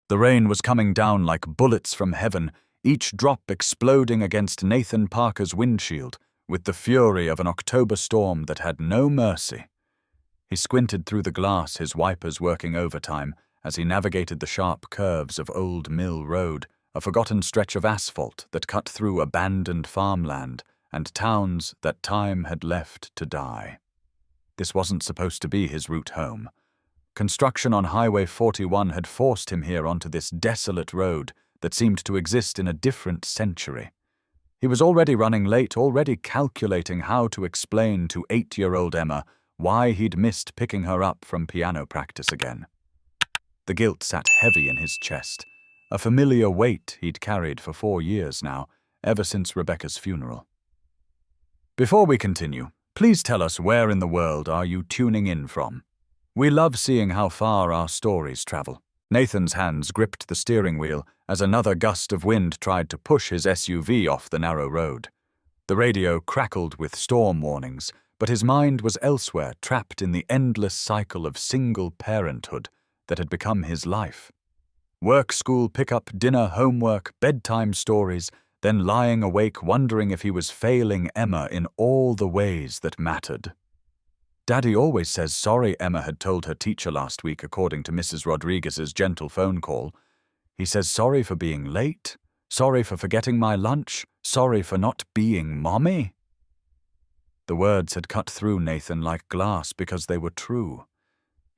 The rain was coming down like bullets from heaven, each drop exploding against Nathan Parker's windshield with the fury of an October storm that had no mercy. He squinted through the glass, his wipers working overtime, as he navigated the sharp curves of Old Mill Road, a forgotten stretch of asphalt that cut through abandoned farmland and towns that time had left to die. This wasn't supposed to be his route home. Construction on Highway 41 had forced him here onto this desolate road that seemed to exist in a different century. He was already running late, already calculating how to explain to 8-year-old Emma why he'd missed picking her up from piano practice again. The guilt sat heavy in his chest, a familiar weight he'd carried for 4 years now, ever since Rebecca's funeral. Before we continue, please tell us where in the world are you tuning in from? We love seeing how far our stories travel. Nathan's hands gripped the steering wheel as another gust of wind tried to push his SUV off the narrow road. The radio crackled with storm warnings, but his mind was elsewhere, trapped in the endless cycle of single parenthood that had become his life. Work, school, pickup, dinner, homework, bedtime stories, then lying awake wondering if he was failing Emma in all the ways that mattered. Daddy always says sorry, Emma had told her teacher last week, according to Mrs. Rodriguez's gentle phone call. He says sorry for being late, sorry for forgetting my lunch, sorry for not being mommy. The words had cut through Nathan like glass because they were true.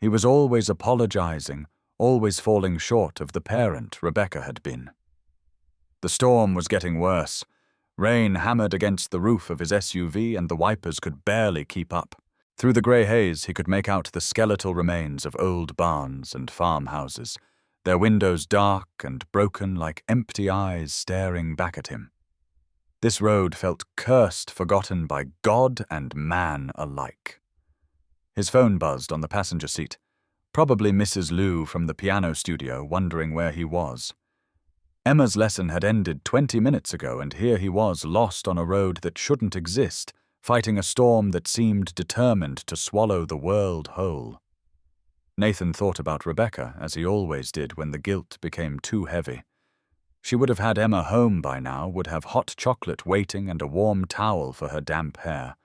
He was always apologizing, always falling short of the parent Rebecca had been. The storm was getting worse. Rain hammered against the roof of his SUV and the wipers could barely keep up. Through the grey haze, he could make out the skeletal remains of old barns and farmhouses, their windows dark and broken like empty eyes staring back at him. This road felt cursed, forgotten by God and man alike. His phone buzzed on the passenger seat, probably Mrs. Liu from the piano studio, wondering where he was. Emma's lesson had ended 20 minutes ago, and here he was, lost on a road that shouldn't exist, fighting a storm that seemed determined to swallow the world whole. Nathan thought about Rebecca, as he always did when the guilt became too heavy. She would have had Emma home by now, would have hot chocolate waiting and a warm towel for her damp hair.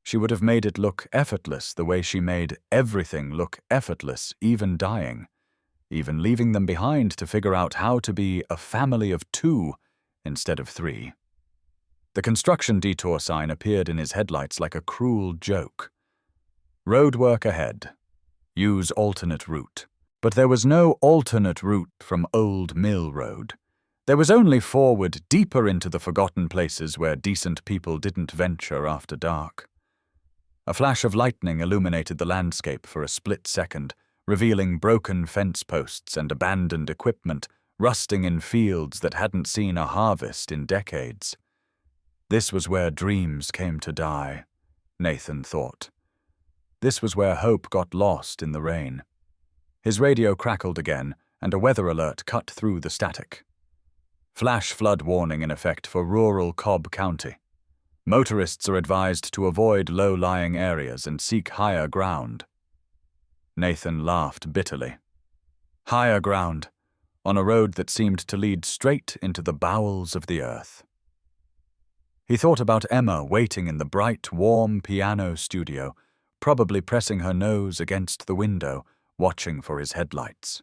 She would have made it look effortless the way she made everything look effortless, even dying, even leaving them behind to figure out how to be a family of 2 instead of 3. The construction detour sign appeared in his headlights like a cruel joke. Roadwork ahead. Use alternate route. But there was no alternate route from Old Mill Road. There was only forward, deeper into the forgotten places where decent people didn't venture after dark. A flash of lightning illuminated the landscape for a split second, revealing broken fence posts and abandoned equipment rusting in fields that hadn't seen a harvest in decades. This was where dreams came to die, Nathan thought. This was where hope got lost in the rain. His radio crackled again, and a weather alert cut through the static. Flash flood warning in effect for rural Cobb County. Motorists are advised to avoid low-lying areas and seek higher ground. Nathan laughed bitterly. Higher ground, on a road that seemed to lead straight into the bowels of the earth. He thought about Emma waiting in the bright, warm piano studio, probably pressing her nose against the window, watching for his headlights.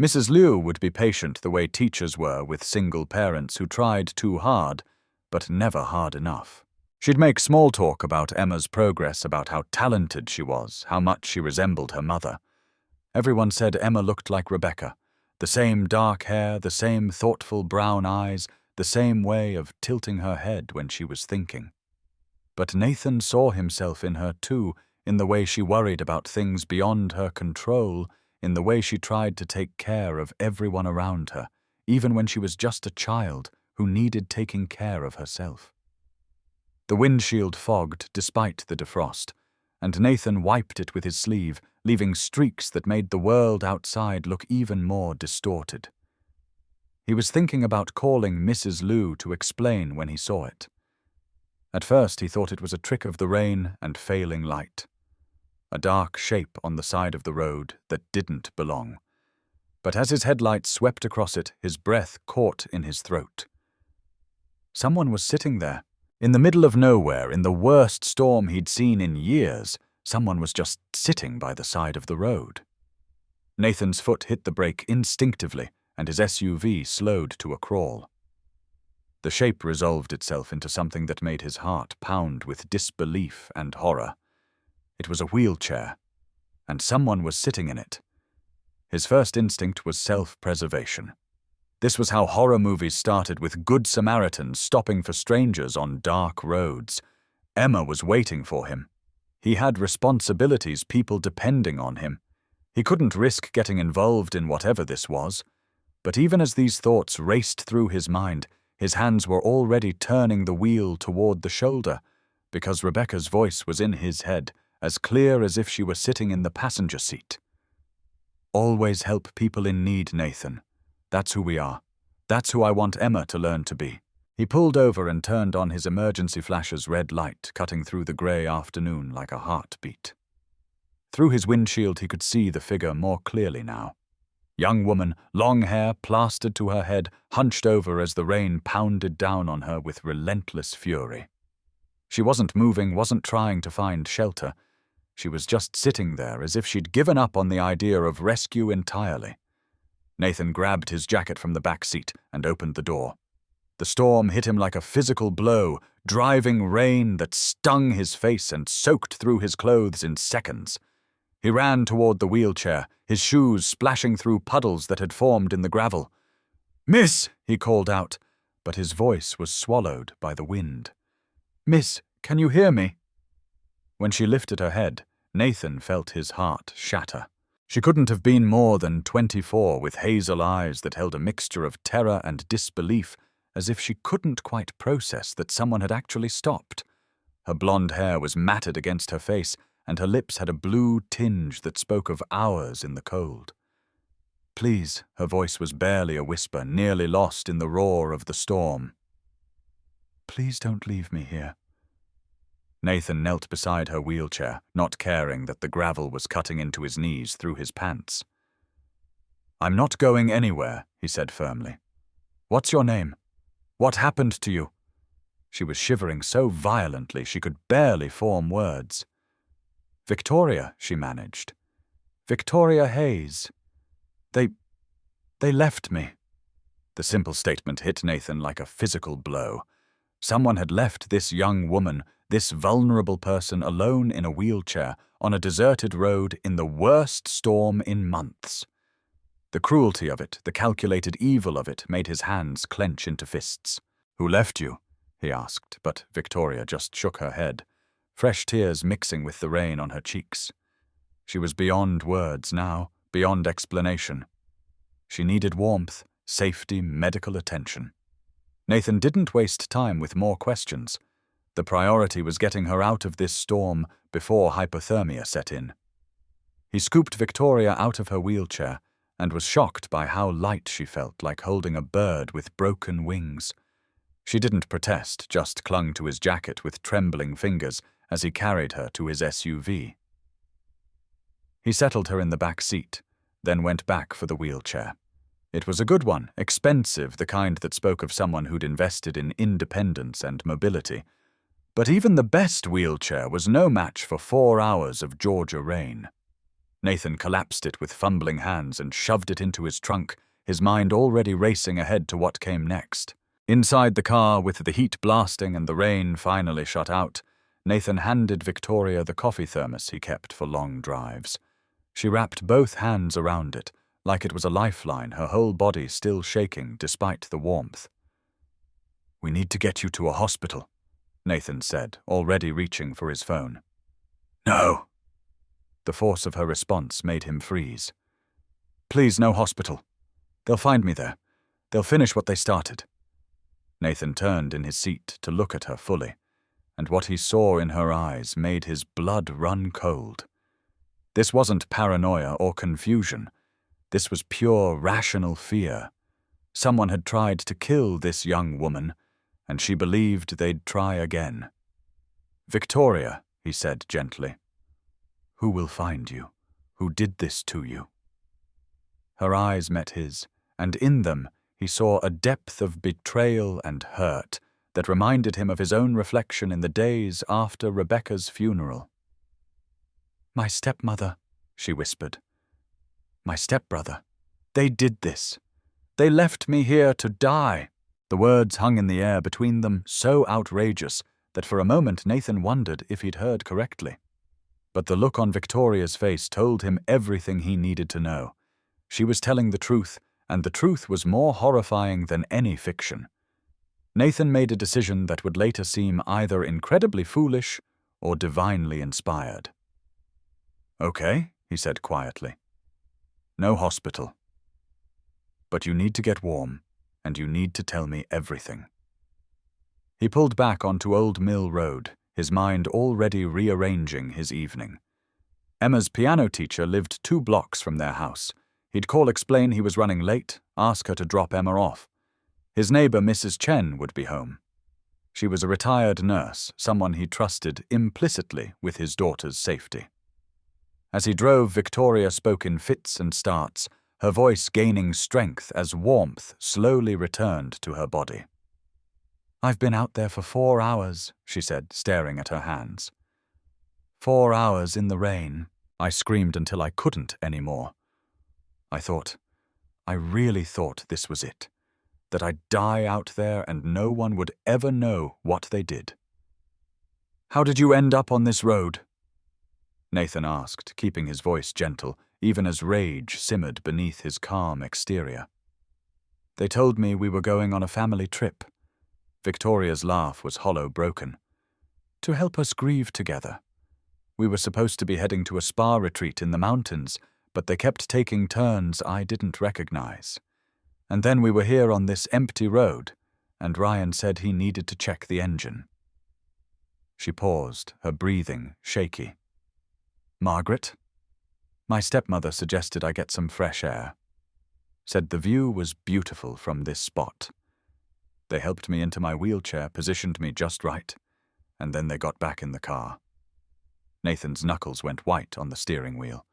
Mrs. Liu would be patient the way teachers were with single parents who tried too hard, but never hard enough. She'd make small talk about Emma's progress, about how talented she was, how much she resembled her mother. Everyone said Emma looked like Rebecca. The same dark hair, the same thoughtful brown eyes, the same way of tilting her head when she was thinking. But Nathan saw himself in her too, in the way she worried about things beyond her control, in the way she tried to take care of everyone around her, even when she was just a child who needed taking care of herself. The windshield fogged despite the defrost, and Nathan wiped it with his sleeve, leaving streaks that made the world outside look even more distorted. He was thinking about calling Mrs. Liu to explain when he saw it. At first he thought it was a trick of the rain and failing light. A dark shape on the side of the road that didn't belong. But as his headlights swept across it, his breath caught in his throat. Someone was sitting there. In the middle of nowhere, in the worst storm he'd seen in years, someone was just sitting by the side of the road. Nathan's foot hit the brake instinctively, and his SUV slowed to a crawl. The shape resolved itself into something that made his heart pound with disbelief and horror. It was a wheelchair, and someone was sitting in it. His first instinct was self-preservation. This was how horror movies started, with good Samaritans stopping for strangers on dark roads. Emma was waiting for him. He had responsibilities, people depending on him. He couldn't risk getting involved in whatever this was. But even as these thoughts raced through his mind, his hands were already turning the wheel toward the shoulder, because Rebecca's voice was in his head, as clear as if she were sitting in the passenger seat. Always help people in need, Nathan. That's who we are. That's who I want Emma to learn to be. He pulled over and turned on his emergency flash's red light, cutting through the grey afternoon like a heartbeat. Through his windshield he could see the figure more clearly now. Young woman, long hair plastered to her head, hunched over as the rain pounded down on her with relentless fury. She wasn't moving, wasn't trying to find shelter. She was just sitting there as if she'd given up on the idea of rescue entirely. Nathan grabbed his jacket from the back seat and opened the door. The storm hit him like a physical blow, driving rain that stung his face and soaked through his clothes in seconds. He ran toward the wheelchair, his shoes splashing through puddles that had formed in the gravel. "Miss!" he called out, but his voice was swallowed by the wind. "Miss, can you hear me?" When she lifted her head, Nathan felt his heart shatter. She couldn't have been more than 24, with hazel eyes that held a mixture of terror and disbelief, as if she couldn't quite process that someone had actually stopped. Her blonde hair was matted against her face, and her lips had a blue tinge that spoke of hours in the cold. "Please," her voice was barely a whisper, nearly lost in the roar of the storm. "Please don't leave me here." Nathan knelt beside her wheelchair, not caring that the gravel was cutting into his knees through his pants. "I'm not going anywhere," he said firmly. "What's your name? What happened to you?" She was shivering so violently she could barely form words. "Victoria," she managed. "Victoria Hayes. They left me." The simple statement hit Nathan like a physical blow. Someone had left this young woman, this vulnerable person, alone in a wheelchair on a deserted road in the worst storm in months. The cruelty of it, the calculated evil of it, made his hands clench into fists. "Who left you?" he asked, but Victoria just shook her head, fresh tears mixing with the rain on her cheeks. She was beyond words now, beyond explanation. She needed warmth, safety, medical attention. Nathan didn't waste time with more questions. The priority was getting her out of this storm before hypothermia set in. He scooped Victoria out of her wheelchair and was shocked by how light she felt, like holding a bird with broken wings. She didn't protest, just clung to his jacket with trembling fingers as he carried her to his SUV. He settled her in the back seat, then went back for the wheelchair. It was a good one, expensive, the kind that spoke of someone who'd invested in independence and mobility. But even the best wheelchair was no match for 4 hours of Georgia rain. Nathan collapsed it with fumbling hands and shoved it into his trunk, his mind already racing ahead to what came next. Inside the car, with the heat blasting and the rain finally shut out, Nathan handed Victoria the coffee thermos he kept for long drives. She wrapped both hands around it, like it was a lifeline, her whole body still shaking despite the warmth. "We need to get you to a hospital," Nathan said, already reaching for his phone. "No." The force of her response made him freeze. "Please, no hospital. They'll find me there. They'll finish what they started." Nathan turned in his seat to look at her fully, and what he saw in her eyes made his blood run cold. This wasn't paranoia or confusion. This was pure, rational fear. Someone had tried to kill this young woman, and she believed they'd try again. "Victoria," he said gently, "who will find you? Who did this to you?" Her eyes met his, and in them he saw a depth of betrayal and hurt that reminded him of his own reflection in the days after Rebecca's funeral. "My stepmother," she whispered. "My stepbrother. They did this. They left me here to die." The words hung in the air between them, so outrageous that for a moment Nathan wondered if he'd heard correctly. But the look on Victoria's face told him everything he needed to know. She was telling the truth, and the truth was more horrifying than any fiction. Nathan made a decision that would later seem either incredibly foolish or divinely inspired. "Okay," he said quietly. "No hospital. But you need to get warm, and you need to tell me everything." He pulled back onto Old Mill Road, his mind already rearranging his evening. Emma's piano teacher lived 2 blocks from their house. He'd call, explain he was running late, ask her to drop Emma off. His neighbor, Mrs. Chen, would be home. She was a retired nurse, someone he trusted implicitly with his daughter's safety. As he drove, Victoria spoke in fits and starts, her voice gaining strength as warmth slowly returned to her body. "I've been out there for 4 hours," she said, staring at her hands. 4 hours in the rain. I screamed until I couldn't anymore. I really thought this was it, that I'd die out there and no one would ever know what they did. "How did you end up on this road?" Nathan asked, keeping his voice gentle, even as rage simmered beneath his calm exterior. "They told me we were going on a family trip." Victoria's laugh was hollow broken. "To help us grieve together. We were supposed to be heading to a spa retreat in the mountains, but they kept taking turns I didn't recognize. And then we were here on this empty road, and Ryan said he needed to check the engine." She paused, her breathing shaky. "Margaret?" "My stepmother suggested I get some fresh air. Said the view was beautiful from this spot. They helped me into my wheelchair, positioned me just right, and then they got back in the car." Nathan's knuckles went white on the steering wheel.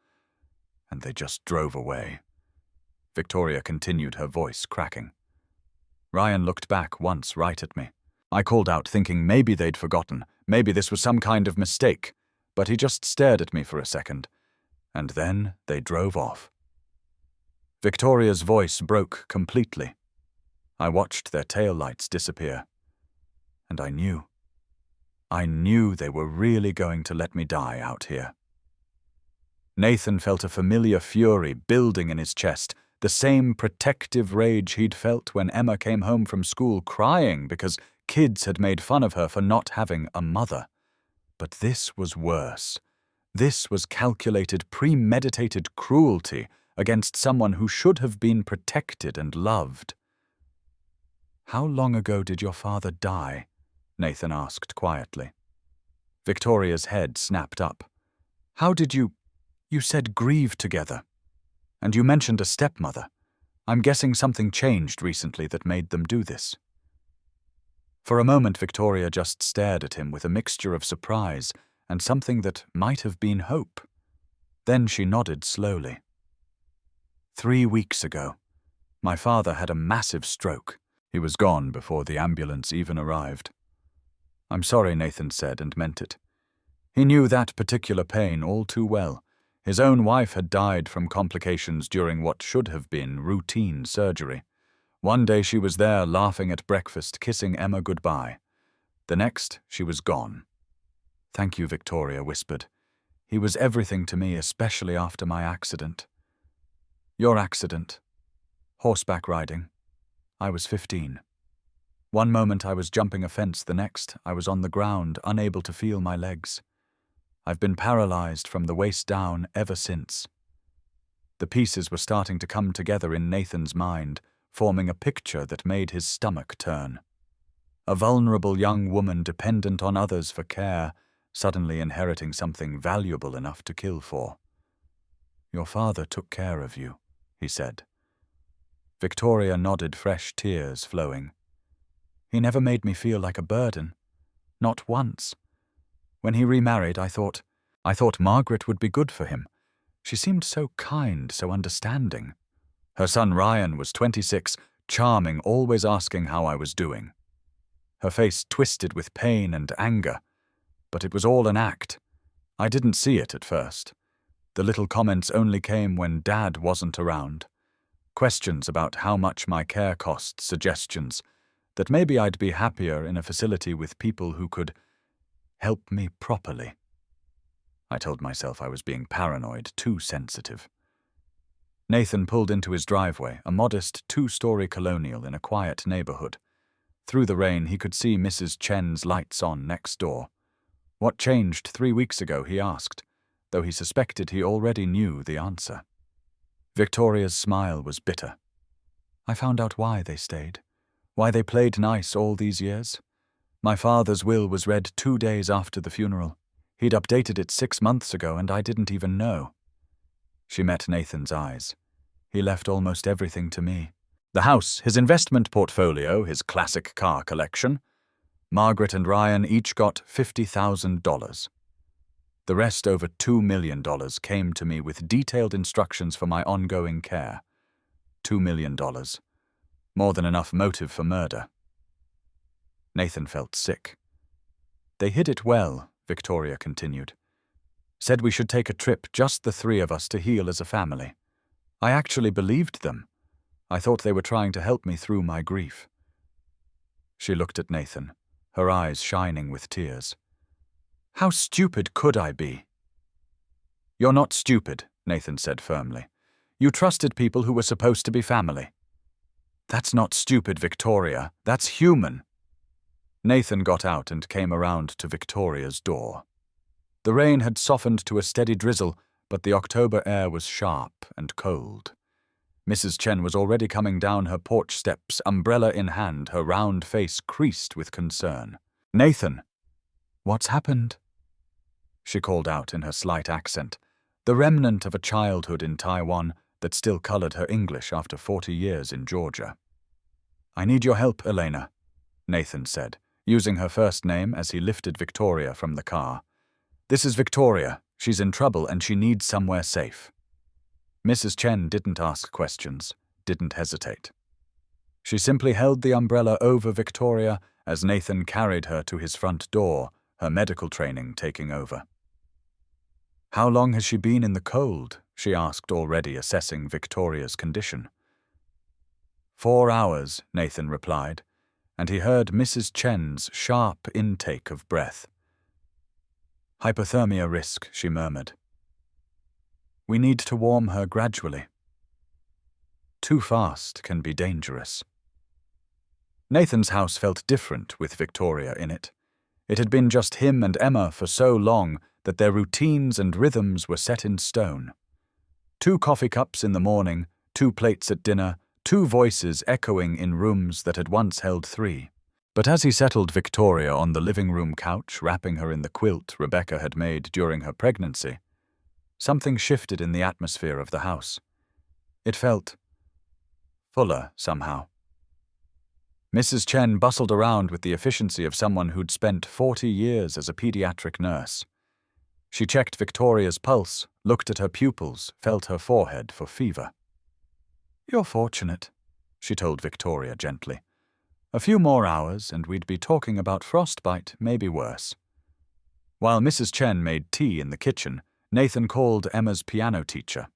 "And they just drove away." Victoria continued, her voice cracking. "Ryan looked back once right at me. I called out thinking maybe they'd forgotten, maybe this was some kind of mistake, but he just stared at me for a second, and then they drove off." Victoria's voice broke completely. I watched their taillights disappear, and I knew they were really going to let me die out here. Nathan felt a familiar fury building in his chest, the same protective rage he'd felt when Emma came home from school crying because kids had made fun of her for not having a mother. But this was worse. This was calculated, premeditated cruelty against someone who should have been protected and loved. "How long ago did your father die?" Nathan asked quietly. Victoria's head snapped up. "How did you said grieve together. And you mentioned a stepmother. I'm guessing something changed recently that made them do this." For a moment, Victoria just stared at him with a mixture of surprise and something that might have been hope. Then she nodded slowly. 3 weeks ago, my father had a massive stroke. He was gone before the ambulance even arrived. "I'm sorry," Nathan said, and meant it. He knew that particular pain all too well. His own wife had died from complications during what should have been routine surgery. One day she was there laughing at breakfast, kissing Emma goodbye. The next, she was gone. "Thank you," Victoria whispered. "He was everything to me, especially after my accident." "Your accident?" "Horseback riding. I was 15. One moment I was jumping a fence, the next I was on the ground, unable to feel my legs. I've been paralyzed from the waist down ever since." The pieces were starting to come together in Nathan's mind, forming a picture that made his stomach turn. A vulnerable young woman dependent on others for care, suddenly inheriting something valuable enough to kill for. "Your father took care of you," he said. Victoria nodded, fresh tears flowing. "He never made me feel like a burden. Not once. When he remarried, I thought Margaret would be good for him. She seemed so kind, so understanding. Her son Ryan was 26, charming, always asking how I was doing. Her face twisted with pain and anger, but it was all an act. I didn't see it at first. The little comments only came when Dad wasn't around. Questions about how much my care cost, suggestions that maybe I'd be happier in a facility with people who could help me properly. I told myself I was being paranoid, too sensitive. Nathan pulled into his driveway, a modest two-story colonial in a quiet neighborhood. Through the rain, he could see Mrs. Chen's lights on next door. What changed 3 weeks ago, he asked, though he suspected he already knew the answer. Victoria's smile was bitter. I found out why they stayed, why they played nice all these years. My father's will was read 2 days after the funeral. He'd updated it 6 months ago, and I didn't even know. She met Nathan's eyes. He left almost everything to me. The house, his investment portfolio, his classic car collection. Margaret and Ryan each got $50,000. The rest, over $2 million, came to me with detailed instructions for my ongoing care. $2 million. More than enough motive for murder. Nathan felt sick. They hid it well, Victoria continued. Said we should take a trip, just the 3 of us, to heal as a family. I actually believed them. I thought they were trying to help me through my grief. She looked at Nathan, her eyes shining with tears. How stupid could I be? You're not stupid, Nathan said firmly. You trusted people who were supposed to be family. That's not stupid, Victoria. That's human. Nathan got out and came around to Victoria's door. The rain had softened to a steady drizzle, but the October air was sharp and cold. Mrs. Chen was already coming down her porch steps, umbrella in hand, her round face creased with concern. Nathan! What's happened? She called out in her slight accent, the remnant of a childhood in Taiwan that still colored her English after 40 years in Georgia. I need your help, Elena, Nathan said, using her first name as he lifted Victoria from the car. This is Victoria. She's in trouble and she needs somewhere safe. Mrs. Chen didn't ask questions, didn't hesitate. She simply held the umbrella over Victoria as Nathan carried her to his front door, her medical training taking over. How long has she been in the cold? She asked, already assessing Victoria's condition. 4 hours, Nathan replied, and he heard Mrs. Chen's sharp intake of breath. Hypothermia risk, she murmured. We need to warm her gradually. Too fast can be dangerous. Nathan's house felt different with Victoria in it. It had been just him and Emma for so long that their routines and rhythms were set in stone. 2 coffee cups in the morning, 2 plates at dinner, 2 voices echoing in rooms that had once held 3. But as he settled Victoria on the living room couch, wrapping her in the quilt Rebecca had made during her pregnancy, something shifted in the atmosphere of the house. It felt fuller somehow. Mrs. Chen bustled around with the efficiency of someone who'd spent 40 years as a pediatric nurse. She checked Victoria's pulse, looked at her pupils, felt her forehead for fever. You're fortunate, she told Victoria gently. A few more hours and we'd be talking about frostbite, maybe worse. While Mrs. Chen made tea in the kitchen, Nathan called Emma's piano teacher.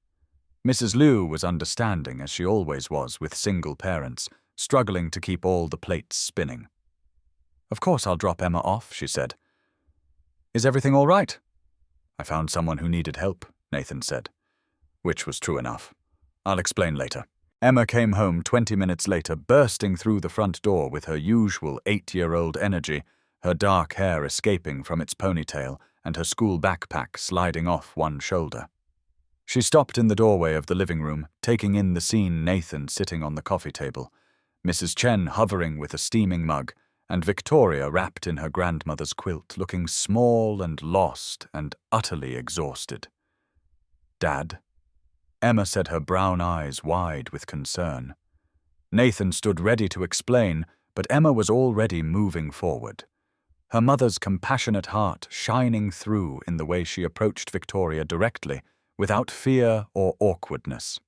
Mrs. Liu was understanding, as she always was with single parents, struggling to keep all the plates spinning. Of course I'll drop Emma off, she said. Is everything all right? I found someone who needed help, Nathan said. Which was true enough. I'll explain later. Emma came home 20 minutes later, bursting through the front door with her usual 8-year-old energy, her dark hair escaping from its ponytail and her school backpack sliding off one shoulder. She stopped in the doorway of the living room, taking in the scene, Nathan sitting on the coffee table, Mrs. Chen hovering with a steaming mug, and Victoria wrapped in her grandmother's quilt, looking small and lost and utterly exhausted. Dad? Emma said, her brown eyes wide with concern. Nathan stood ready to explain, but Emma was already moving forward, her mother's compassionate heart shining through in the way she approached Victoria directly, without fear or awkwardness.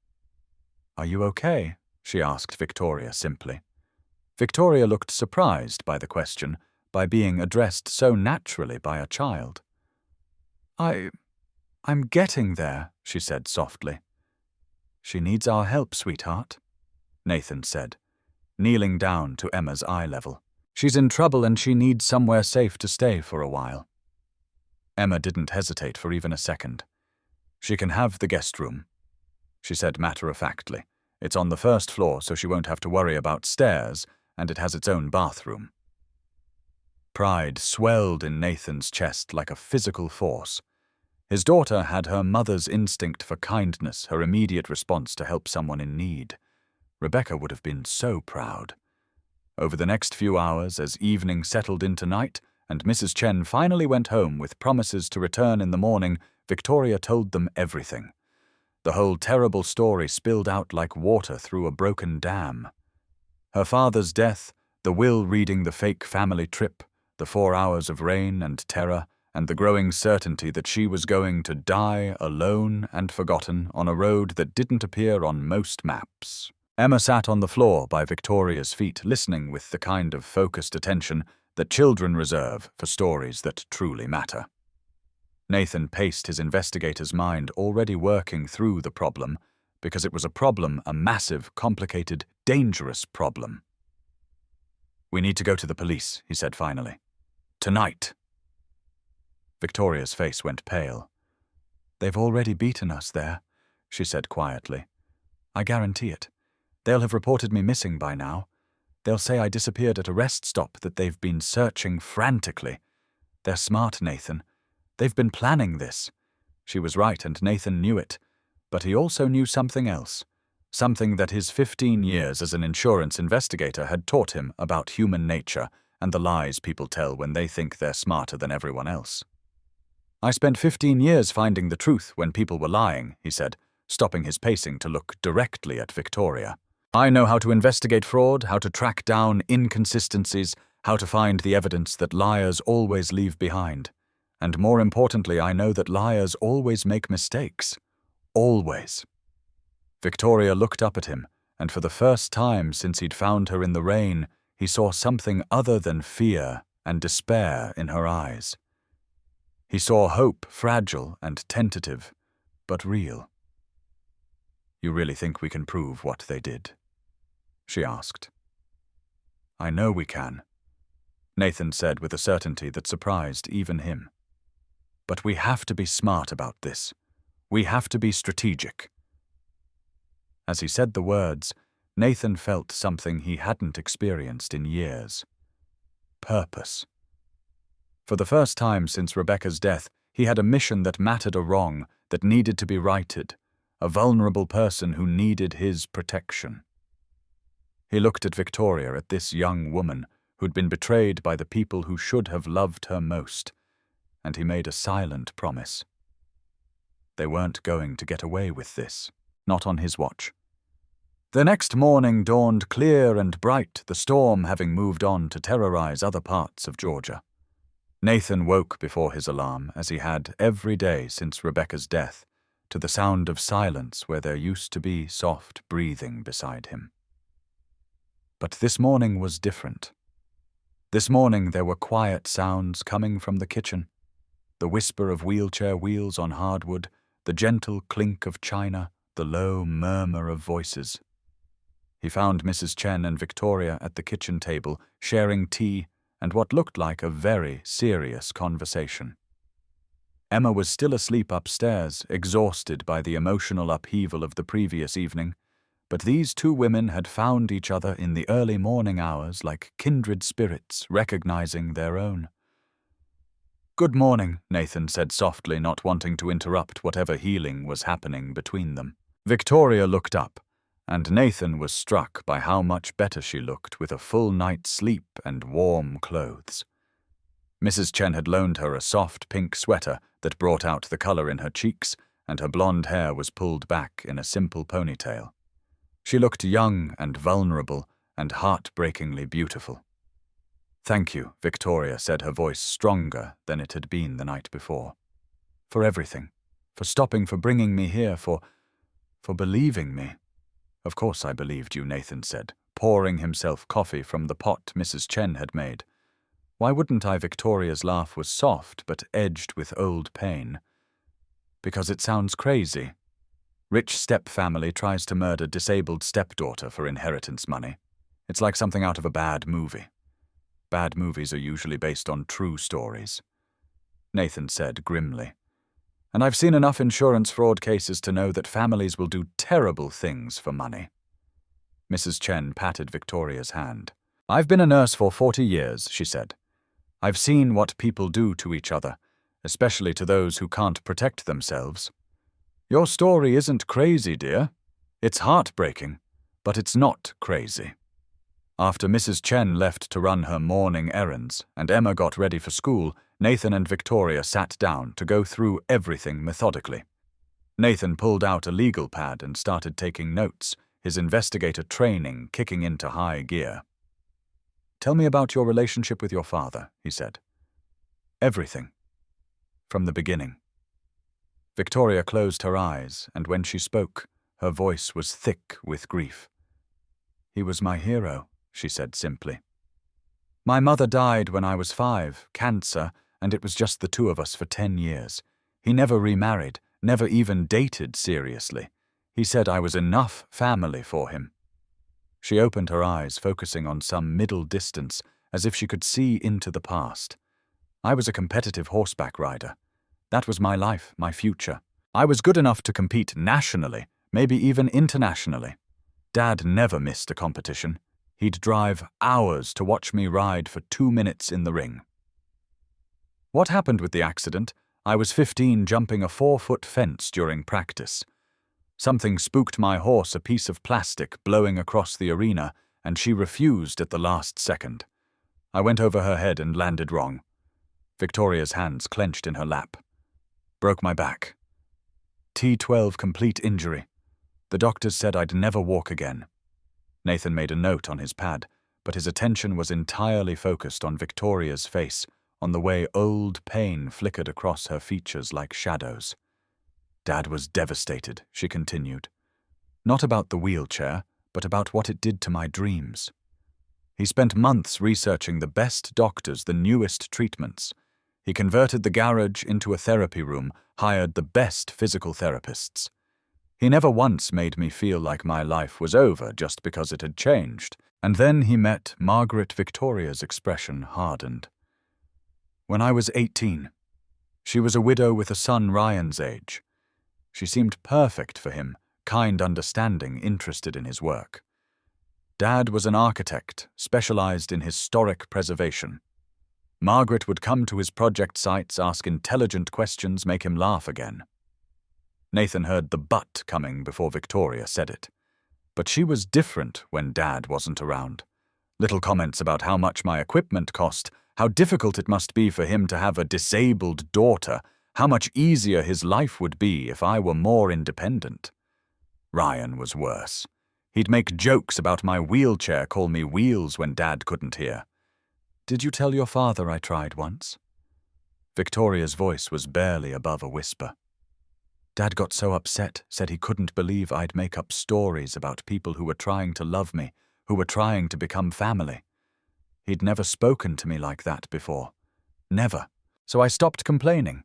"Are you okay?" she asked Victoria simply. Victoria looked surprised by the question, by being addressed so naturally by a child. I'm getting there," she said softly. "She needs our help, sweetheart," Nathan said, kneeling down to Emma's eye level. "She's in trouble and she needs somewhere safe to stay for a while." Emma didn't hesitate for even a second. "She can have the guest room," she said matter-of-factly. "It's on the first floor, so she won't have to worry about stairs, and it has its own bathroom." Pride swelled in Nathan's chest like a physical force. His daughter had her mother's instinct for kindness, her immediate response to help someone in need. Rebecca would have been so proud. Over the next few hours, as evening settled into night, and Mrs. Chen finally went home with promises to return in the morning, Victoria told them everything. The whole terrible story spilled out like water through a broken dam. Her father's death, the will reading the fake family trip, the 4 hours of rain and terror, and the growing certainty that she was going to die alone and forgotten on a road that didn't appear on most maps. Emma sat on the floor by Victoria's feet, listening with the kind of focused attention that children reserve for stories that truly matter. Nathan paced his investigator's mind, already working through the problem, because it was a problem, a massive, complicated, dangerous problem. "We need to go to the police," he said finally. "Tonight." Victoria's face went pale. "They've already beaten us there," she said quietly. "I guarantee it. They'll have reported me missing by now. They'll say I disappeared at a rest stop, that they've been searching frantically. They're smart, Nathan. They've been planning this." She was right, and Nathan knew it. But he also knew something else. Something that his 15 years as an insurance investigator had taught him about human nature and the lies people tell when they think they're smarter than everyone else. "I spent 15 years finding the truth when people were lying," he said, stopping his pacing to look directly at Victoria. "I know how to investigate fraud, how to track down inconsistencies, how to find the evidence that liars always leave behind. And more importantly, I know that liars always make mistakes. Always." Victoria looked up at him, and for the first time since he'd found her in the rain, he saw something other than fear and despair in her eyes. He saw hope, fragile and tentative, but real. "You really think we can prove what they did?" she asked. "I know we can," Nathan said with a certainty that surprised even him. "But we have to be smart about this. We have to be strategic." As he said the words, Nathan felt something he hadn't experienced in years. Purpose. For the first time since Rebecca's death, he had a mission that mattered, a wrong that needed to be righted, a vulnerable person who needed his protection. He looked at Victoria, at this young woman who'd been betrayed by the people who should have loved her most, and he made a silent promise. They weren't going to get away with this, not on his watch. The next morning dawned clear and bright, the storm having moved on to terrorize other parts of Georgia. Nathan woke before his alarm, as he had every day since Rebecca's death, to the sound of silence where there used to be soft breathing beside him. But this morning was different. This morning there were quiet sounds coming from the kitchen, the whisper of wheelchair wheels on hardwood, the gentle clink of china, the low murmur of voices. He found Mrs. Chen and Victoria at the kitchen table, sharing tea and what looked like a very serious conversation. Emma was still asleep upstairs, exhausted by the emotional upheaval of the previous evening, but these two women had found each other in the early morning hours like kindred spirits recognizing their own. "Good morning," Nathan said softly, not wanting to interrupt whatever healing was happening between them. Victoria looked up, and Nathan was struck by how much better she looked with a full night's sleep and warm clothes. Mrs. Chen had loaned her a soft pink sweater that brought out the color in her cheeks, and her blonde hair was pulled back in a simple ponytail. She looked young and vulnerable and heartbreakingly beautiful. "Thank you," Victoria said, her voice stronger than it had been the night before. "For everything. For stopping, for bringing me here, for believing me." Of course I believed you, Nathan said, pouring himself coffee from the pot Mrs. Chen had made. Why wouldn't I? Victoria's laugh was soft but edged with old pain. Because it sounds crazy. Rich stepfamily tries to murder disabled stepdaughter for inheritance money. It's like something out of a bad movie. Bad movies are usually based on true stories. Nathan said grimly. And I've seen enough insurance fraud cases to know that families will do terrible things for money. Mrs. Chen patted Victoria's hand. I've been a nurse for 40 years, she said. I've seen what people do to each other, especially to those who can't protect themselves. Your story isn't crazy, dear. It's heartbreaking, but it's not crazy. After Mrs. Chen left to run her morning errands and Emma got ready for school, Nathan and Victoria sat down to go through everything methodically. Nathan pulled out a legal pad and started taking notes, his investigator training kicking into high gear. Tell me about your relationship with your father, he said. Everything. From the beginning. Victoria closed her eyes, and when she spoke, her voice was thick with grief. He was my hero, she said simply. My mother died when I was 5, cancer, and it was just the two of us for 10 years. He never remarried, never even dated seriously. He said I was enough family for him. She opened her eyes, focusing on some middle distance, as if she could see into the past. I was a competitive horseback rider. That was my life, my future. I was good enough to compete nationally, maybe even internationally. Dad never missed a competition. He'd drive hours to watch me ride for 2 minutes in the ring. What happened with the accident? I was 15 jumping a 4-foot fence during practice. Something spooked my horse a piece of plastic blowing across the arena, and she refused at the last second. I went over her head and landed wrong. Victoria's hands clenched in her lap. Broke my back. T12 complete injury. The doctors said I'd never walk again. Nathan made a note on his pad, but his attention was entirely focused on Victoria's face, on the way old pain flickered across her features like shadows. Dad was devastated, she continued. Not about the wheelchair, but about what it did to my dreams. He spent months researching the best doctors, the newest treatments. He converted the garage into a therapy room, hired the best physical therapists. He never once made me feel like my life was over just because it had changed. And then he met Margaret. Victoria's expression hardened. When I was 18, she was a widow with a son Ryan's age. She seemed perfect for him, kind, understanding, interested in his work. Dad was an architect, specialized in historic preservation. Margaret would come to his project sites, ask intelligent questions, make him laugh again. Nathan heard the but coming before Victoria said it. But she was different when Dad wasn't around. Little comments about how much my equipment cost, how difficult it must be for him to have a disabled daughter, how much easier his life would be if I were more independent. Ryan was worse. He'd make jokes about my wheelchair, call me Wheels when Dad couldn't hear. Did you tell your father I tried once? Victoria's voice was barely above a whisper. Dad got so upset, said he couldn't believe I'd make up stories about people who were trying to love me, who were trying to become family. He'd never spoken to me like that before. Never. So I stopped complaining.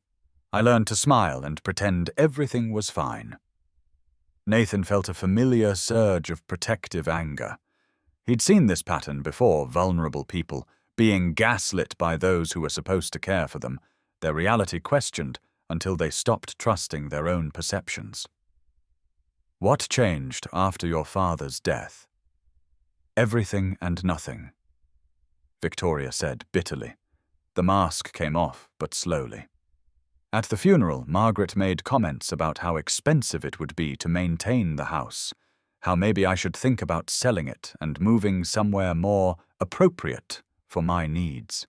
I learned to smile and pretend everything was fine. Nathan felt a familiar surge of protective anger. He'd seen this pattern before, vulnerable people, being gaslit by those who were supposed to care for them, their reality questioned until they stopped trusting their own perceptions. What changed after your father's death? Everything and nothing, Victoria said bitterly. The mask came off, but slowly. At the funeral, Margaret made comments about how expensive it would be to maintain the house, how maybe I should think about selling it and moving somewhere more appropriate for my needs.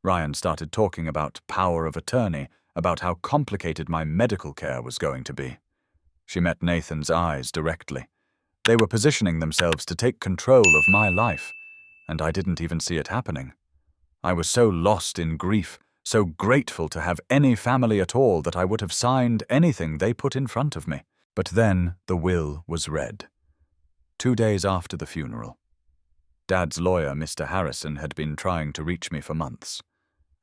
Ryan started talking about power of attorney, about how complicated my medical care was going to be. She met Nathan's eyes directly. They were positioning themselves to take control of my life, and I didn't even see it happening. I was so lost in grief, so grateful to have any family at all that I would have signed anything they put in front of me. But then the will was read. 2 days after the funeral. Dad's lawyer, Mr. Harrison, had been trying to reach me for months.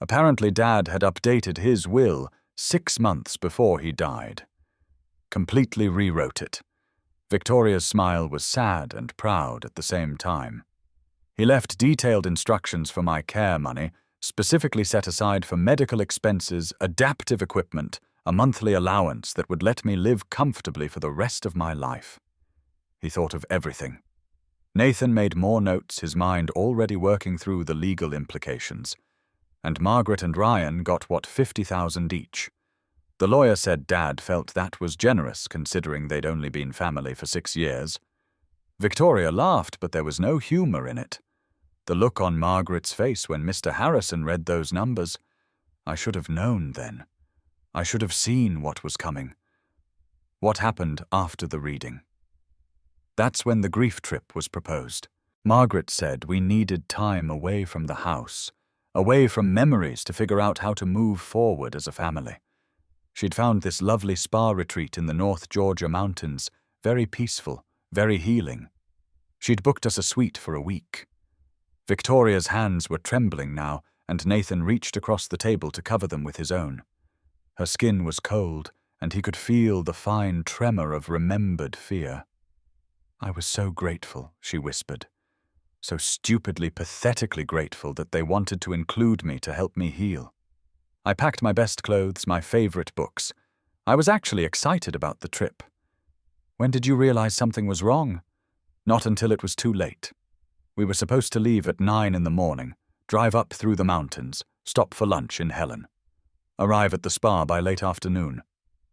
Apparently, Dad had updated his will 6 months before he died. Completely rewrote it. Victoria's smile was sad and proud at the same time. He left detailed instructions for my care money, specifically set aside for medical expenses, adaptive equipment, a monthly allowance that would let me live comfortably for the rest of my life. He thought of everything. Nathan made more notes, his mind already working through the legal implications. And Margaret and Ryan got what, $50,000 each. The lawyer said Dad felt that was generous, considering they'd only been family for 6 years. Victoria laughed, but there was no humor in it. The look on Margaret's face when Mr. Harrison read those numbers. I should have known then. I should have seen what was coming. What happened after the reading? That's when the grief trip was proposed. Margaret said we needed time away from the house, away from memories to figure out how to move forward as a family. She'd found this lovely spa retreat in the North Georgia mountains very peaceful, very healing. She'd booked us a suite for a week. Victoria's hands were trembling now, and Nathan reached across the table to cover them with his own. Her skin was cold, and he could feel the fine tremor of remembered fear. I was so grateful, she whispered. So stupidly, pathetically grateful that they wanted to include me to help me heal. I packed my best clothes, my favorite books. I was actually excited about the trip. When did you realize something was wrong? Not until it was too late. We were supposed to leave at 9 in the morning, drive up through the mountains, stop for lunch in Helen. Arrive at the spa by late afternoon.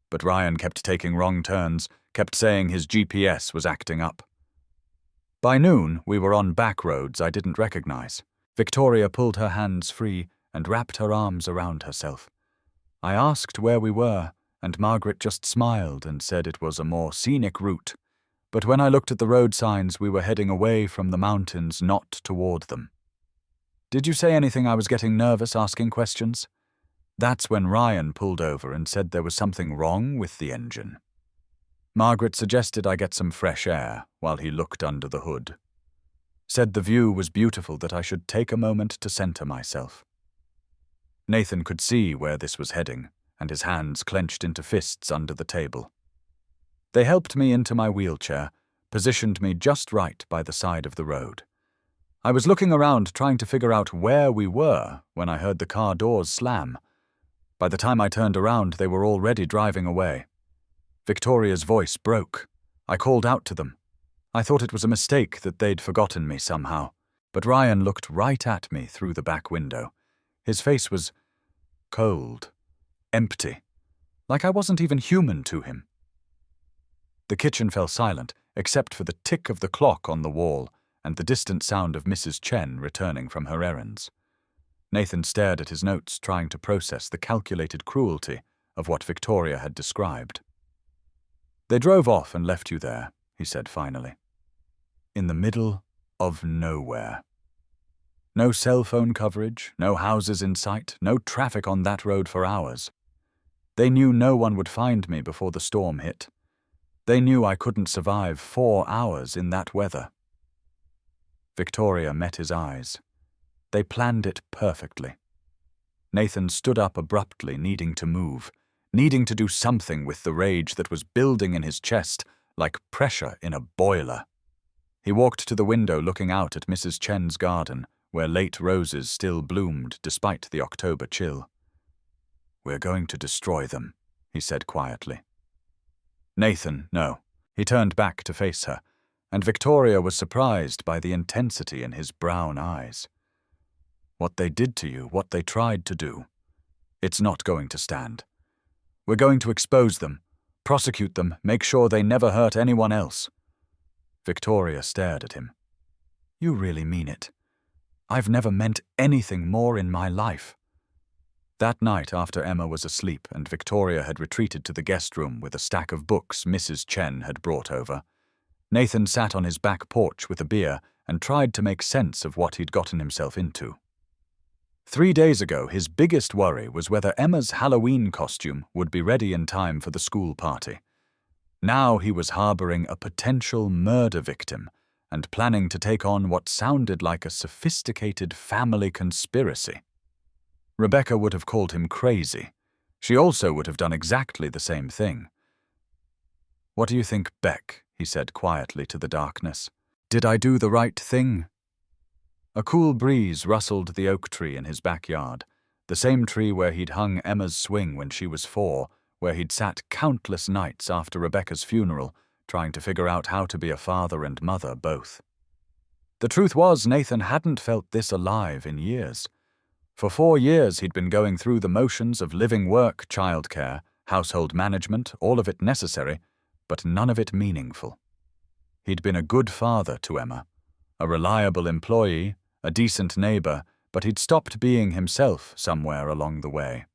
But Ryan kept taking wrong turns, kept saying his GPS was acting up. By noon, we were on back roads I didn't recognize. Victoria pulled her hands free and wrapped her arms around herself. I asked where we were, and Margaret just smiled and said it was a more scenic route. But when I looked at the road signs, we were heading away from the mountains, not toward them. Did you say anything? I was getting nervous asking questions. That's when Ryan pulled over and said there was something wrong with the engine. Margaret suggested I get some fresh air while he looked under the hood. Said the view was beautiful, that I should take a moment to center myself. Nathan could see where this was heading, and his hands clenched into fists under the table. They helped me into my wheelchair, positioned me just right by the side of the road. I was looking around trying to figure out where we were when I heard the car doors slam. By the time I turned around, they were already driving away. Victoria's voice broke. I called out to them. I thought it was a mistake, that they'd forgotten me somehow. But Ryan looked right at me through the back window. His face was cold, empty, like I wasn't even human to him. The kitchen fell silent, except for the tick of the clock on the wall and the distant sound of Mrs. Chen returning from her errands. Nathan stared at his notes, trying to process the calculated cruelty of what Victoria had described. They drove off and left you there, he said finally. In the middle of nowhere. No cell phone coverage, no houses in sight, no traffic on that road for hours. They knew no one would find me before the storm hit. They knew I couldn't survive 4 hours in that weather. Victoria met his eyes. They planned it perfectly. Nathan stood up abruptly, needing to move, needing to do something with the rage that was building in his chest like pressure in a boiler. He walked to the window, looking out at Mrs. Chen's garden, where late roses still bloomed despite the October chill. "We're going to destroy them," he said quietly. Nathan, no. He turned back to face her, and Victoria was surprised by the intensity in his brown eyes. What they did to you, what they tried to do, it's not going to stand. We're going to expose them, prosecute them, make sure they never hurt anyone else. Victoria stared at him. You really mean it? I've never meant anything more in my life. That night, after Emma was asleep and Victoria had retreated to the guest room with a stack of books Mrs. Chen had brought over, Nathan sat on his back porch with a beer and tried to make sense of what he'd gotten himself into. 3 days ago, his biggest worry was whether Emma's Halloween costume would be ready in time for the school party. Now he was harboring a potential murder victim, and planning to take on what sounded like a sophisticated family conspiracy. Rebecca would have called him crazy. She also would have done exactly the same thing. "What do you think, Beck?" he said quietly to the darkness. "Did I do the right thing?" A cool breeze rustled the oak tree in his backyard, the same tree where he'd hung Emma's swing when she was 4, where he'd sat countless nights after Rebecca's funeral, trying to figure out how to be a father and mother both. The truth was, Nathan hadn't felt this alive in years. For 4 years he'd been going through the motions of living work, childcare, household management, all of it necessary, but none of it meaningful. He'd been a good father to Emma, a reliable employee, a decent neighbor, but he'd stopped being himself somewhere along the way.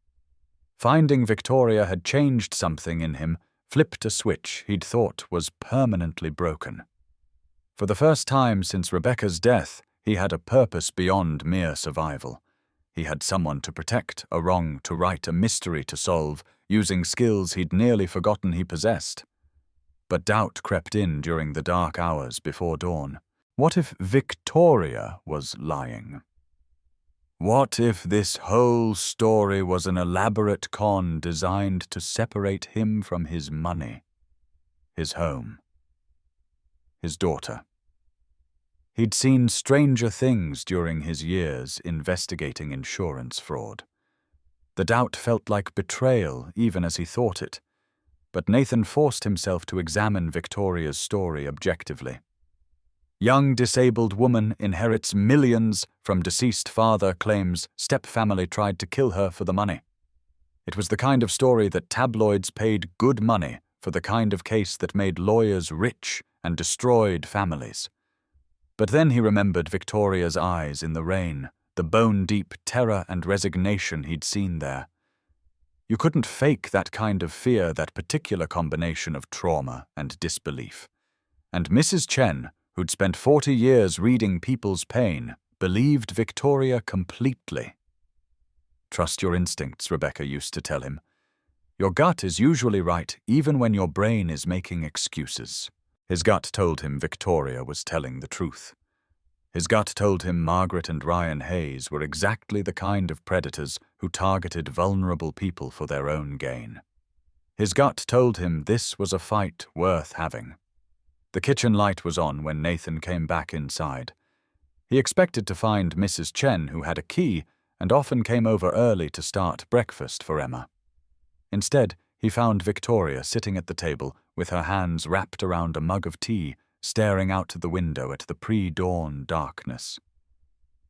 Finding Victoria had changed something in him, flipped a switch he'd thought was permanently broken. For the first time since Rebecca's death, he had a purpose beyond mere survival. He had someone to protect, a wrong to right, a mystery to solve, using skills he'd nearly forgotten he possessed. But doubt crept in during the dark hours before dawn. What if Victoria was lying? What if this whole story was an elaborate con designed to separate him from his money, his home, his daughter? He'd seen stranger things during his years investigating insurance fraud. The doubt felt like betrayal even as he thought it, but Nathan forced himself to examine Victoria's story objectively. Young disabled woman inherits millions from deceased father, claims stepfamily tried to kill her for the money. It was the kind of story that tabloids paid good money for, the kind of case that made lawyers rich and destroyed families. But then he remembered Victoria's eyes in the rain, the bone-deep terror and resignation he'd seen there. You couldn't fake that kind of fear, that particular combination of trauma and disbelief. And Mrs. Chen, who'd spent 40 years reading people's pain, believed Victoria completely. "Trust your instincts," Rebecca used to tell him. "Your gut is usually right, even when your brain is making excuses." His gut told him Victoria was telling the truth. His gut told him Margaret and Ryan Hayes were exactly the kind of predators who targeted vulnerable people for their own gain. His gut told him this was a fight worth having. The kitchen light was on when Nathan came back inside. He expected to find Mrs. Chen, who had a key and often came over early to start breakfast for Emma. Instead, he found Victoria sitting at the table with her hands wrapped around a mug of tea, staring out the window at the pre-dawn darkness.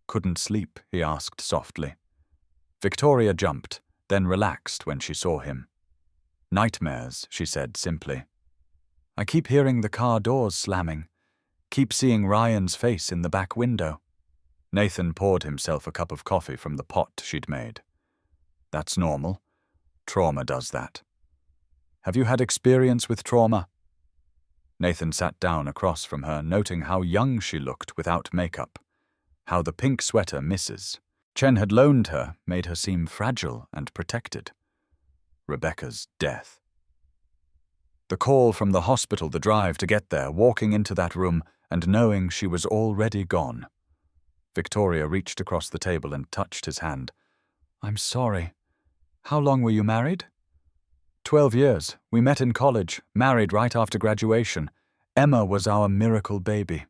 "Couldn't sleep?" he asked softly. Victoria jumped, then relaxed when she saw him. "Nightmares," she said simply. "I keep hearing the car doors slamming. Keep seeing Ryan's face in the back window." Nathan poured himself a cup of coffee from the pot she'd made. "That's normal. Trauma does that." "Have you had experience with trauma?" Nathan sat down across from her, noting how young she looked without makeup, how the pink sweater misses Chen had loaned her made her seem fragile and protected. Rebecca's death. The call from the hospital, the drive to get there, walking into that room and knowing she was already gone. Victoria reached across the table and touched his hand. "I'm sorry. How long were you married?" 12 years. We met in college, married right after graduation. Emma was our miracle baby."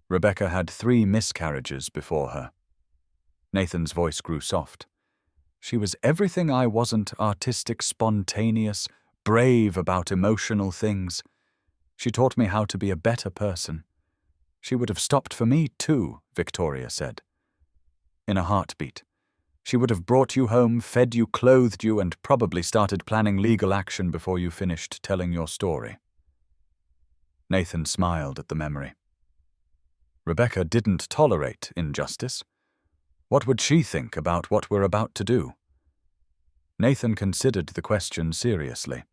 Rebecca had 3 miscarriages before her. Nathan's voice grew soft. "She was everything I wasn't: artistic, spontaneous, brave about emotional things. She taught me how to be a better person. She would have stopped for me too," Victoria said. In a heartbeat. "She would have brought you home, fed you, clothed you, and probably started planning legal action before you finished telling your story." Nathan smiled at the memory. Rebecca didn't tolerate injustice. What would she think about what we're about to do? Nathan considered the question seriously.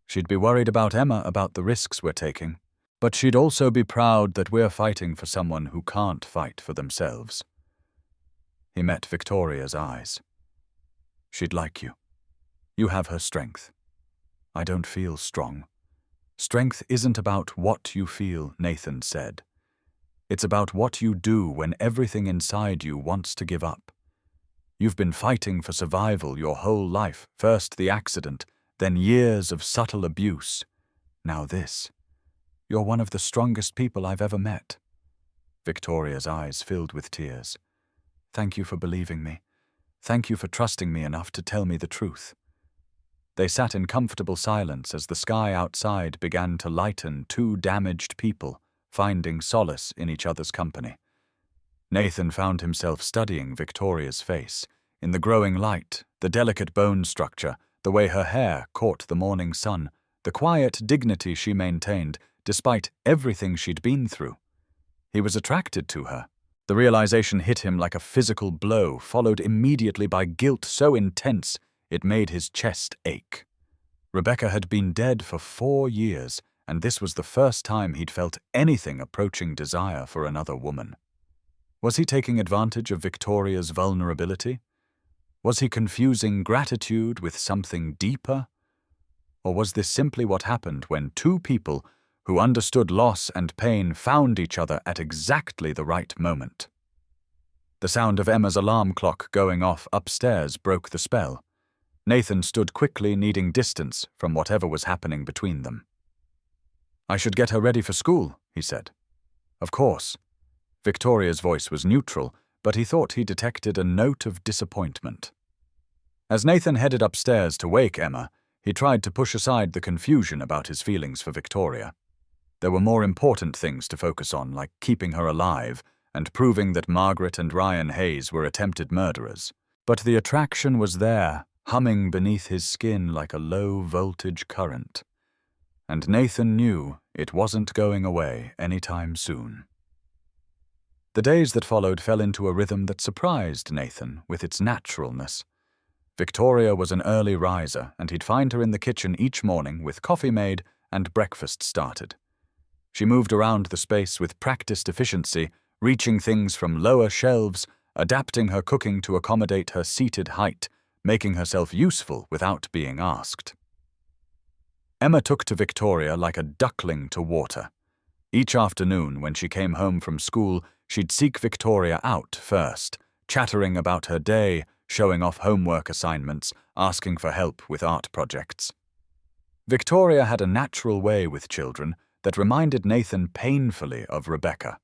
She'd be worried about Emma, about the risks we're taking, but she'd also be proud that we're fighting for someone who can't fight for themselves. He met Victoria's eyes. "She'd like you. You have her strength. I don't feel strong. Strength isn't about what you feel, Nathan said. It's about what you do when everything inside you wants to give up. You've been fighting for survival your whole life, first the accident, then years of subtle abuse. Now this. You're one of the strongest people I've ever met. Victoria's eyes filled with tears. Thank you for believing me. Thank you for trusting me enough to tell me the truth. They sat in comfortable silence as the sky outside began to lighten two damaged people, finding solace in each other's company. Nathan found himself studying Victoria's face. In the growing light, the delicate bone structure, the way her hair caught the morning sun, the quiet dignity she maintained despite everything she'd been through. He was attracted to her. The realization hit him like a physical blow, followed immediately by guilt so intense it made his chest ache. Rebecca had been dead for 4 years, and this was the first time he'd felt anything approaching desire for another woman. Was he taking advantage of Victoria's vulnerability? Was he confusing gratitude with something deeper? Or was this simply what happened when two people who understood loss and pain found each other at exactly the right moment? The sound of Emma's alarm clock going off upstairs broke the spell. Nathan stood quickly, needing distance from whatever was happening between them. I should get her ready for school, he said. Of course. Victoria's voice was neutral, but he thought he detected a note of disappointment. As Nathan headed upstairs to wake Emma, he tried to push aside the confusion about his feelings for Victoria. There were more important things to focus on, like keeping her alive and proving that Margaret and Ryan Hayes were attempted murderers. But the attraction was there, humming beneath his skin like a low-voltage current. And Nathan knew it wasn't going away anytime soon. The days that followed fell into a rhythm that surprised Nathan with its naturalness. Victoria was an early riser, and he'd find her in the kitchen each morning with coffee made and breakfast started. She moved around the space with practiced efficiency, reaching things from lower shelves, adapting her cooking to accommodate her seated height, making herself useful without being asked. Emma took to Victoria like a duckling to water. Each afternoon, when she came home from school, she'd seek Victoria out first, chattering about her day, showing off homework assignments, asking for help with art projects. Victoria had a natural way with children that reminded Nathan painfully of Rebecca.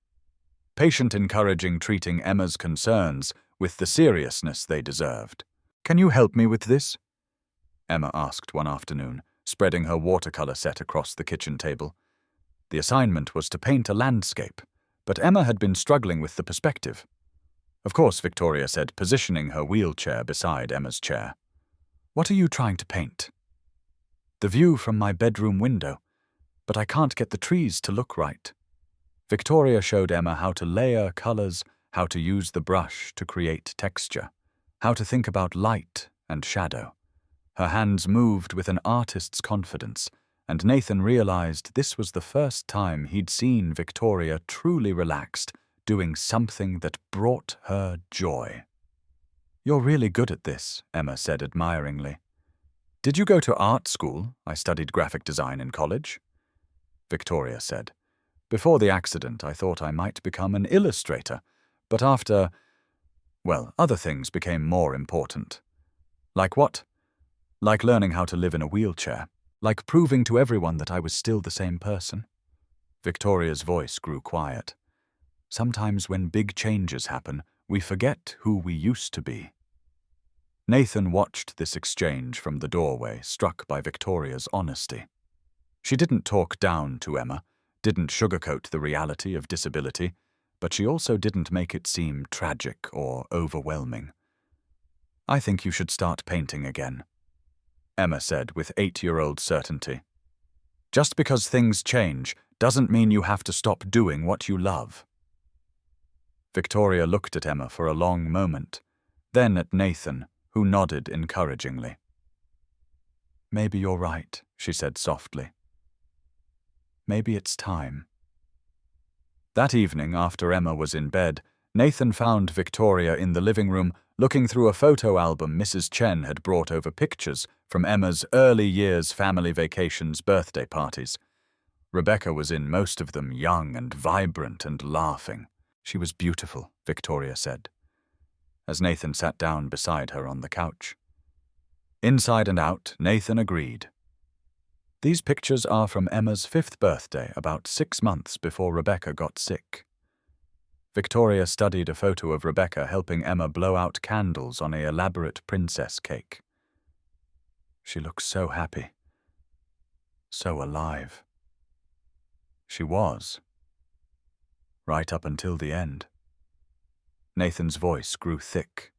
Patient, encouraging, treating Emma's concerns with the seriousness they deserved. Can you help me with this? Emma asked one afternoon, spreading her watercolor set across the kitchen table. The assignment was to paint a landscape, but Emma had been struggling with the perspective. Of course, Victoria said, positioning her wheelchair beside Emma's chair. What are you trying to paint? The view from my bedroom window, but I can't get the trees to look right. Victoria showed Emma how to layer colors, how to use the brush to create texture, how to think about light and shadow. Her hands moved with an artist's confidence, and Nathan realized this was the first time he'd seen Victoria truly relaxed, doing something that brought her joy. You're really good at this, Emma said admiringly. Did you go to art school? I studied graphic design in college. Victoria said, before the accident I thought I might become an illustrator, but after, well, other things became more important. Like what? Like learning how to live in a wheelchair. Like proving to everyone that I was still the same person. Victoria's voice grew quiet. Sometimes when big changes happen, we forget who we used to be. Nathan watched this exchange from the doorway, struck by Victoria's honesty. She didn't talk down to Emma, didn't sugarcoat the reality of disability, but she also didn't make it seem tragic or overwhelming. I think you should start painting again, Emma said with 8-year-old certainty. Just because things change doesn't mean you have to stop doing what you love. Victoria looked at Emma for a long moment, then at Nathan, who nodded encouragingly. Maybe you're right, she said softly. Maybe it's time. That evening, after Emma was in bed, Nathan found Victoria in the living room looking through a photo album Mrs. Chen had brought over pictures from Emma's early years family vacations birthday parties. Rebecca was in most of them, young and vibrant and laughing. She was beautiful, Victoria said, as Nathan sat down beside her on the couch. Inside and out, Nathan agreed. These pictures are from Emma's 5th birthday, about 6 months before Rebecca got sick. Victoria studied a photo of Rebecca helping Emma blow out candles on an elaborate princess cake. She looks so happy, so alive. She was, right up until the end. Nathan's voice grew thick.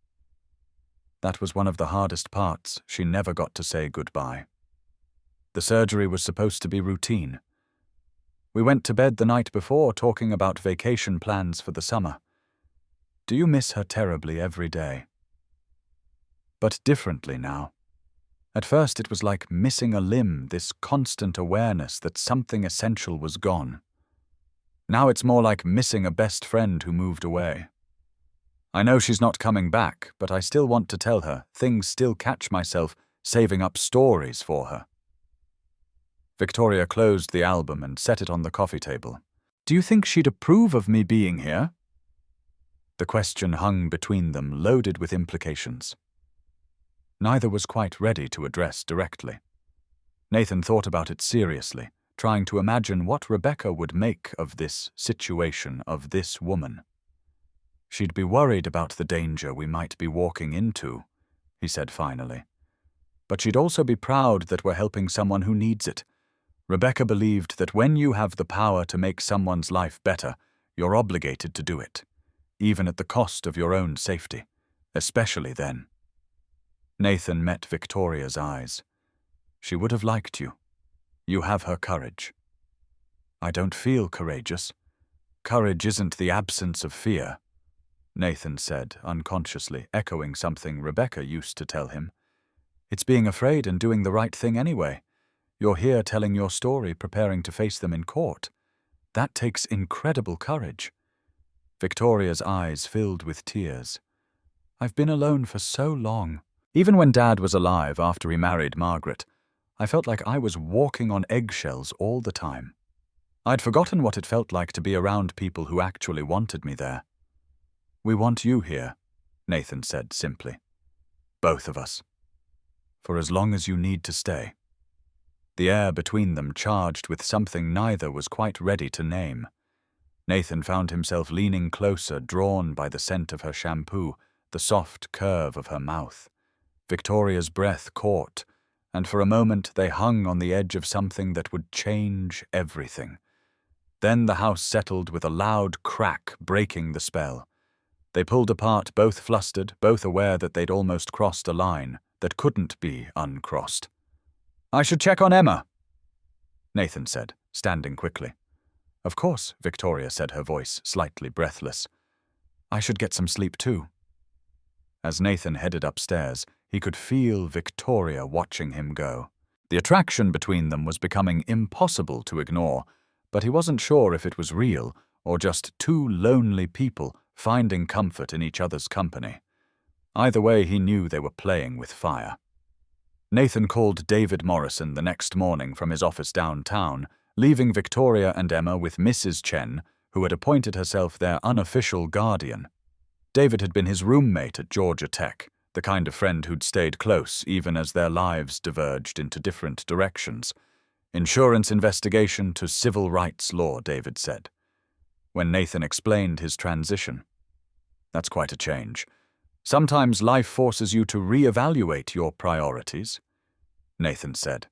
That was one of the hardest parts. She never got to say goodbye. The surgery was supposed to be routine. We went to bed the night before talking about vacation plans for the summer. Do you miss her terribly every day? But differently now. At first it was like missing a limb, this constant awareness that something essential was gone. Now it's more like missing a best friend who moved away. I know she's not coming back, but I still want to tell her. Things still catch myself saving up stories for her. Victoria closed the album and set it on the coffee table. Do you think she'd approve of me being here? The question hung between them, loaded with implications. Neither was quite ready to address directly. Nathan thought about it seriously, trying to imagine what Rebecca would make of this situation, of this woman. She'd be worried about the danger we might be walking into, he said finally. But she'd also be proud that we're helping someone who needs it. Rebecca believed that when you have the power to make someone's life better, you're obligated to do it, even at the cost of your own safety, especially then. Nathan met Victoria's eyes. She would have liked you. You have her courage. I don't feel courageous. Courage isn't the absence of fear, Nathan said, unconsciously echoing something Rebecca used to tell him. It's being afraid and doing the right thing anyway. You're here telling your story, preparing to face them in court. That takes incredible courage. Victoria's eyes filled with tears. I've been alone for so long. Even when Dad was alive after he married Margaret, I felt like I was walking on eggshells all the time. I'd forgotten what it felt like to be around people who actually wanted me there. We want you here, Nathan said simply. Both of us. For as long as you need to stay. The air between them charged with something neither was quite ready to name. Nathan found himself leaning closer, drawn by the scent of her shampoo, the soft curve of her mouth. Victoria's breath caught, and for a moment they hung on the edge of something that would change everything. Then the house settled with a loud crack, breaking the spell. They pulled apart, both flustered, both aware that they'd almost crossed a line that couldn't be uncrossed. I should check on Emma, Nathan said, standing quickly. Of course, Victoria said, her voice slightly breathless. I should get some sleep too. As Nathan headed upstairs, he could feel Victoria watching him go. The attraction between them was becoming impossible to ignore, but he wasn't sure if it was real or just two lonely people finding comfort in each other's company. Either way, he knew they were playing with fire. Nathan called David Morrison the next morning from his office downtown, leaving Victoria and Emma with Mrs. Chen, who had appointed herself their unofficial guardian. David had been his roommate at Georgia Tech, the kind of friend who'd stayed close even as their lives diverged into different directions. Insurance investigation to civil rights law, David said. When Nathan explained his transition. That's quite a change. Sometimes life forces you to reevaluate your priorities, Nathan said.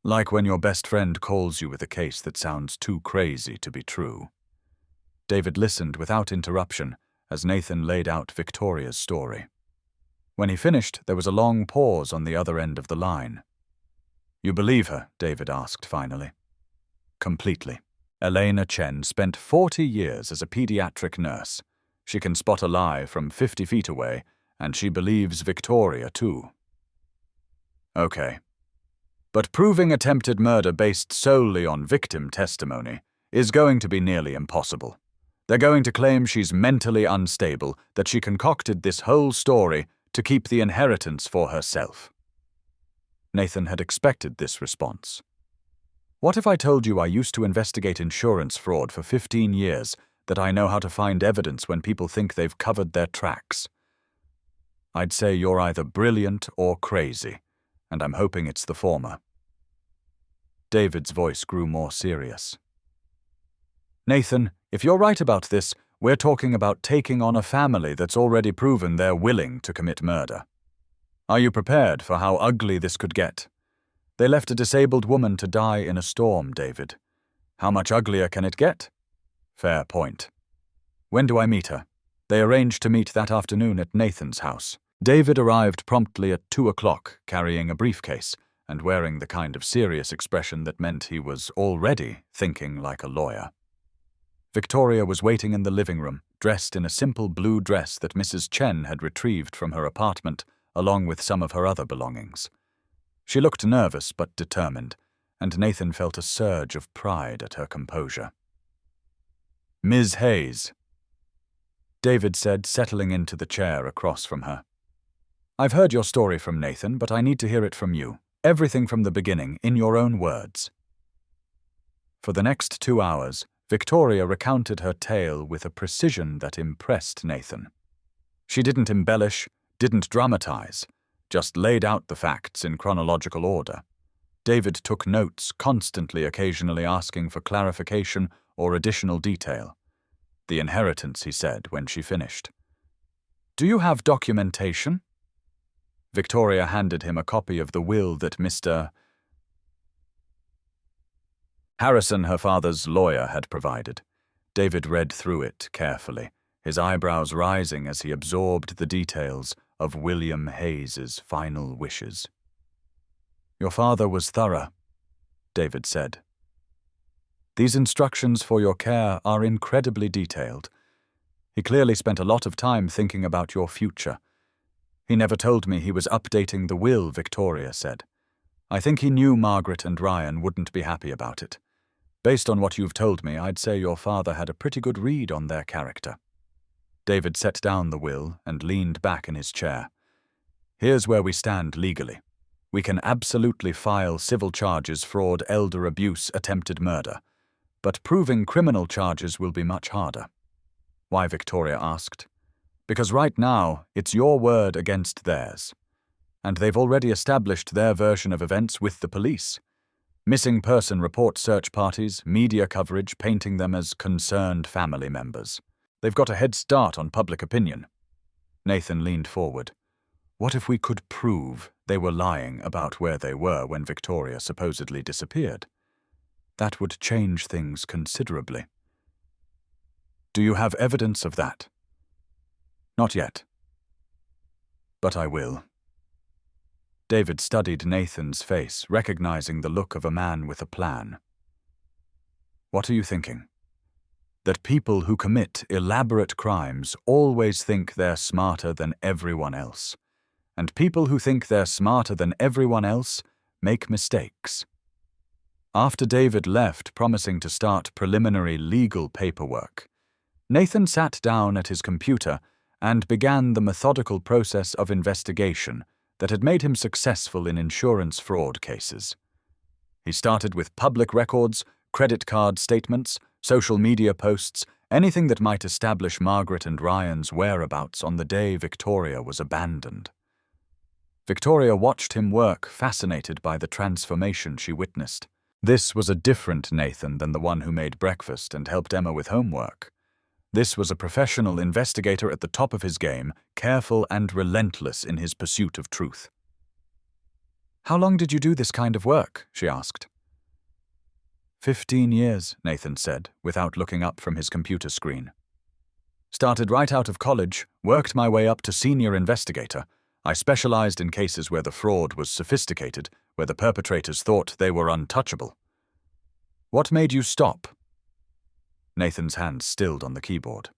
Like when your best friend calls you with a case that sounds too crazy to be true. David listened without interruption as Nathan laid out Victoria's story. When he finished, there was a long pause on the other end of the line. You believe her? David asked finally. Completely. Elena Chen spent 40 years as a pediatric nurse. She can spot a lie from 50 feet away, and she believes Victoria too. Okay. But proving attempted murder based solely on victim testimony is going to be nearly impossible. They're going to claim she's mentally unstable, that she concocted this whole story to keep the inheritance for herself. Nathan had expected this response. What if I told you I used to investigate insurance fraud for 15 years, that I know how to find evidence when people think they've covered their tracks? I'd say you're either brilliant or crazy, and I'm hoping it's the former. David's voice grew more serious. Nathan, if you're right about this, we're talking about taking on a family that's already proven they're willing to commit murder. Are you prepared for how ugly this could get? They left a disabled woman to die in a storm, David. How much uglier can it get? Fair point. When do I meet her? They arranged to meet that afternoon at Nathan's house. David arrived promptly at 2 o'clock, carrying a briefcase and wearing the kind of serious expression that meant he was already thinking like a lawyer. Victoria was waiting in the living room, dressed in a simple blue dress that Mrs. Chen had retrieved from her apartment, along with some of her other belongings. She looked nervous but determined, and Nathan felt a surge of pride at her composure. Ms. Hayes, David said, settling into the chair across from her. I've heard your story from Nathan, but I need to hear it from you. Everything from the beginning, in your own words. For the next 2 hours, Victoria recounted her tale with a precision that impressed Nathan. She didn't embellish, didn't dramatize, just laid out the facts in chronological order. David took notes, constantly occasionally asking for clarification or additional detail. The inheritance, he said when she finished. Do you have documentation? Victoria handed him a copy of the will that Mr. Harrison, her father's lawyer, had provided. David read through it carefully, his eyebrows rising as he absorbed the details of William Hayes's final wishes. Your father was thorough, David said. These instructions for your care are incredibly detailed. He clearly spent a lot of time thinking about your future. He never told me he was updating the will, Victoria said. I think he knew Margaret and Ryan wouldn't be happy about it. Based on what you've told me, I'd say your father had a pretty good read on their character. David set down the will and leaned back in his chair. Here's where we stand legally. We can absolutely file civil charges, fraud, elder abuse, attempted murder. But proving criminal charges will be much harder. Why, Victoria asked. Because right now, it's your word against theirs. And they've already established their version of events with the police. Missing person report search parties, media coverage painting them as concerned family members. They've got a head start on public opinion. Nathan leaned forward. What if we could prove they were lying about where they were when Victoria supposedly disappeared? That would change things considerably. Do you have evidence of that? Not yet. But I will. David studied Nathan's face, recognizing the look of a man with a plan. What are you thinking? That people who commit elaborate crimes always think they're smarter than everyone else. And people who think they're smarter than everyone else make mistakes. After David left, promising to start preliminary legal paperwork, Nathan sat down at his computer and began the methodical process of investigation that had made him successful in insurance fraud cases. He started with public records, credit card statements, social media posts, anything that might establish Margaret and Ryan's whereabouts on the day Victoria was abandoned. Victoria watched him work, fascinated by the transformation she witnessed. This was a different Nathan than the one who made breakfast and helped Emma with homework. This was a professional investigator at the top of his game, careful and relentless in his pursuit of truth. How long did you do this kind of work? She asked. 15 years, Nathan said, without looking up from his computer screen. Started right out of college, worked my way up to senior investigator. I specialized in cases where the fraud was sophisticated, where the perpetrators thought they were untouchable. What made you stop? Nathan's hands stilled on the keyboard.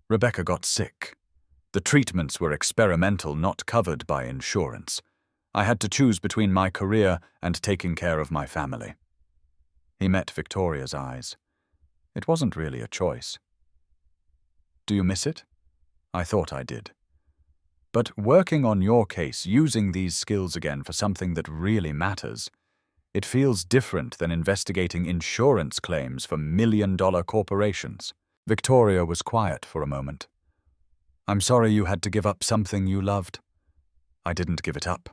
Rebecca got sick. The treatments were experimental, not covered by insurance. I had to choose between my career and taking care of my family. He met Victoria's eyes. It wasn't really a choice. Do you miss it? I thought I did. But working on your case, using these skills again for something that really matters, It feels different than investigating insurance claims for million-dollar corporations. Victoria was quiet for a moment. I'm sorry you had to give up something you loved. I didn't give it up,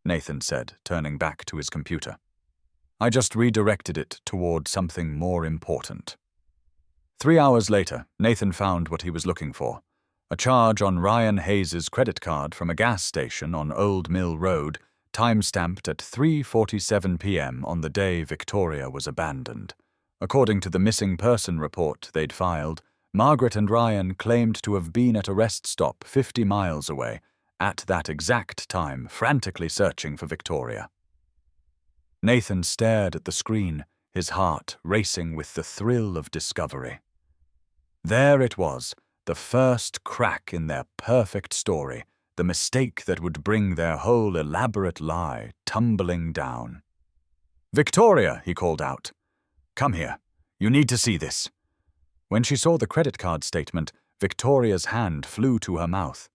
Nathan said, turning back to his computer. I just redirected it toward something more important. 3 hours later, Nathan found what he was looking for. A charge on Ryan Hayes's credit card from a gas station on Old Mill Road, time-stamped at 3:47 p.m. on the day Victoria was abandoned. According to the missing person report they'd filed, Margaret and Ryan claimed to have been at a rest stop 50 miles away, at that exact time frantically searching for Victoria. Nathan stared at the screen, his heart racing with the thrill of discovery. There it was, the first crack in their perfect story, the mistake that would bring their whole elaborate lie tumbling down. "Victoria," he called out. "Come here. You need to see this." When she saw the credit card statement, Victoria's hand flew to her mouth.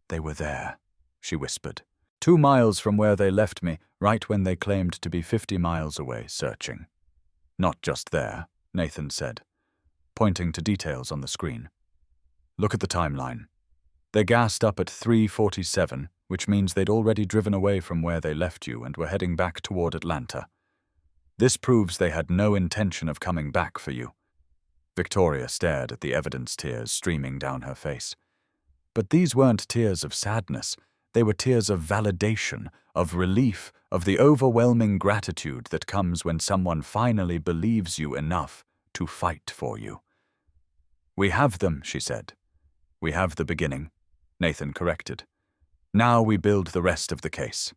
"They were there," she whispered. 2 miles from where they left me, right when they claimed to be 50 miles away searching. "Not just there," Nathan said, pointing to details on the screen. "Look at the timeline. They gassed up at 3:47, which means they'd already driven away from where they left you and were heading back toward Atlanta. This proves they had no intention of coming back for you." Victoria stared at the evidence tears streaming down her face. But these weren't tears of sadness. They were tears of validation, of relief, of the overwhelming gratitude that comes when someone finally believes you enough to fight for you. "We have them," she said. "We have the beginning," Nathan corrected. "Now we build the rest of the case."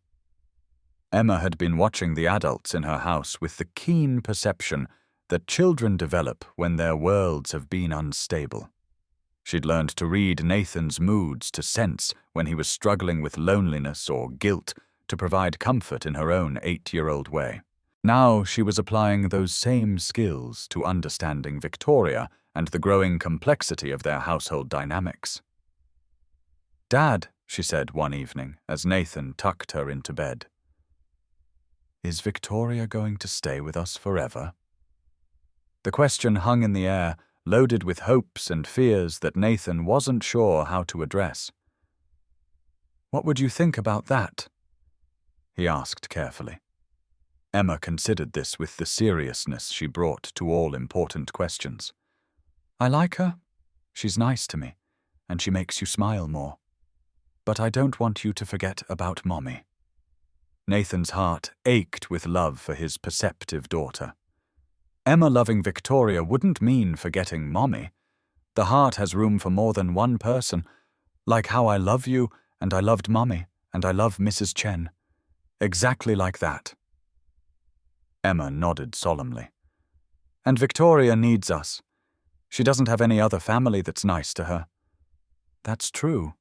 Emma had been watching the adults in her house with the keen perception that children develop when their worlds have been unstable. She'd learned to read Nathan's moods, to sense when he was struggling with loneliness or guilt, to provide comfort in her own 8-year-old way. Now she was applying those same skills to understanding Victoria and the growing complexity of their household dynamics. "Dad," she said one evening as Nathan tucked her into bed. "Is Victoria going to stay with us forever?" The question hung in the air, loaded with hopes and fears that Nathan wasn't sure how to address. "What would you think about that?" he asked carefully. Emma considered this with the seriousness she brought to all important questions. "I like her. She's nice to me, and she makes you smile more. But I don't want you to forget about Mommy." Nathan's heart ached with love for his perceptive daughter. Emma loving Victoria wouldn't mean forgetting Mommy. The heart has room for more than one person, like how I love you, and I loved Mommy, and I love Mrs. Chen. Exactly like that. Emma nodded solemnly. "And Victoria needs us. She doesn't have any other family that's nice to her." "That's true.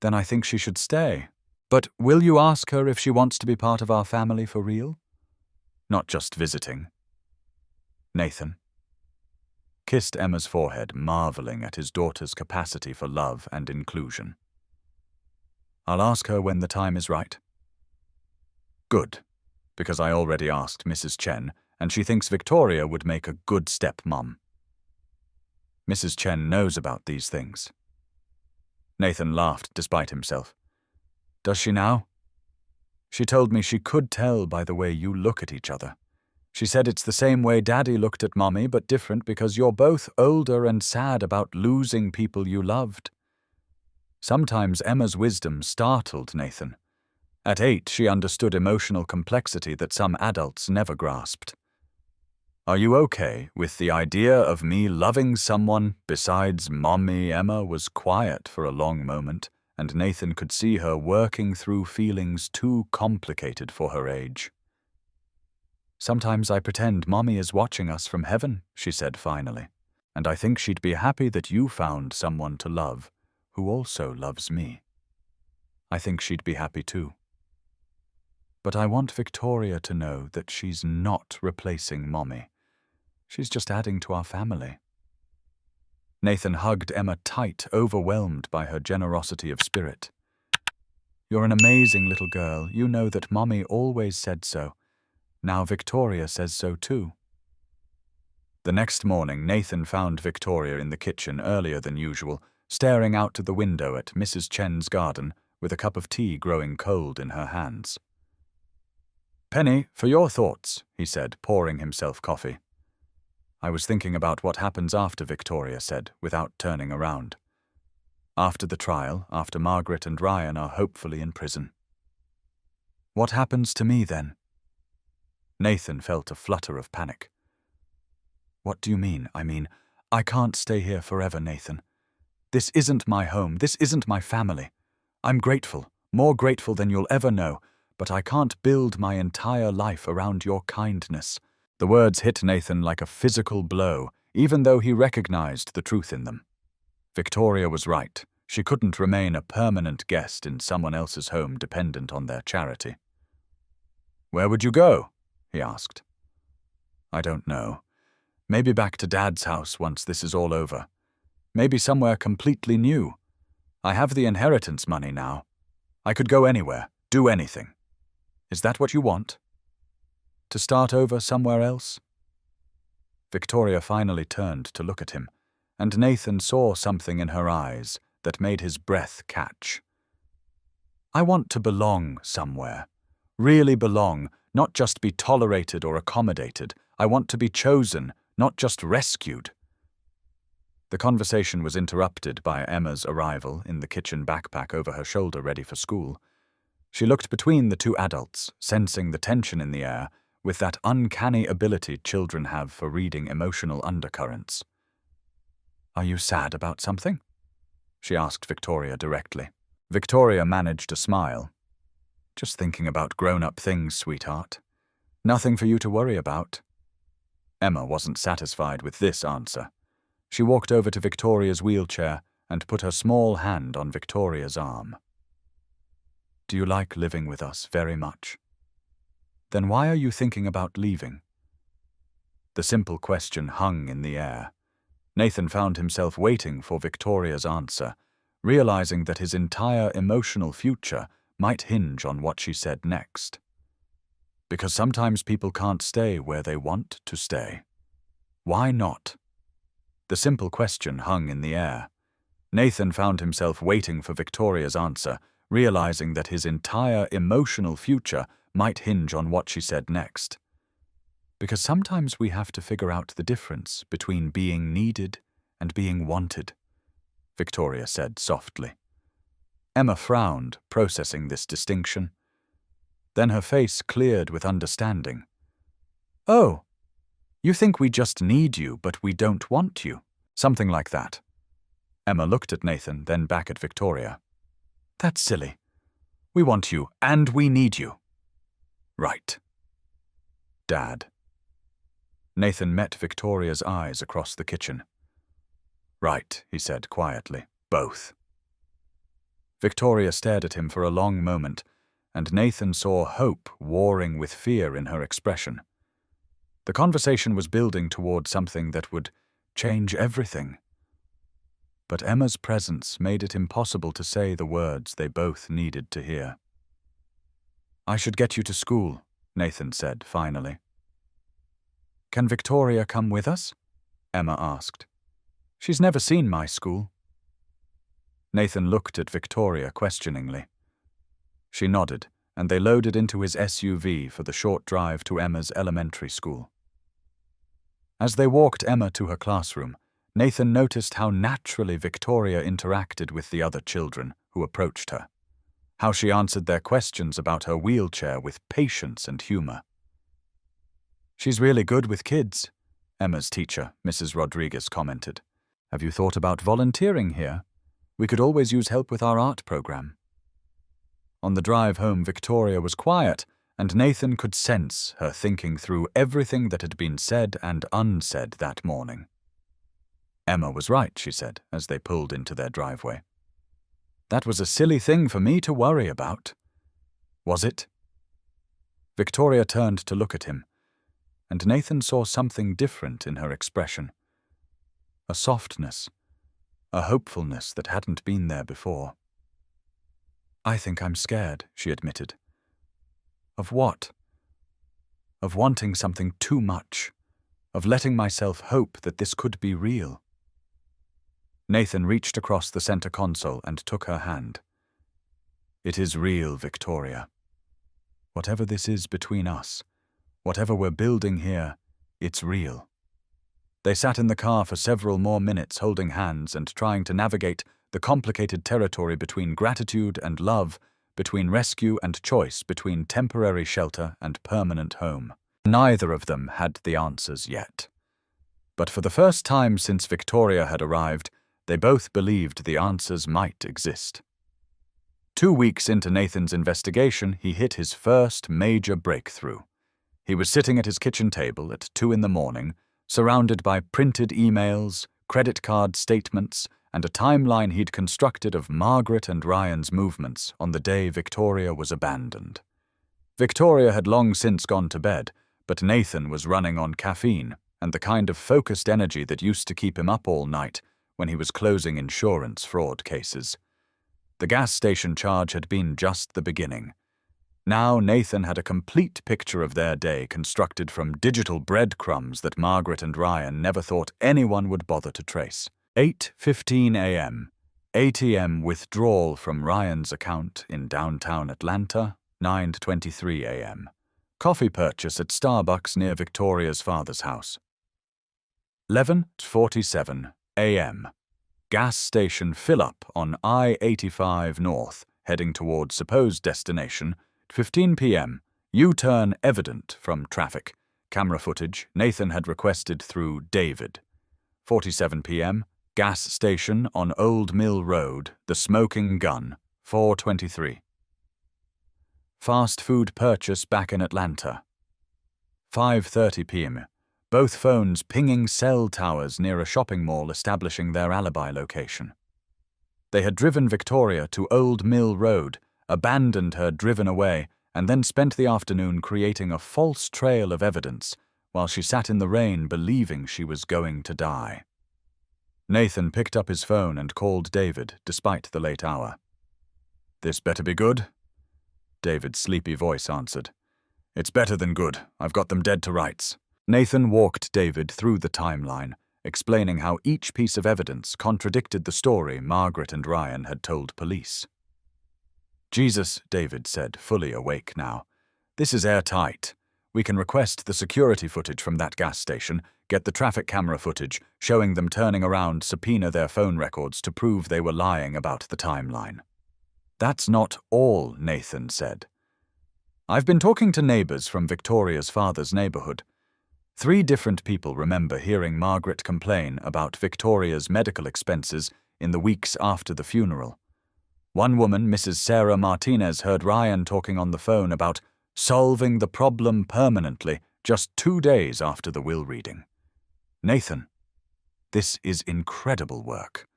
Then I think she should stay. But will you ask her if she wants to be part of our family for real? Not just visiting." Nathan kissed Emma's forehead, marveling at his daughter's capacity for love and inclusion. "I'll ask her when the time is right." "Good, because I already asked Mrs. Chen, and she thinks Victoria would make a good stepmom." "Mrs. Chen knows about these things." Nathan laughed despite himself. "Does she now?" "She told me she could tell by the way you look at each other. She said it's the same way Daddy looked at Mommy, but different because you're both older and sad about losing people you loved." Sometimes Emma's wisdom startled Nathan. At 8, she understood emotional complexity that some adults never grasped. "Are you okay with the idea of me loving someone besides Mommy?" Emma was quiet for a long moment, and Nathan could see her working through feelings too complicated for her age. "Sometimes I pretend Mommy is watching us from heaven," she said finally, "and I think she'd be happy that you found someone to love who also loves me. I think she'd be happy too. But I want Victoria to know that she's not replacing Mommy. She's just adding to our family." Nathan hugged Emma tight, overwhelmed by her generosity of spirit. "You're an amazing little girl. You know that Mommy always said so. Now Victoria says so too. The next morning, Nathan found Victoria in the kitchen earlier than usual, staring out to the window at Mrs. Chen's garden with a cup of tea growing cold in her hands. "Penny, for your thoughts," he said, pouring himself coffee. "I was thinking about what happens after," Victoria said, without turning around. "After the trial, after Margaret and Ryan are hopefully in prison." "What happens to me then?" Nathan felt a flutter of panic. "What do you mean? I can't stay here forever, Nathan. This isn't my home, this isn't my family. I'm grateful, more grateful than you'll ever know, but I can't build my entire life around your kindness." The words hit Nathan like a physical blow, even though he recognized the truth in them. Victoria was right. She couldn't remain a permanent guest in someone else's home dependent on their charity. "Where would you go?" he asked. "I don't know. Maybe back to Dad's house once this is all over. Maybe somewhere completely new. I have the inheritance money now. I could go anywhere, do anything. Is that what you want? To start over somewhere else?" Victoria finally turned to look at him, and Nathan saw something in her eyes that made his breath catch. "I want to belong somewhere. Really belong, not just be tolerated or accommodated. I want to be chosen, not just rescued." The conversation was interrupted by Emma's arrival in the kitchen backpack over her shoulder ready for school. She looked between the two adults, sensing the tension in the air, with that uncanny ability children have for reading emotional undercurrents. "Are you sad about something?" she asked Victoria directly. Victoria managed a smile. "Just thinking about grown-up things, sweetheart. Nothing for you to worry about." Emma wasn't satisfied with this answer. She walked over to Victoria's wheelchair and put her small hand on Victoria's arm. "Do you like living with us very much? Then why are you thinking about leaving?" The simple question hung in the air. Nathan found himself waiting for Victoria's answer, realizing that his entire emotional future might hinge on what she said next. Because sometimes people can't stay where they want to stay. Why not? The simple question hung in the air. Nathan found himself waiting for Victoria's answer, realizing that his entire emotional future might hinge on what she said next. Because sometimes we have to figure out the difference between being needed and being wanted, Victoria said softly. Emma frowned, processing this distinction. Then her face cleared with understanding. "Oh, you think we just need you, but we don't want you." Something like that. Emma looked at Nathan, then back at Victoria. "That's silly. We want you, and we need you." "Right." "Dad." Nathan met Victoria's eyes across the kitchen. "Right," he said quietly. "Both." Victoria stared at him for a long moment, and Nathan saw hope warring with fear in her expression. The conversation was building toward something that would change everything. But Emma's presence made it impossible to say the words they both needed to hear. "I should get you to school," Nathan said finally. "Can Victoria come with us?" Emma asked. "She's never seen my school." Nathan looked at Victoria questioningly. She nodded, and they loaded into his SUV for the short drive to Emma's elementary school. As they walked Emma to her classroom, Nathan noticed how naturally Victoria interacted with the other children who approached her, how she answered their questions about her wheelchair with patience and humor. "She's really good with kids," Emma's teacher, Mrs. Rodriguez, commented. "Have you thought about volunteering here? We could always use help with our art program." On the drive home, Victoria was quiet, and Nathan could sense her thinking through everything that had been said and unsaid that morning. "Emma was right," she said, as they pulled into their driveway. "That was a silly thing for me to worry about." "Was it?" Victoria turned to look at him, and Nathan saw something different in her expression. A softness, a hopefulness that hadn't been there before. "I think I'm scared," she admitted. "Of what?" of wanting something too much, of letting myself hope that this could be real. Nathan reached across the center console and took her hand. It is real, Victoria. Whatever this is between us, whatever we're building here, it's real. They sat in the car for several more minutes holding hands and trying to navigate the complicated territory between gratitude and love, between rescue and choice, between temporary shelter and permanent home. Neither of them had the answers yet. But for the first time since Victoria had arrived, they both believed the answers might exist. 2 weeks into Nathan's investigation, he hit his first major breakthrough. He was sitting at his kitchen table at 2 a.m, surrounded by printed emails, credit card statements, and a timeline he'd constructed of Margaret and Ryan's movements on the day Victoria was abandoned. Victoria had long since gone to bed, but Nathan was running on caffeine and the kind of focused energy that used to keep him up all night when he was closing insurance fraud cases. The gas station charge had been just the beginning. Now Nathan had a complete picture of their day constructed from digital breadcrumbs that Margaret and Ryan never thought anyone would bother to trace. 8:15 a.m. ATM withdrawal from Ryan's account in downtown Atlanta, 9:23 a.m. Coffee purchase at Starbucks near Victoria's father's house. 11:47 a.m. Gas station fill-up on I-85 North, heading towards supposed destination. 15 p.m. U-turn evident from traffic. Camera footage Nathan had requested through David. 47 p.m. Gas station on Old Mill Road, the smoking gun. 4:23. Fast food purchase back in Atlanta. 5:30 p.m. Both phones pinging cell towers near a shopping mall establishing their alibi location. They had driven Victoria to Old Mill Road, abandoned her driven away, and then spent the afternoon creating a false trail of evidence while she sat in the rain believing she was going to die. Nathan picked up his phone and called David, despite the late hour. "This better be good?" David's sleepy voice answered. "It's better than good. I've got them dead to rights." Nathan walked David through the timeline, explaining how each piece of evidence contradicted the story Margaret and Ryan had told police. "Jesus," David said, fully awake now. "This is airtight. We can request the security footage from that gas station, get the traffic camera footage showing them turning around, subpoena their phone records to prove they were lying about the timeline." "That's not all," Nathan said. "I've been talking to neighbors from Victoria's father's neighborhood. 3 different people remember hearing Margaret complain about Victoria's medical expenses in the weeks after the funeral. One woman, Mrs. Sarah Martinez, heard Ryan talking on the phone about solving the problem permanently just 2 days after the will reading. Nathan, this is incredible work.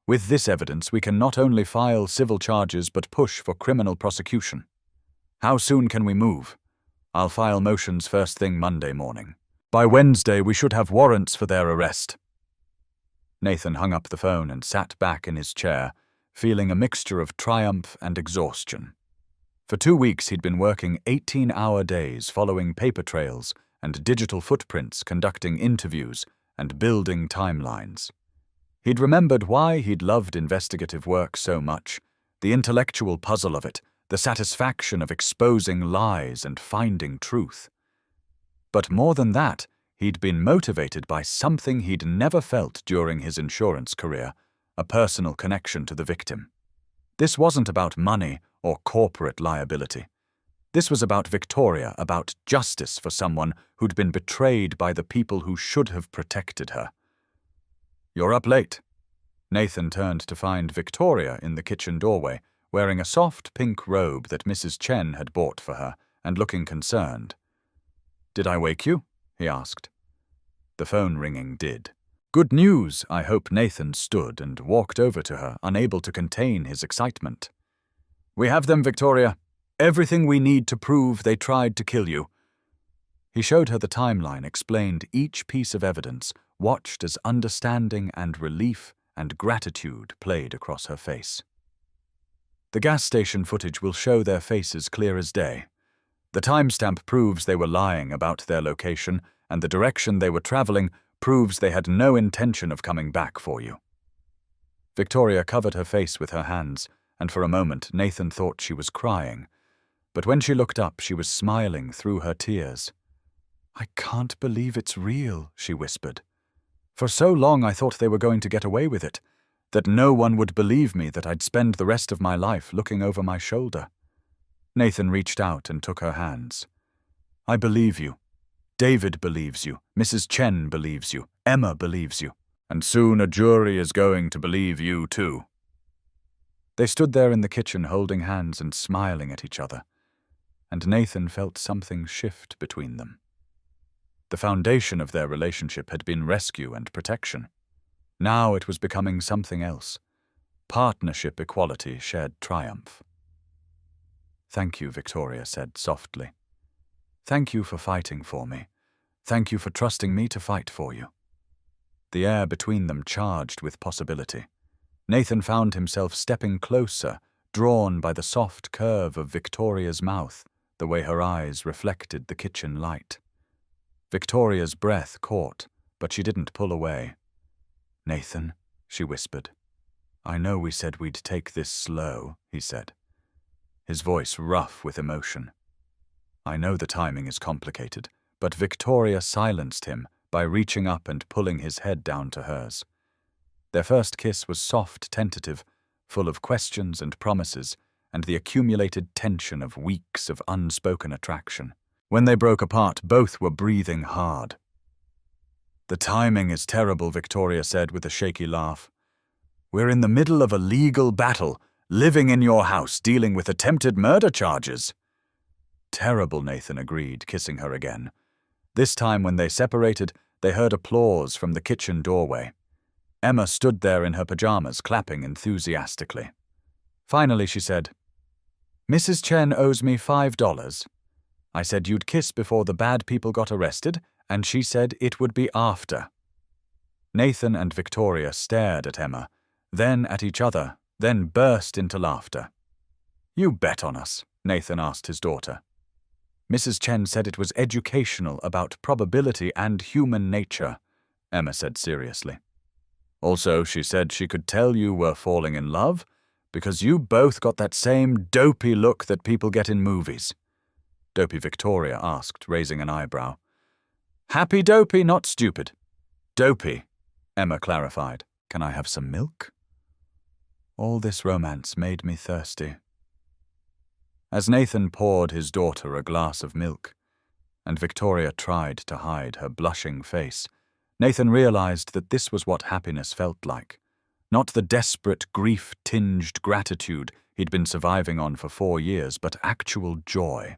With this evidence, we can not only file civil charges but push for criminal prosecution. How soon can we move? I'll file motions first thing Monday morning. By Wednesday, we should have warrants for their arrest." Nathan hung up the phone and sat back in his chair, feeling a mixture of triumph and exhaustion. For 2 weeks, he'd been working 18-hour days, following paper trails and digital footprints, conducting interviews and building timelines. He'd remembered why he'd loved investigative work so much, the intellectual puzzle of it, the satisfaction of exposing lies and finding truth. But more than that, he'd been motivated by something he'd never felt during his insurance career, a personal connection to the victim. This wasn't about money or corporate liability. This was about Victoria, about justice for someone who'd been betrayed by the people who should have protected her. "You're up late." Nathan turned to find Victoria in the kitchen doorway, wearing a soft pink robe that Mrs. Chen had bought for her, and looking concerned. "Did I wake you?" he asked. The phone ringing did. "Good news," I hope. Nathan stood and walked over to her, unable to contain his excitement. "We have them, Victoria. Everything we need to prove they tried to kill you." He showed her the timeline, explained each piece of evidence, watched as understanding and relief and gratitude played across her face. "The gas station footage will show their faces clear as day. The timestamp proves they were lying about their location, and the direction they were traveling proves they had no intention of coming back for you." Victoria covered her face with her hands, and for a moment Nathan thought she was crying. But when she looked up, she was smiling through her tears. "I can't believe it's real," she whispered. "For so long I thought they were going to get away with it, that no one would believe me, that I'd spend the rest of my life looking over my shoulder." Nathan reached out and took her hands. "I believe you. David believes you. Mrs. Chen believes you. Emma believes you. And soon a jury is going to believe you too." They stood there in the kitchen holding hands and smiling at each other, and Nathan felt something shift between them. The foundation of their relationship had been rescue and protection. Now it was becoming something else. Partnership, equality, shared triumph. "Thank you," Victoria said softly. "Thank you for fighting for me. Thank you for trusting me to fight for you." The air between them charged with possibility. Nathan found himself stepping closer, drawn by the soft curve of Victoria's mouth, the way her eyes reflected the kitchen light. Victoria's breath caught, but she didn't pull away. "Nathan," she whispered. "I know we said we'd take this slow," he said, his voice rough with emotion. "I know the timing is complicated," but Victoria silenced him by reaching up and pulling his head down to hers. Their first kiss was soft, tentative, full of questions and promises, and the accumulated tension of weeks of unspoken attraction. When they broke apart, both were breathing hard. "The timing is terrible," Victoria said with a shaky laugh. "We're in the middle of a legal battle, living in your house, dealing with attempted murder charges." "Terrible," Nathan agreed, kissing her again. This time when they separated, they heard applause from the kitchen doorway. Emma stood there in her pajamas, clapping enthusiastically. Finally she said, "Mrs. Chen owes me $5. I said you'd kiss before the bad people got arrested, and she said it would be after." Nathan and Victoria stared at Emma, then at each other, then burst into laughter. "You bet on us," Nathan asked his daughter. "Mrs. Chen said it was educational about probability and human nature," Emma said seriously. "Also, she said she could tell you were falling in love because you both got that same dopey look that people get in movies." Dopey Victoria asked, raising an eyebrow. "Happy dopey, not stupid." "Dopey," Emma clarified. "Can I have some milk?" All this romance made me thirsty. As Nathan poured his daughter a glass of milk, and Victoria tried to hide her blushing face, Nathan realized that this was what happiness felt like. Not the desperate, grief-tinged gratitude he'd been surviving on for 4 years, but actual joy.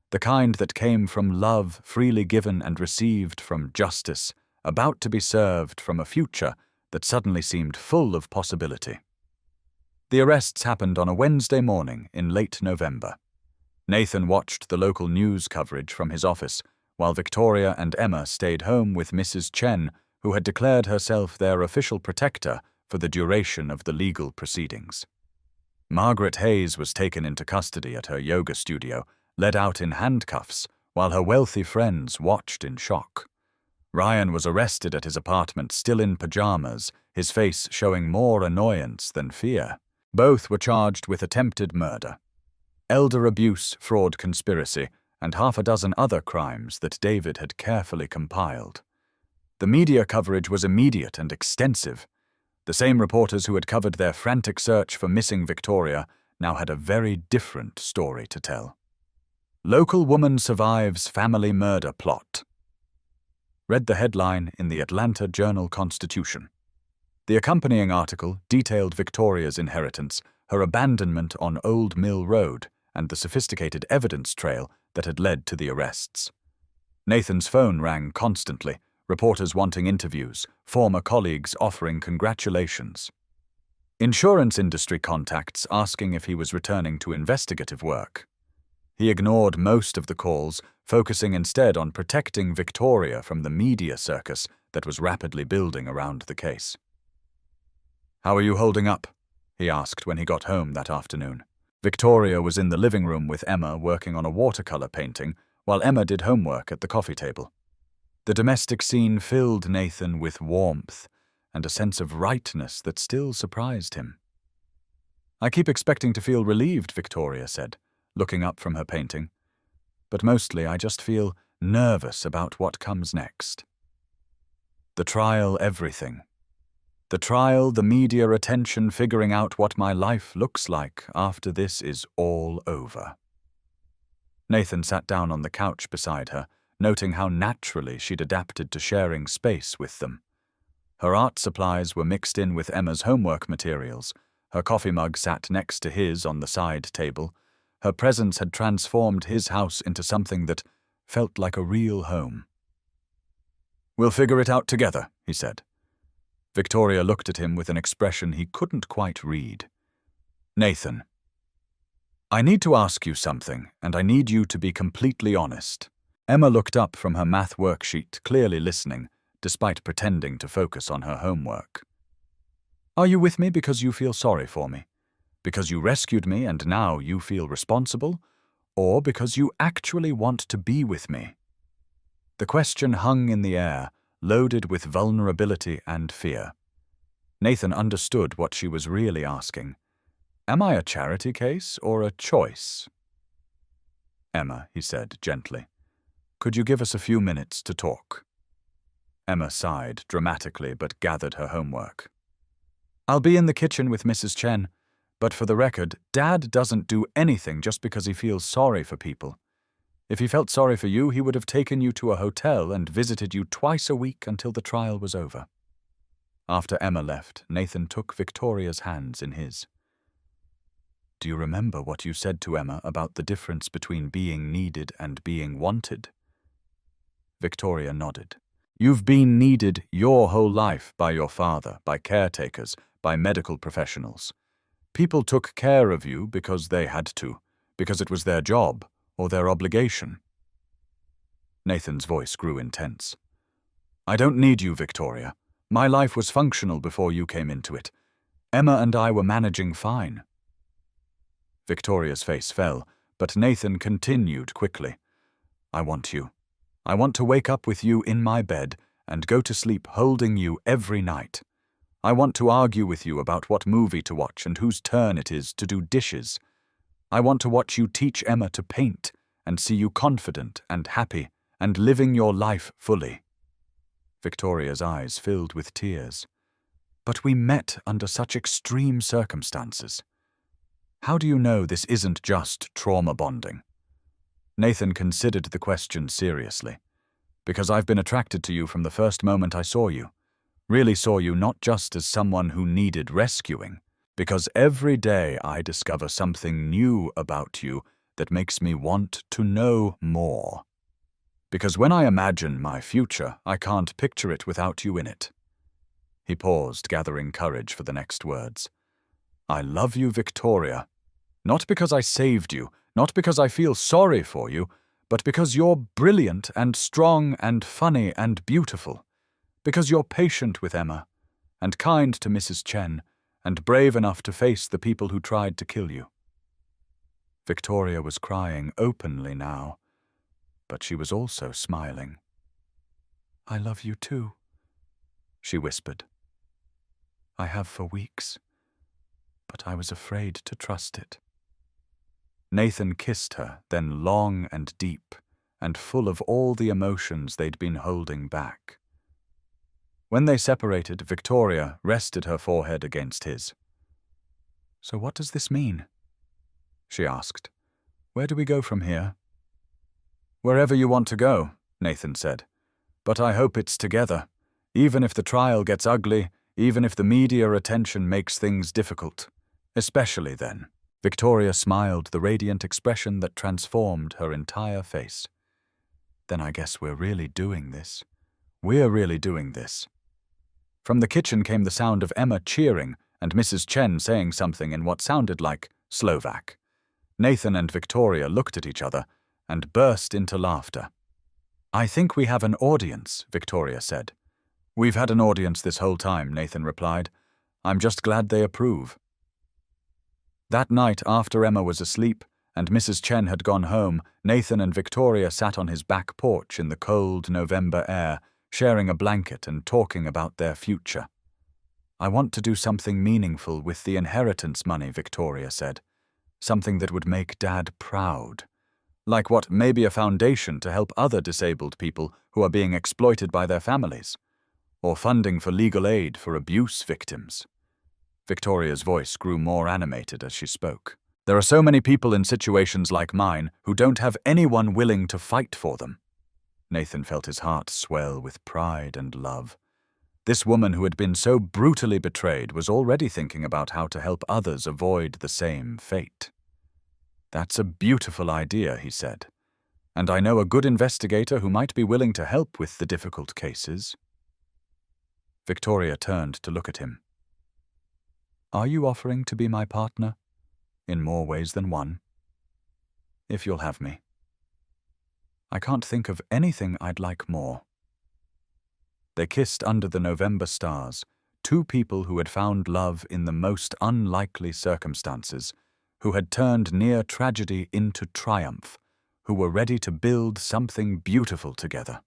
The kind that came from love freely given and received, from justice about to be served, from a future that suddenly seemed full of possibility. The arrests happened on a Wednesday morning in late November. Nathan watched the local news coverage from his office, while Victoria and Emma stayed home with Mrs. Chen, who had declared herself their official protector for the duration of the legal proceedings. Margaret Hayes was taken into custody at her yoga studio, led out in handcuffs, while her wealthy friends watched in shock. Ryan was arrested at his apartment, still in pajamas, his face showing more annoyance than fear. Both were charged with attempted murder, elder abuse, fraud, conspiracy, and 6 other crimes that David had carefully compiled. The media coverage was immediate and extensive. The same reporters who had covered their frantic search for missing Victoria now had a very different story to tell. "Local woman survives family murder plot," read the headline in the Atlanta Journal-Constitution. The accompanying article detailed Victoria's inheritance, her abandonment on Old Mill Road, and the sophisticated evidence trail that had led to the arrests. Nathan's phone rang constantly, reporters wanting interviews, former colleagues offering congratulations. Insurance industry contacts asking if he was returning to investigative work. He ignored most of the calls, focusing instead on protecting Victoria from the media circus that was rapidly building around the case. "How are you holding up?" he asked when he got home that afternoon. Victoria was in the living room with Emma working on a watercolor painting, while Emma did homework at the coffee table. The domestic scene filled Nathan with warmth and a sense of rightness that still surprised him. "I keep expecting to feel relieved," Victoria said, looking up from her painting. "But mostly I just feel nervous about what comes next. The trial, everything. The trial, the media attention, figuring out what my life looks like after this is all over." Nathan sat down on the couch beside her, noting how naturally she'd adapted to sharing space with them. Her art supplies were mixed in with Emma's homework materials. Her coffee mug sat next to his on the side table. Her presence had transformed his house into something that felt like a real home. "We'll figure it out together," he said. Victoria looked at him with an expression he couldn't quite read. "Nathan, I need to ask you something, and I need you to be completely honest." Emma looked up from her math worksheet, clearly listening, despite pretending to focus on her homework. "Are you with me because you feel sorry for me? Because you rescued me and now you feel responsible? Or because you actually want to be with me?" The question hung in the air, loaded with vulnerability and fear. Nathan understood what she was really asking. "Am I a charity case or a choice?" "Emma," he said gently, "could you give us a few minutes to talk?" Emma sighed dramatically but gathered her homework. "I'll be in the kitchen with Mrs. Chen, but for the record, Dad doesn't do anything just because he feels sorry for people. If he felt sorry for you, he would have taken you to a hotel and visited you twice a week until the trial was over." After Emma left, Nathan took Victoria's hands in his. "Do you remember what you said to Emma about the difference between being needed and being wanted?" Victoria nodded. "You've been needed your whole life by your father, by caretakers, by medical professionals. People took care of you because they had to, because it was their job or their obligation." Nathan's voice grew intense. "I don't need you, Victoria. My life was functional before you came into it. Emma and I were managing fine." Victoria's face fell, but Nathan continued quickly. "I want you. I want to wake up with you in my bed and go to sleep holding you every night. I want to argue with you about what movie to watch and whose turn it is to do dishes. I want to watch you teach Emma to paint and see you confident and happy and living your life fully." Victoria's eyes filled with tears. "But we met under such extreme circumstances. How do you know this isn't just trauma bonding?" Nathan considered the question seriously. "Because I've been attracted to you from the first moment I saw you. Really saw you not just as someone who needed rescuing. Because every day I discover something new about you that makes me want to know more. Because when I imagine my future, I can't picture it without you in it." He paused, gathering courage for the next words. "I love you, Victoria. Not because I saved you, not because I feel sorry for you, but because you're brilliant and strong and funny and beautiful. Because you're patient with Emma, and kind to Mrs. Chen, and brave enough to face the people who tried to kill you." Victoria was crying openly now, but she was also smiling. "I love you too," she whispered. "I have for weeks, but I was afraid to trust it." Nathan kissed her, then long and deep, and full of all the emotions they'd been holding back. When they separated, Victoria rested her forehead against his. "So what does this mean?" she asked. "Where do we go from here?" "Wherever you want to go," Nathan said. "But I hope it's together, even if the trial gets ugly, even if the media attention makes things difficult. Especially then." Victoria smiled, the radiant expression that transformed her entire face. "Then I guess we're really doing this. We're really doing this." From the kitchen came the sound of Emma cheering and Mrs. Chen saying something in what sounded like Slovak. Nathan and Victoria looked at each other and burst into laughter. "I think we have an audience," Victoria said. "We've had an audience this whole time," Nathan replied. "I'm just glad they approve." That night, after Emma was asleep and Mrs. Chen had gone home, Nathan and Victoria sat on his back porch in the cold November air, sharing a blanket and talking about their future. "I want to do something meaningful with the inheritance money," Victoria said. "Something that would make Dad proud. Like what, maybe a foundation to help other disabled people who are being exploited by their families. Or funding for legal aid for abuse victims." Victoria's voice grew more animated as she spoke. "There are so many people in situations like mine who don't have anyone willing to fight for them." Nathan felt his heart swell with pride and love. This woman who had been so brutally betrayed was already thinking about how to help others avoid the same fate. "That's a beautiful idea," he said. "And I know a good investigator who might be willing to help with the difficult cases." Victoria turned to look at him. "Are you offering to be my partner? In more ways than one? If you'll have me. I can't think of anything I'd like more." They kissed under the November stars, two people who had found love in the most unlikely circumstances, who had turned near tragedy into triumph, who were ready to build something beautiful together.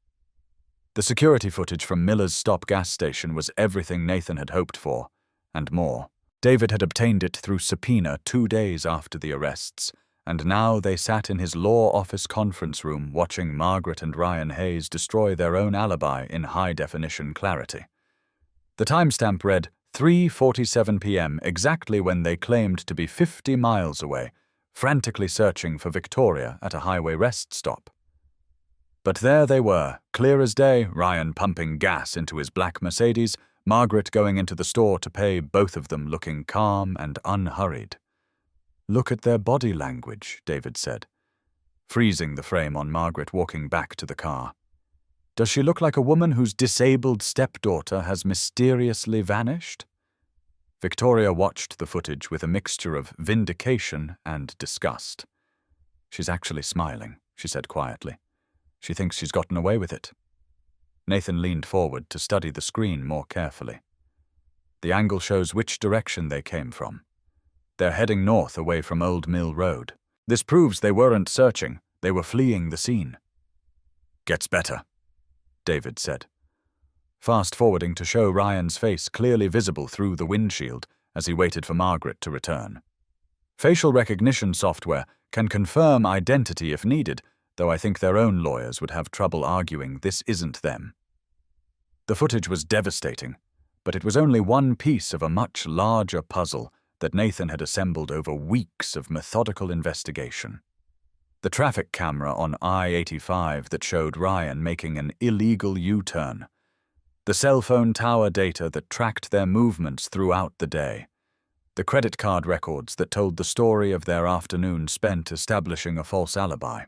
The security footage from Miller's Stop gas station was everything Nathan had hoped for, and more. David had obtained it through subpoena 2 days after the arrests, and now they sat in his law office conference room watching Margaret and Ryan Hayes destroy their own alibi in high-definition clarity. The timestamp read 3:47 p.m., exactly when they claimed to be 50 miles away, frantically searching for Victoria at a highway rest stop. But there they were, clear as day, Ryan pumping gas into his black Mercedes, Margaret going into the store to pay, both of them looking calm and unhurried. "Look at their body language," David said, freezing the frame on Margaret walking back to the car. "Does she look like a woman whose disabled stepdaughter has mysteriously vanished?" Victoria watched the footage with a mixture of vindication and disgust. "She's actually smiling," she said quietly. "She thinks she's gotten away with it." Nathan leaned forward to study the screen more carefully. The angle shows which direction they came from. They're heading north away from Old Mill Road. This proves they weren't searching, they were fleeing the scene. "Gets better," David said, fast-forwarding to show Ryan's face clearly visible through the windshield as he waited for Margaret to return. Facial recognition software can confirm identity if needed, though I think their own lawyers would have trouble arguing this isn't them. The footage was devastating, but it was only one piece of a much larger puzzle that Nathan had assembled over weeks of methodical investigation. The traffic camera on I-85 that showed Ryan making an illegal U-turn. The cell phone tower data that tracked their movements throughout the day. The credit card records that told the story of their afternoon spent establishing a false alibi.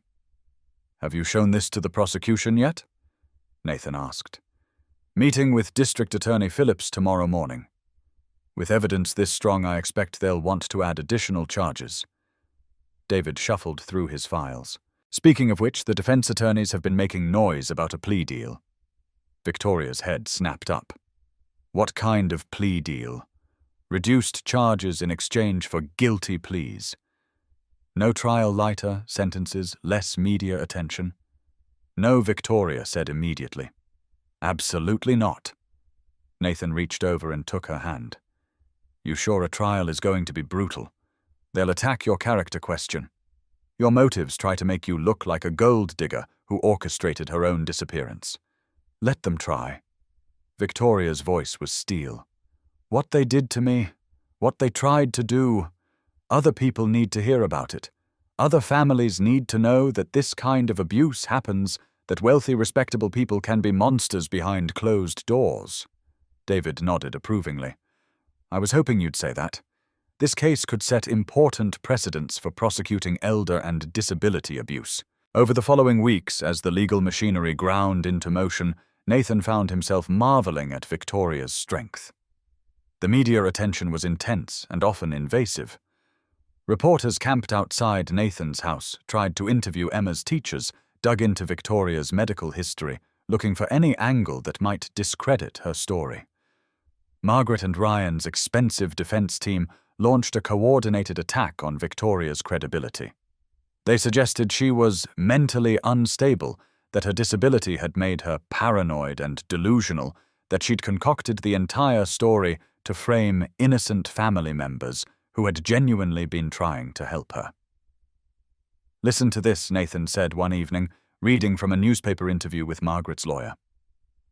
"Have you shown this to the prosecution yet?" Nathan asked. "Meeting with District Attorney Phillips tomorrow morning. With evidence this strong, I expect they'll want to add additional charges." David shuffled through his files. "Speaking of which, the defense attorneys have been making noise about a plea deal." Victoria's head snapped up. "What kind of plea deal?" "Reduced charges in exchange for guilty pleas. No trial, lighter sentences, less media attention." "No," Victoria said immediately. "Absolutely not." Nathan reached over and took her hand. "You sure a trial is going to be brutal? They'll attack your character question. Your motives try to make you look like a gold digger who orchestrated her own disappearance. Let them try." Victoria's voice was steel. "What they did to me, what they tried to do, other people need to hear about it. Other families need to know that this kind of abuse happens, that wealthy, respectable people can be monsters behind closed doors." David nodded approvingly. "I was hoping you'd say that. This case could set important precedents for prosecuting elder and disability abuse." Over the following weeks, as the legal machinery ground into motion, Nathan found himself marveling at Victoria's strength. The media attention was intense and often invasive. Reporters camped outside Nathan's house, tried to interview Emma's teachers, dug into Victoria's medical history, looking for any angle that might discredit her story. Margaret and Ryan's expensive defense team launched a coordinated attack on Victoria's credibility. They suggested she was mentally unstable, that her disability had made her paranoid and delusional, that she'd concocted the entire story to frame innocent family members who had genuinely been trying to help her. "Listen to this," Nathan said one evening, reading from a newspaper interview with Margaret's lawyer.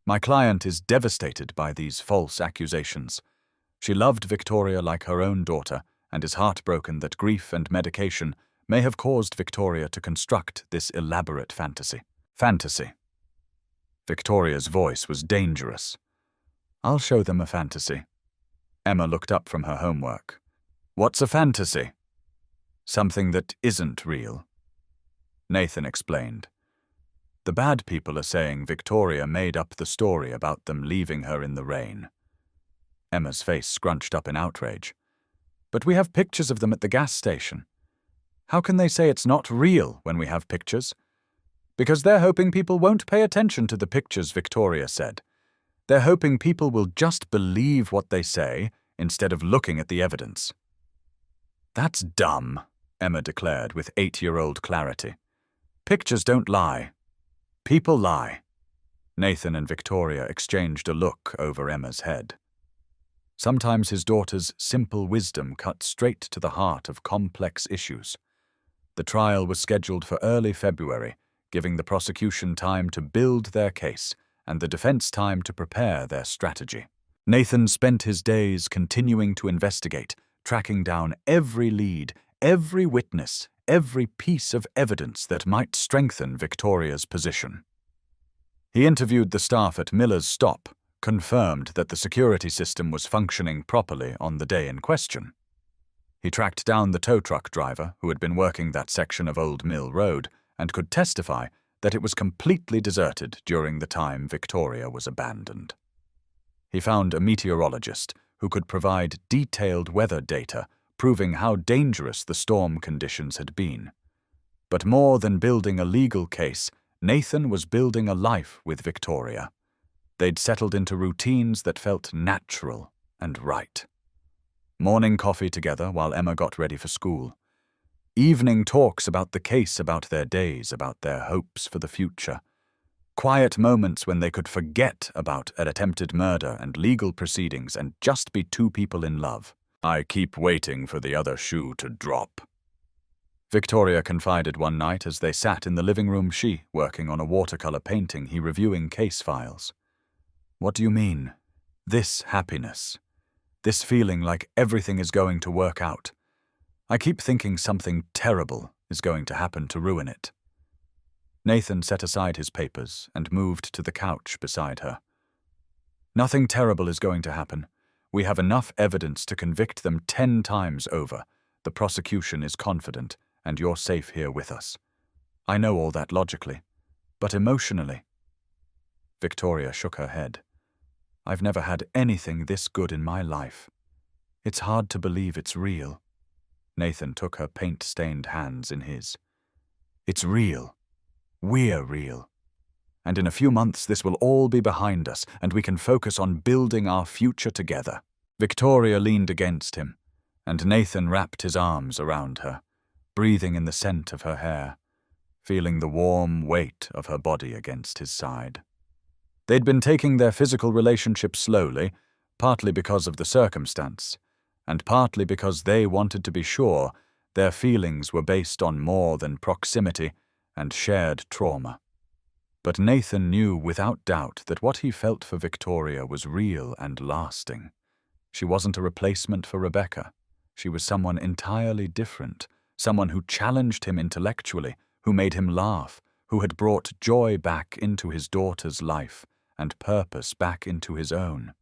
"My client is devastated by these false accusations. She loved Victoria like her own daughter and is heartbroken that grief and medication may have caused Victoria to construct this elaborate fantasy." Fantasy. Victoria's voice was dangerous. "I'll show them a fantasy." Emma looked up from her homework. "What's a fantasy?" "Something that isn't real." Nathan explained. "The bad people are saying Victoria made up the story about them leaving her in the rain." Emma's face scrunched up in outrage. "But we have pictures of them at the gas station. How can they say it's not real when we have pictures?" "Because they're hoping people won't pay attention to the pictures," Victoria said. "They're hoping people will just believe what they say instead of looking at the evidence." "That's dumb," Emma declared with 8-year-old clarity. "Pictures don't lie. People lie." Nathan and Victoria exchanged a look over Emma's head. Sometimes his daughter's simple wisdom cut straight to the heart of complex issues. The trial was scheduled for early February, giving the prosecution time to build their case and the defense time to prepare their strategy. Nathan spent his days continuing to investigate, tracking down every lead, every witness, every piece of evidence that might strengthen Victoria's position. He interviewed the staff at Miller's Stop, confirmed that the security system was functioning properly on the day in question. He tracked down the tow truck driver who had been working that section of Old Mill Road and could testify that it was completely deserted during the time Victoria was abandoned. He found a meteorologist who could provide detailed weather data proving how dangerous the storm conditions had been. But more than building a legal case, Nathan was building a life with Victoria. They'd settled into routines that felt natural and right. Morning coffee together while Emma got ready for school. Evening talks about the case, about their days, about their hopes for the future. Quiet moments when they could forget about an attempted murder and legal proceedings and just be two people in love. "I keep waiting for the other shoe to drop," Victoria confided one night as they sat in the living room, she working on a watercolor painting, he reviewing case files. "What do you mean? This happiness? This feeling like everything is going to work out? I keep thinking something terrible is going to happen to ruin it." Nathan set aside his papers and moved to the couch beside her. "Nothing terrible is going to happen. We have enough evidence to convict them 10 times over. The prosecution is confident, and you're safe here with us. I know all that logically, but emotionally." Victoria shook her head. "I've never had anything this good in my life. It's hard to believe it's real." Nathan took her paint-stained hands in his. "It's real. We're real. And in a few months this will all be behind us, and we can focus on building our future together." Victoria leaned against him, and Nathan wrapped his arms around her, breathing in the scent of her hair, feeling the warm weight of her body against his side. They'd been taking their physical relationship slowly, partly because of the circumstance, and partly because they wanted to be sure their feelings were based on more than proximity and shared trauma. But Nathan knew without doubt that what he felt for Victoria was real and lasting. She wasn't a replacement for Rebecca. She was someone entirely different, someone who challenged him intellectually, who made him laugh, who had brought joy back into his daughter's life and purpose back into his own.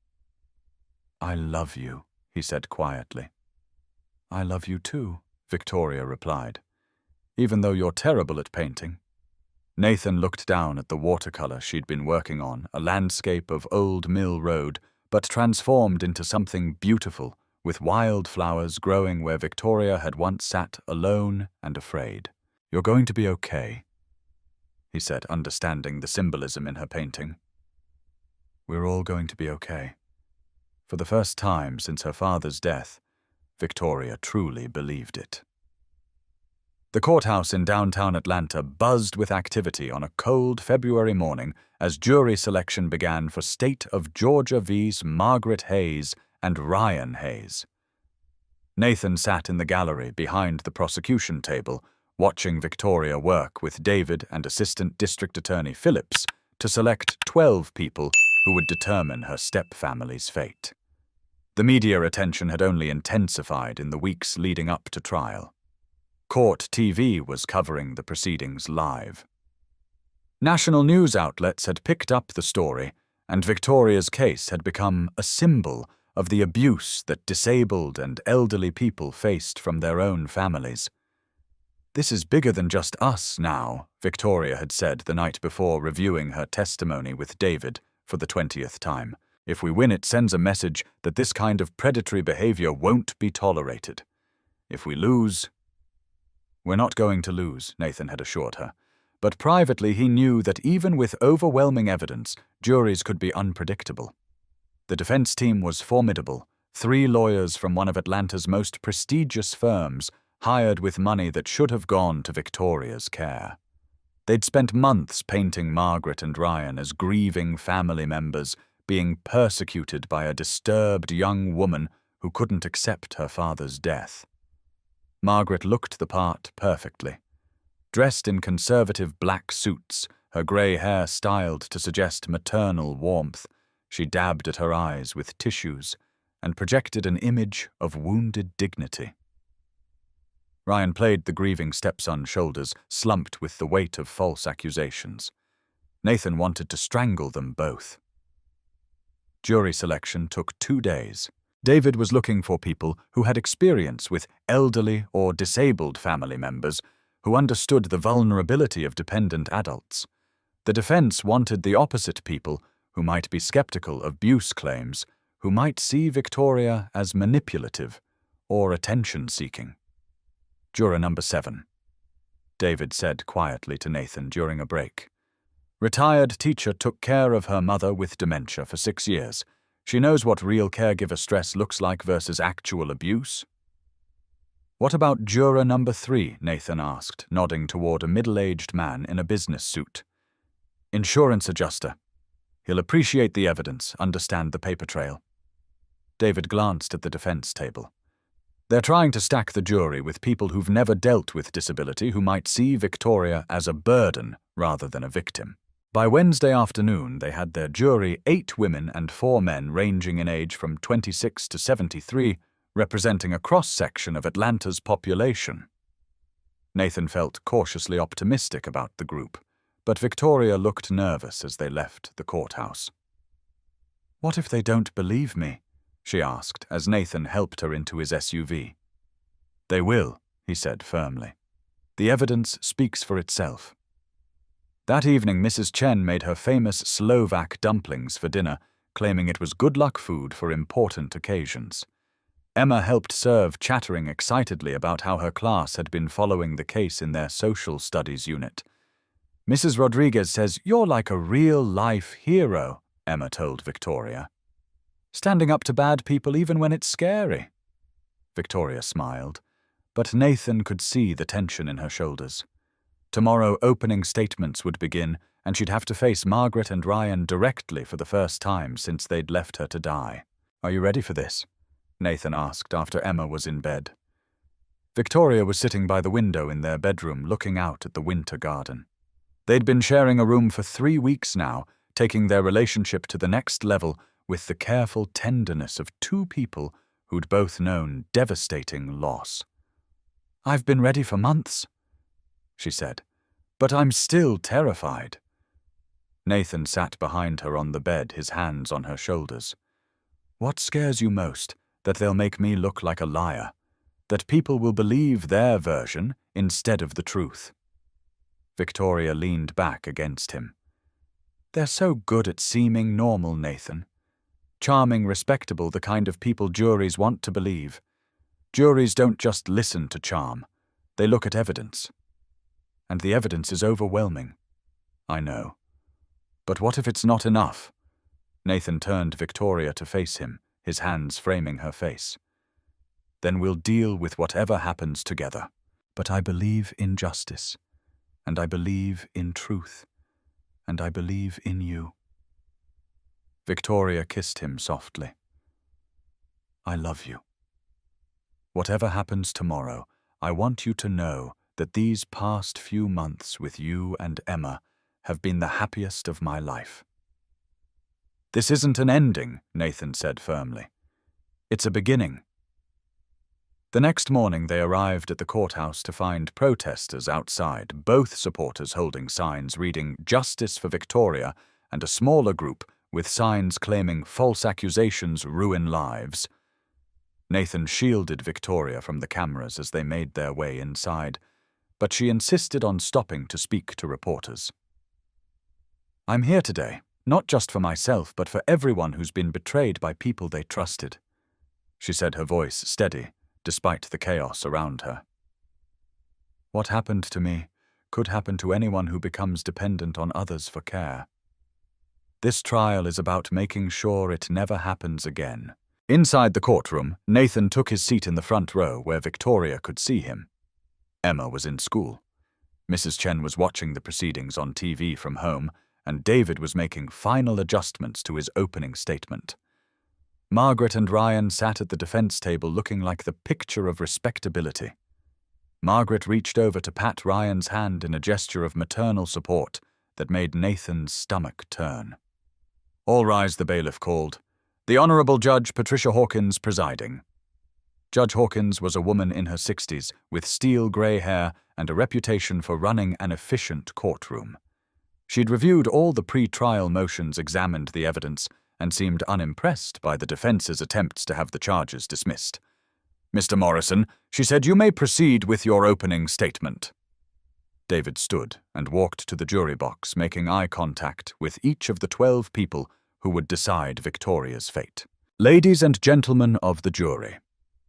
"I love you," he said quietly. "I love you too," Victoria replied, "even though you're terrible at painting." Nathan looked down at the watercolor she'd been working on, a landscape of Old Mill Road, but transformed into something beautiful, with wildflowers growing where Victoria had once sat alone and afraid. "You're going to be okay," he said, understanding the symbolism in her painting. "We're all going to be okay." For the first time since her father's death, Victoria truly believed it. The courthouse in downtown Atlanta buzzed with activity on a cold February morning as jury selection began for State of Georgia v's Margaret Hayes and Ryan Hayes. Nathan sat in the gallery behind the prosecution table, watching Victoria work with David and Assistant District Attorney Phillips to select 12 people who would determine her stepfamily's fate. The media attention had only intensified in the weeks leading up to trial. Court TV was covering the proceedings live. National news outlets had picked up the story, and Victoria's case had become a symbol of the abuse that disabled and elderly people faced from their own families. "This is bigger than just us now," Victoria had said the night before reviewing her testimony with David for the 20th time. "If we win, it sends a message that this kind of predatory behavior won't be tolerated. If we lose—" "We're not going to lose," Nathan had assured her. But privately he knew that even with overwhelming evidence, juries could be unpredictable. The defense team was formidable, 3 lawyers from one of Atlanta's most prestigious firms, hired with money that should have gone to Victoria's care. They'd spent months painting Margaret and Ryan as grieving family members, being persecuted by a disturbed young woman who couldn't accept her father's death. Margaret looked the part perfectly. Dressed in conservative black suits, her grey hair styled to suggest maternal warmth, she dabbed at her eyes with tissues and projected an image of wounded dignity. Ryan played the grieving stepson's shoulders, slumped with the weight of false accusations. Nathan wanted to strangle them both. Jury selection took 2 days. David was looking for people who had experience with elderly or disabled family members who understood the vulnerability of dependent adults. The defense wanted the opposite people who might be skeptical of abuse claims, who might see Victoria as manipulative or attention-seeking. Juror number 7, David said quietly to Nathan during a break. "Retired teacher took care of her mother with dementia for 6 years. She knows what real caregiver stress looks like versus actual abuse." "What about juror number 3, Nathan asked, nodding toward a middle-aged man in a business suit. "Insurance adjuster. He'll appreciate the evidence, understand the paper trail." David glanced at the defense table. "They're trying to stack the jury with people who've never dealt with disability who might see Victoria as a burden rather than a victim." By Wednesday afternoon, they had their jury 8 women and 4 men ranging in age from 26 to 73, representing a cross-section of Atlanta's population. Nathan felt cautiously optimistic about the group, but Victoria looked nervous as they left the courthouse. "What if they don't believe me?" she asked as Nathan helped her into his SUV. "They will," he said firmly. "The evidence speaks for itself." That evening, Mrs. Chen made her famous Slovak dumplings for dinner, claiming it was good luck food for important occasions. Emma helped serve, chattering excitedly about how her class had been following the case in their social studies unit. "Mrs. Rodriguez says you're like a real-life hero," Emma told Victoria. "Standing up to bad people even when it's scary." Victoria smiled, but Nathan could see the tension in her shoulders. Tomorrow, opening statements would begin, and she'd have to face Margaret and Ryan directly for the first time since they'd left her to die. "Are you ready for this?" Nathan asked after Emma was in bed. Victoria was sitting by the window in their bedroom looking out at the winter garden. They'd been sharing a room for 3 weeks now, taking their relationship to the next level with the careful tenderness of 2 people who'd both known devastating loss. "I've been ready for months," she said, "but I'm still terrified." Nathan sat behind her on the bed, his hands on her shoulders. "What scares you most? That they'll make me look like a liar? That people will believe their version instead of the truth?" Victoria leaned back against him. "They're so good at seeming normal, Nathan. Charming, respectable, the kind of people juries want to believe. Juries don't just listen to charm. They look at evidence. And the evidence is overwhelming. I know. But what if it's not enough?" Nathan turned Victoria to face him, his hands framing her face. Then we'll deal with whatever happens together. But I believe in justice, and I believe in truth, and I believe in you." Victoria kissed him softly. "I love you. Whatever happens tomorrow, I want you to know that these past few months with you and Emma have been the happiest of my life." "This isn't an ending," Nathan said firmly. "It's a beginning." The next morning they arrived at the courthouse to find protesters outside, both supporters holding signs reading "Justice for Victoria" and a smaller group with signs claiming "False accusations ruin lives." Nathan shielded Victoria from the cameras as they made their way inside, but she insisted on stopping to speak to reporters. "I'm here today, not just for myself, but for everyone who's been betrayed by people they trusted," she said, her voice steady, despite the chaos around her. "What happened to me could happen to anyone who becomes dependent on others for care. This trial is about making sure it never happens again." Inside the courtroom, Nathan took his seat in the front row where Victoria could see him. Emma was in school. Mrs. Chen was watching the proceedings on TV from home, and David was making final adjustments to his opening statement. Margaret and Ryan sat at the defense table looking like the picture of respectability. Margaret reached over to pat Ryan's hand in a gesture of maternal support that made Nathan's stomach turn. "All rise," the bailiff called. "The Honourable Judge Patricia Hawkins presiding." Judge Hawkins was a woman in her 60s with steel-grey hair and a reputation for running an efficient courtroom. She'd reviewed all the pre-trial motions, examined the evidence, and seemed unimpressed by the defense's attempts to have the charges dismissed. "Mr. Morrison," she said, "you may proceed with your opening statement." David stood and walked to the jury box, making eye contact with each of the 12 people who would decide Victoria's fate. "Ladies and gentlemen of the jury,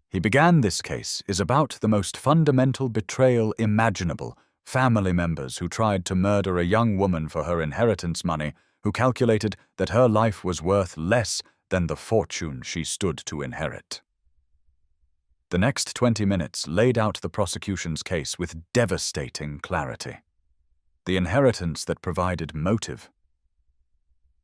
he began this case is about the most fundamental betrayal imaginable, family members who tried to murder a young woman for her inheritance money, who calculated that her life was worth less than the fortune she stood to inherit." The next 20 minutes laid out the prosecution's case with devastating clarity. The inheritance that provided motive.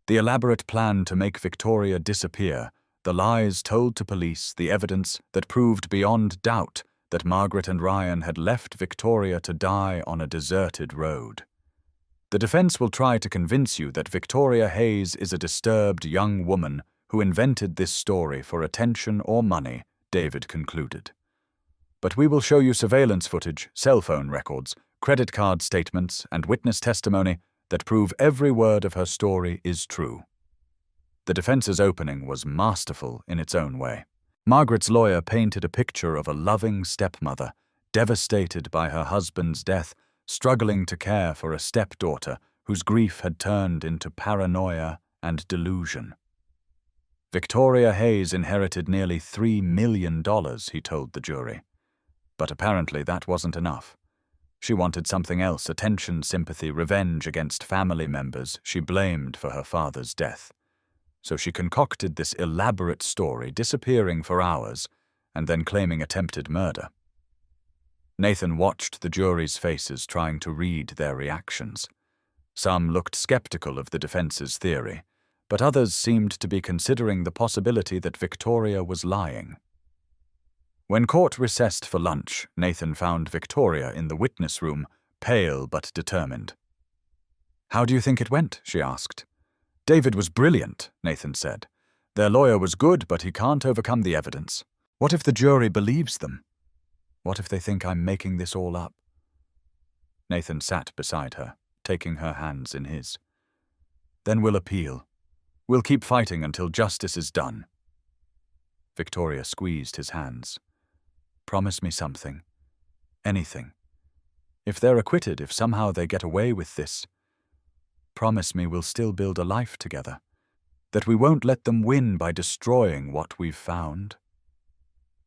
The elaborate plan to make Victoria disappear, the lies told to police, the evidence that proved beyond doubt that Margaret and Ryan had left Victoria to die on a deserted road. The defense will try to convince you that Victoria Hayes is a disturbed young woman who invented this story for attention or money, David concluded. But we will show you surveillance footage, cell phone records, credit card statements, and witness testimony that prove every word of her story is true. The defense's opening was masterful in its own way. Margaret's lawyer painted a picture of a loving stepmother, devastated by her husband's death, struggling to care for a stepdaughter whose grief had turned into paranoia and delusion. Victoria Hayes inherited nearly $3 million, he told the jury. But apparently that wasn't enough. She wanted something else: attention, sympathy, revenge against family members she blamed for her father's death. So she concocted this elaborate story, disappearing for hours, and then claiming attempted murder. Nathan watched the jury's faces, trying to read their reactions. Some looked skeptical of the defense's theory, but others seemed to be considering the possibility that Victoria was lying. When court recessed for lunch, Nathan found Victoria in the witness room, pale but determined. "How do you think it went?" she asked. "David was brilliant," Nathan said. "Their lawyer was good, but he can't overcome the evidence. What if the jury believes them? What if they think I'm making this all up?" Nathan sat beside her, taking her hands in his. "Then we'll appeal. We'll keep fighting until justice is done." Victoria squeezed his hands. "Promise me something. Anything. If they're acquitted, if somehow they get away with this, promise me we'll still build a life together. That we won't let them win by destroying what we've found."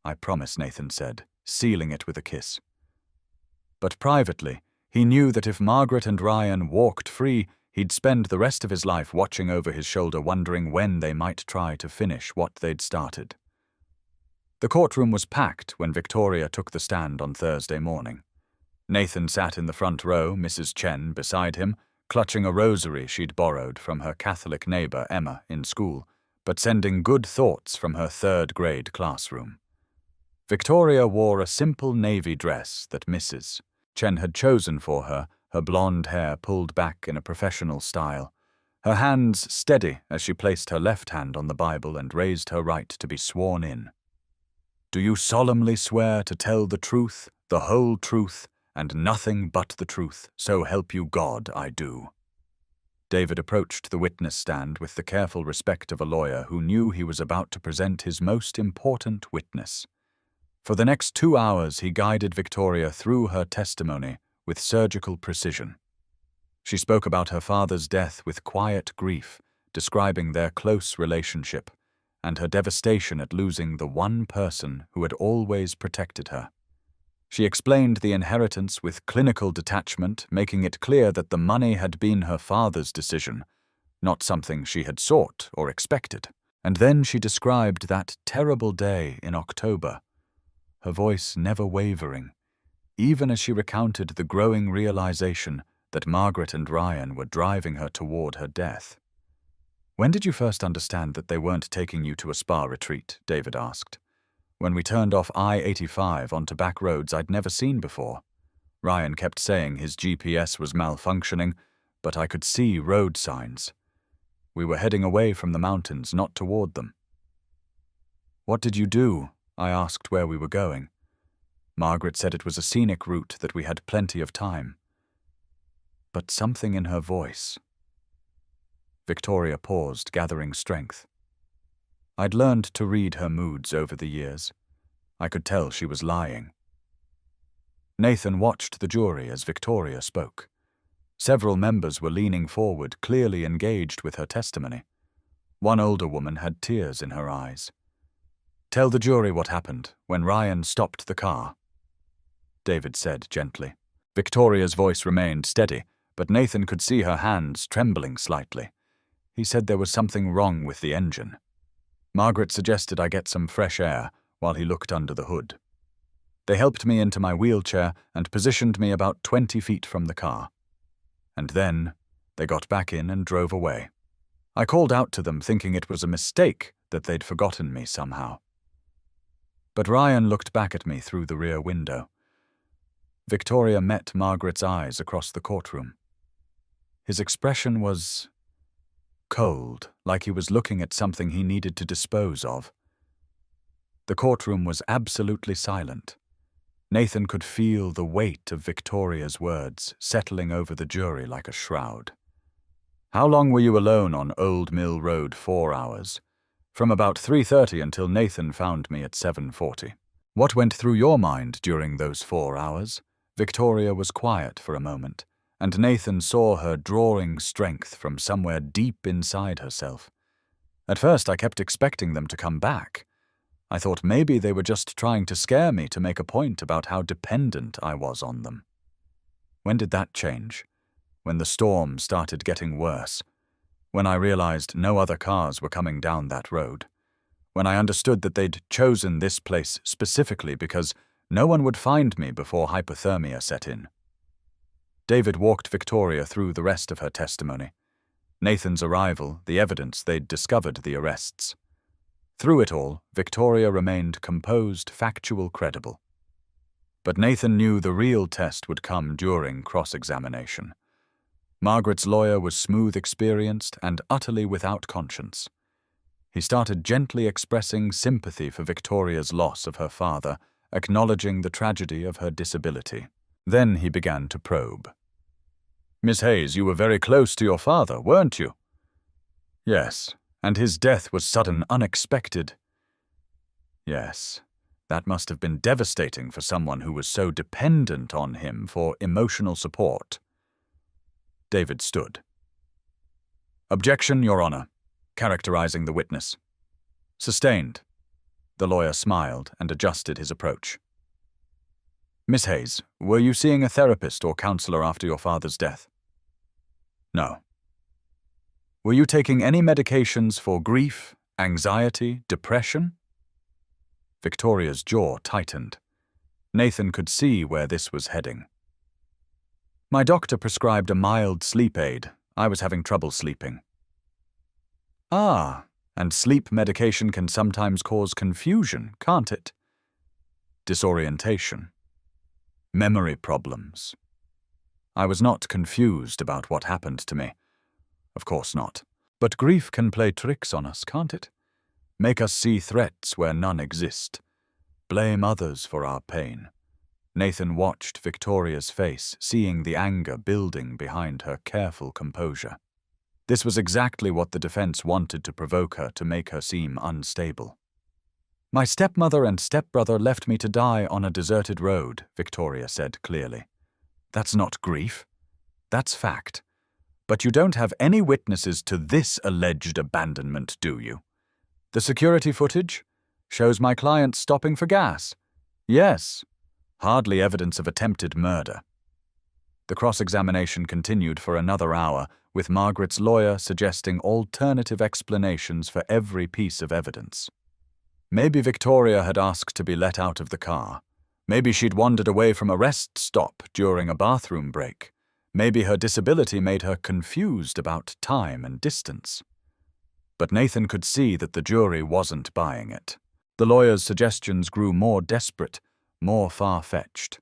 "I promise," Nathan said, sealing it with a kiss. But privately, he knew that if Margaret and Ryan walked free, he'd spend the rest of his life watching over his shoulder, wondering when they might try to finish what they'd started. The courtroom was packed when Victoria took the stand on Thursday morning. Nathan sat in the front row, Mrs. Chen beside him, clutching a rosary she'd borrowed from her Catholic neighbor Emma in school, but sending good thoughts from her third-grade classroom. Victoria wore a simple navy dress that Mrs. Chen had chosen for her, her blonde hair pulled back in a professional style, her hands steady as she placed her left hand on the Bible and raised her right to be sworn in. "Do you solemnly swear to tell the truth, the whole truth, and nothing but the truth, so help you God, I do?" David approached the witness stand with the careful respect of a lawyer who knew he was about to present his most important witness. For the next 2 hours, he guided Victoria through her testimony with surgical precision. She spoke about her father's death with quiet grief, describing their close relationship and her devastation at losing the one person who had always protected her. She explained the inheritance with clinical detachment, making it clear that the money had been her father's decision, not something she had sought or expected. And then she described that terrible day in October, her voice never wavering, even as she recounted the growing realization that Margaret and Ryan were driving her toward her death. "When did you first understand that they weren't taking you to a spa retreat?" David asked. "When we turned off I-85 onto back roads I'd never seen before. Ryan kept saying his GPS was malfunctioning, but I could see road signs. We were heading away from the mountains, not toward them." "What did you do?" I asked where we were going. Margaret said it was a scenic route, that we had plenty of time. But something in her voice. Victoria paused, gathering strength. I'd learned to read her moods over the years. I could tell she was lying. Nathan watched the jury as Victoria spoke. Several members were leaning forward, clearly engaged with her testimony. One older woman had tears in her eyes. "Tell the jury what happened when Ryan stopped the car," David said gently. Victoria's voice remained steady, but Nathan could see her hands trembling slightly. He said there was something wrong with the engine. Margaret suggested I get some fresh air while he looked under the hood. They helped me into my wheelchair and positioned me about 20 feet from the car. And then they got back in and drove away. I called out to them, thinking it was a mistake, that they'd forgotten me somehow. But Ryan looked back at me through the rear window. Victoria met Margaret's eyes across the courtroom. His expression was cold, like he was looking at something he needed to dispose of. The courtroom was absolutely silent. Nathan could feel the weight of Victoria's words settling over the jury like a shroud. "How long were you alone on Old Mill Road?" 4 hours. "From about 3:30 until Nathan found me at 7:40. "What went through your mind during those 4 hours?" Victoria was quiet for a moment, and Nathan saw her drawing strength from somewhere deep inside herself. "At first I kept expecting them to come back. I thought maybe they were just trying to scare me to make a point about how dependent I was on them." "When did that change?" "When the storm started getting worse. When I realized no other cars were coming down that road. When I understood that they'd chosen this place specifically because no one would find me before hypothermia set in." David walked Victoria through the rest of her testimony. Nathan's arrival, the evidence they'd discovered the arrests. Through it all, Victoria remained composed, factual, credible. But Nathan knew the real test would come during cross-examination. Margaret's lawyer was smooth, experienced, and utterly without conscience. He started gently expressing sympathy for Victoria's loss of her father, acknowledging the tragedy of her disability. Then he began to probe. "Miss Hayes, you were very close to your father, weren't you?" "Yes, and his death was sudden, unexpected." "Yes, that must have been devastating for someone who was so dependent on him for emotional support." David stood. "Objection, Your Honor," characterizing the witness. "Sustained." The lawyer smiled and adjusted his approach. "Miss Hayes, were you seeing a therapist or counselor after your father's death?" "No." "Were you taking any medications for grief, anxiety, depression?" Victoria's jaw tightened. Nathan could see where this was heading. My doctor prescribed a mild sleep aid. I was having trouble sleeping. Ah, and sleep medication can sometimes cause confusion, can't it? Disorientation. Memory problems. I was not confused about what happened to me. Of course not. But grief can play tricks on us, can't it? Make us see threats where none exist. Blame others for our pain. Nathan watched Victoria's face, seeing the anger building behind her careful composure. This was exactly what the defense wanted to provoke her, to make her seem unstable. My stepmother and stepbrother left me to die on a deserted road, Victoria said clearly. That's not grief. That's fact. But you don't have any witnesses to this alleged abandonment, do you? The security footage shows my client stopping for gas. Yes. Hardly evidence of attempted murder. The cross-examination continued for another hour, with Margaret's lawyer suggesting alternative explanations for every piece of evidence. Maybe Victoria had asked to be let out of the car. Maybe she'd wandered away from a rest stop during a bathroom break. Maybe her disability made her confused about time and distance. But Nathan could see that the jury wasn't buying it. The lawyer's suggestions grew more desperate, more far-fetched.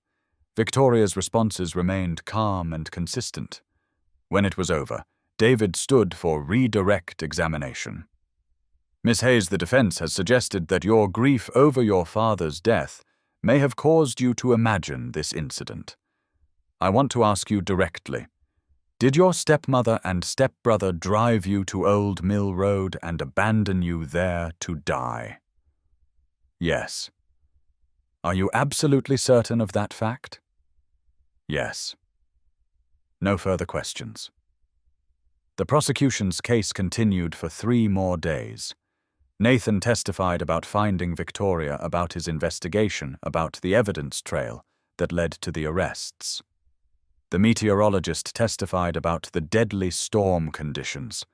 Victoria's responses remained calm and consistent. When it was over, David stood for redirect examination. Miss Hayes, the defense has suggested that your grief over your father's death may have caused you to imagine this incident. I want to ask you directly, did your stepmother and stepbrother drive you to Old Mill Road and abandon you there to die? Yes. Are you absolutely certain of that fact? Yes. No further questions. The prosecution's case continued for 3 more days. Nathan testified about finding Victoria, about his investigation, about the evidence trail that led to the arrests. The meteorologist testified about the deadly storm conditions.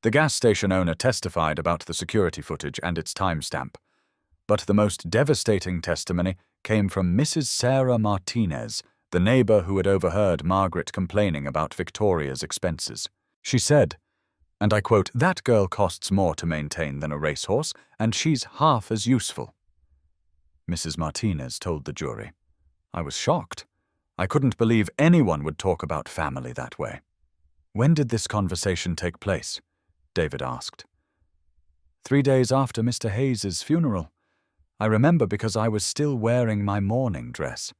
The gas station owner testified about the security footage and its timestamp. But the most devastating testimony came from Mrs. Sarah Martinez, the neighbor who had overheard Margaret complaining about Victoria's expenses. She said, and I quote, "That girl costs more to maintain than a racehorse, and she's half as useful." Mrs. Martinez told the jury, "I was shocked. I couldn't believe anyone would talk about family that way." "When did this conversation take place?" David asked. 3 days after Mr. Hayes's funeral. I remember because I was still wearing my mourning dress.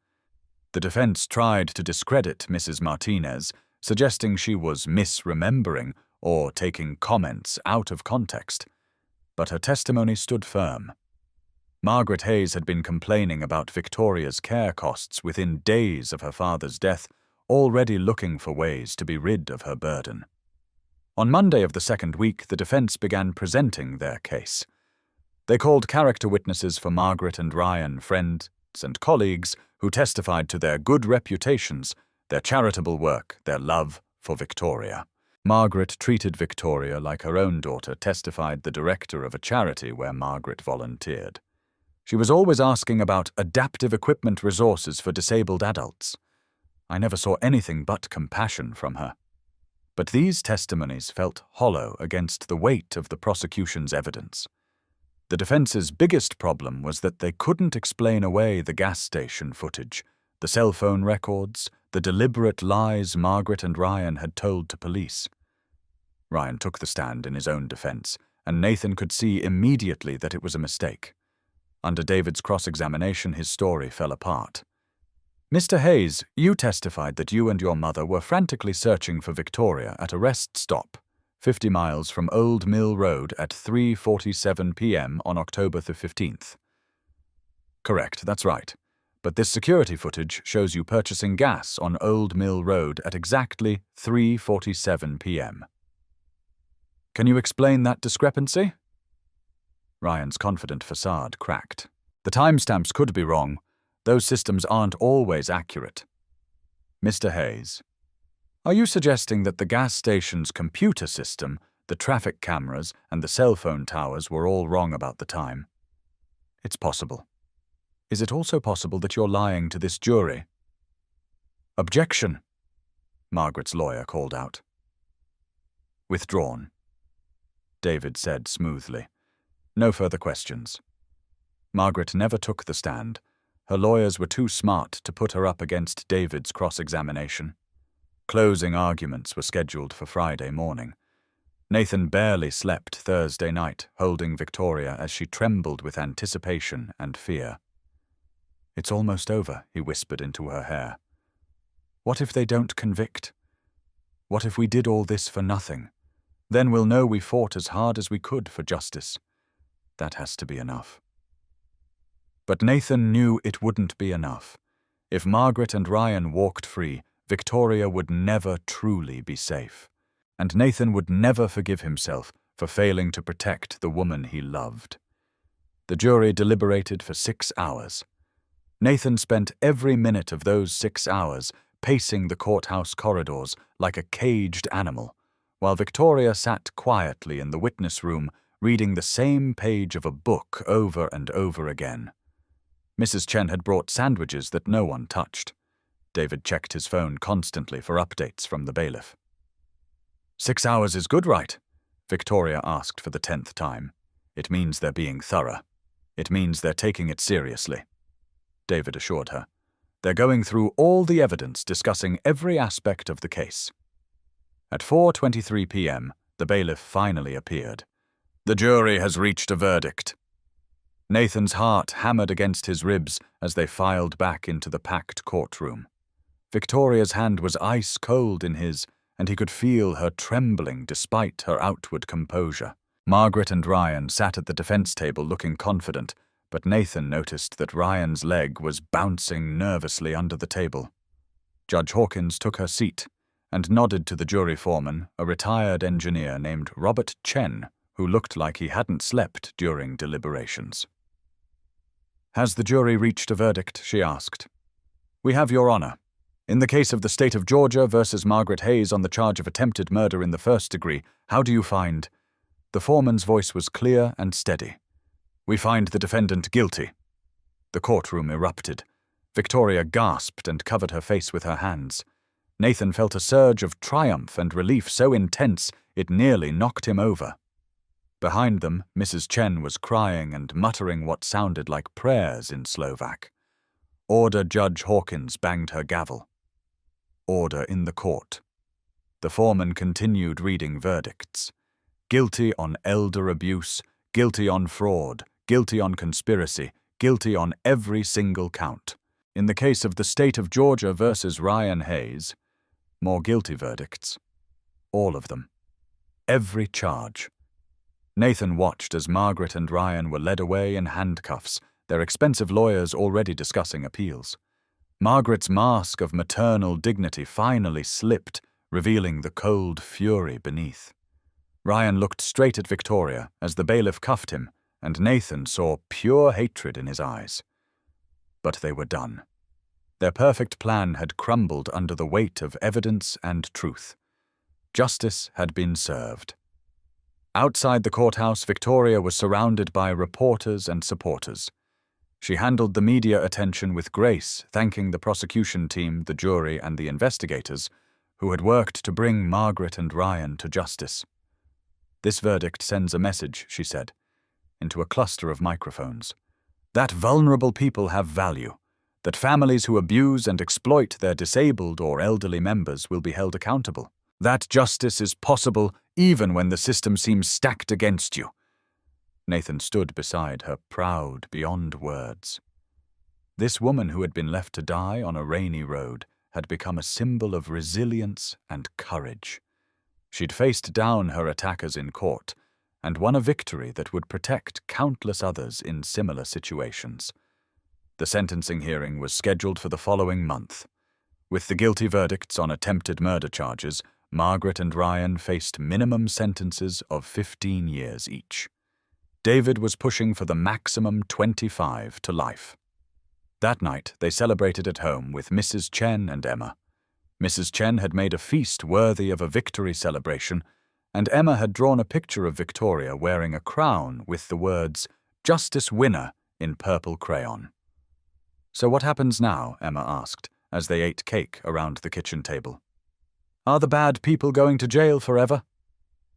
The defense tried to discredit Mrs. Martinez, suggesting she was misremembering or taking comments out of context. But her testimony stood firm. Margaret Hayes had been complaining about Victoria's care costs within days of her father's death, already looking for ways to be rid of her burden. On Monday of the second week, the defense began presenting their case. They called character witnesses for Margaret and Ryan, friends and colleagues, who testified to their good reputations, their charitable work, their love for Victoria. Margaret treated Victoria like her own daughter, testified the director of a charity where Margaret volunteered. She was always asking about adaptive equipment resources for disabled adults. I never saw anything but compassion from her. But these testimonies felt hollow against the weight of the prosecution's evidence. The defense's biggest problem was that they couldn't explain away the gas station footage, the cell phone records, the deliberate lies Margaret and Ryan had told to police. Ryan took the stand in his own defense, and Nathan could see immediately that it was a mistake. Under David's cross-examination, his story fell apart. "Mr. Hayes, you testified that you and your mother were frantically searching for Victoria at a rest stop, 50 miles from Old Mill Road at 3:47 p.m. on October the 15th. Correct, that's right. But this security footage shows you purchasing gas on Old Mill Road at exactly 3:47 p.m. Can you explain that discrepancy? Ryan's confident facade cracked. The timestamps could be wrong. Those systems aren't always accurate. Mr. Hayes, are you suggesting that the gas station's computer system, the traffic cameras, and the cell phone towers were all wrong about the time? It's possible. Is it also possible that you're lying to this jury? Objection, Margaret's lawyer called out. Withdrawn, David said smoothly. No further questions. Margaret never took the stand. Her lawyers were too smart to put her up against David's cross-examination. Closing arguments were scheduled for Friday morning. Nathan barely slept Thursday night, holding Victoria as she trembled with anticipation and fear. It's almost over, he whispered into her hair. What if they don't convict? What if we did all this for nothing? Then we'll know we fought as hard as we could for justice. That has to be enough. But Nathan knew it wouldn't be enough. If Margaret and Ryan walked free, Victoria would never truly be safe. And Nathan would never forgive himself for failing to protect the woman he loved. The jury deliberated for 6 hours. Nathan spent every minute of those 6 hours pacing the courthouse corridors like a caged animal, while Victoria sat quietly in the witness room reading the same page of a book over and over again. Mrs. Chen had brought sandwiches that no one touched. David checked his phone constantly for updates from the bailiff. 6 hours is good, right? Victoria asked for the 10th time. It means they're being thorough. It means they're taking it seriously. David assured her. They're going through all the evidence, discussing every aspect of the case. At 4:23 p.m., the bailiff finally appeared. The jury has reached a verdict. Nathan's heart hammered against his ribs as they filed back into the packed courtroom. Victoria's hand was ice cold in his, and he could feel her trembling despite her outward composure. Margaret and Ryan sat at the defense table looking confident, but Nathan noticed that Ryan's leg was bouncing nervously under the table. Judge Hawkins took her seat and nodded to the jury foreman, a retired engineer named Robert Chen, who looked like he hadn't slept during deliberations. Has the jury reached a verdict? She asked. We have, Your Honor. In the case of the state of Georgia versus Margaret Hayes on the charge of attempted murder in the first degree, how do you find? The foreman's voice was clear and steady. We find the defendant guilty. The courtroom erupted. Victoria gasped and covered her face with her hands. Nathan felt a surge of triumph and relief so intense it nearly knocked him over. Behind them, Mrs. Chen was crying and muttering what sounded like prayers in Slovak. Order Judge Hawkins banged her gavel. Order in the court. The foreman continued reading verdicts. Guilty on elder abuse, guilty on fraud, guilty on conspiracy, guilty on every single count. In the case of the state of Georgia versus Ryan Hayes, more guilty verdicts. All of them. Every charge. Nathan watched as Margaret and Ryan were led away in handcuffs, their expensive lawyers already discussing appeals. Margaret's mask of maternal dignity finally slipped, revealing the cold fury beneath. Ryan looked straight at Victoria as the bailiff cuffed him, and Nathan saw pure hatred in his eyes. But they were done. Their perfect plan had crumbled under the weight of evidence and truth. Justice had been served. Outside the courthouse, Victoria was surrounded by reporters and supporters. She handled the media attention with grace, thanking the prosecution team, the jury, and the investigators who had worked to bring Margaret and Ryan to justice. This verdict sends a message, she said, into a cluster of microphones. That vulnerable people have value, that families who abuse and exploit their disabled or elderly members will be held accountable. That justice is possible even when the system seems stacked against you. Nathan stood beside her, proud beyond words. This woman who had been left to die on a rainy road had become a symbol of resilience and courage. She'd faced down her attackers in court and won a victory that would protect countless others in similar situations. The sentencing hearing was scheduled for the following month. With the guilty verdicts on attempted murder charges, Margaret and Ryan faced minimum sentences of 15 years each. David was pushing for the maximum 25 to life. That night, they celebrated at home with Mrs. Chen and Emma. Mrs. Chen had made a feast worthy of a victory celebration, and Emma had drawn a picture of Victoria wearing a crown with the words, "Justice Winner," in purple crayon. "So what happens now?" Emma asked, as they ate cake around the kitchen table. "Are the bad people going to jail forever?"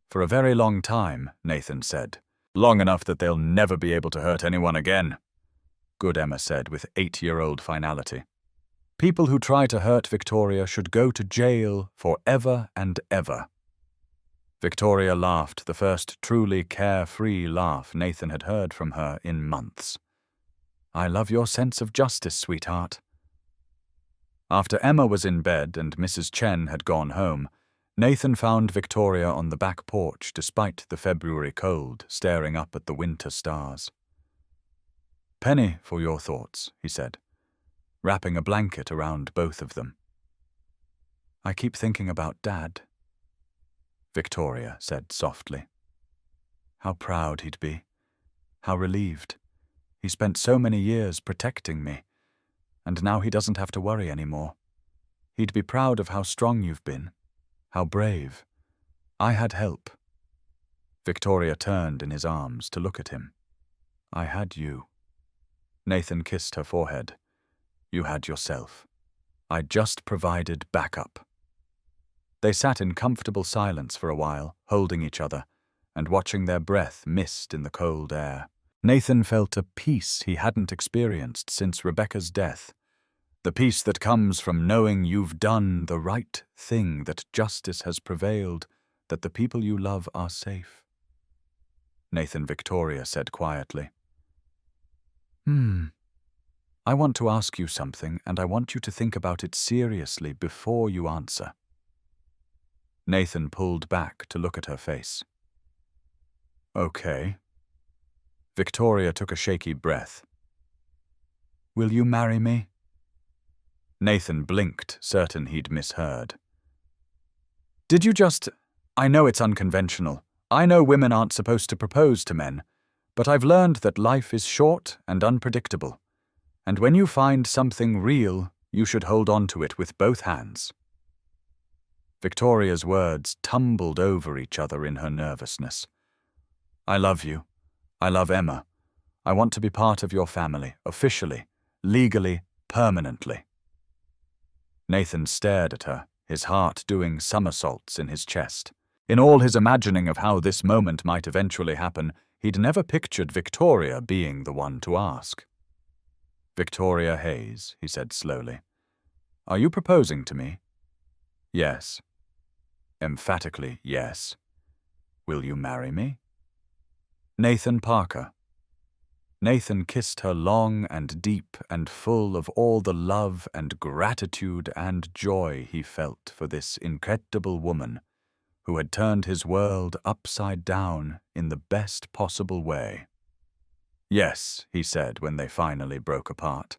"For a very long time," Nathan said. "Long enough that they'll never be able to hurt anyone again." "Good," Emma said with 8-year-old finality. "People who try to hurt Victoria should go to jail forever and ever." Victoria laughed, the first truly carefree laugh Nathan had heard from her in months. "I love your sense of justice, sweetheart." After Emma was in bed and Mrs. Chen had gone home, Nathan found Victoria on the back porch despite the February cold, staring up at the winter stars. "Penny for your thoughts," he said, wrapping a blanket around both of them. "I keep thinking about Dad," Victoria said softly. "How proud he'd be. How relieved. He spent so many years protecting me, and now he doesn't have to worry anymore. He'd be proud of how strong you've been. How brave. I had help." Victoria turned in his arms to look at him. "I had you." Nathan kissed her forehead. "You had yourself. I just provided backup." They sat in comfortable silence for a while, holding each other, and watching their breath mist in the cold air. Nathan felt a peace he hadn't experienced since Rebecca's death. The peace that comes from knowing you've done the right thing, that justice has prevailed, that the people you love are safe. Nathan, Victoria said quietly. I want to ask you something, and I want you to think about it seriously before you answer." Nathan pulled back to look at her face. "Okay." Victoria took a shaky breath. "Will you marry me?" Nathan blinked, certain he'd misheard. "Did you just— I know it's unconventional. I know women aren't supposed to propose to men, but I've learned that life is short and unpredictable, and when you find something real, you should hold on to it with both hands." Victoria's words tumbled over each other in her nervousness. "I love you. I love Emma. I want to be part of your family, officially, legally, permanently." Nathan stared at her, his heart doing somersaults in his chest. In all his imagining of how this moment might eventually happen, he'd never pictured Victoria being the one to ask. "Victoria Hayes," he said slowly. "Are you proposing to me?" "Yes." Emphatically, yes. "Will you marry me?" "Nathan Parker." Nathan kissed her long and deep and full of all the love and gratitude and joy he felt for this incredible woman who had turned his world upside down in the best possible way. "Yes," he said when they finally broke apart.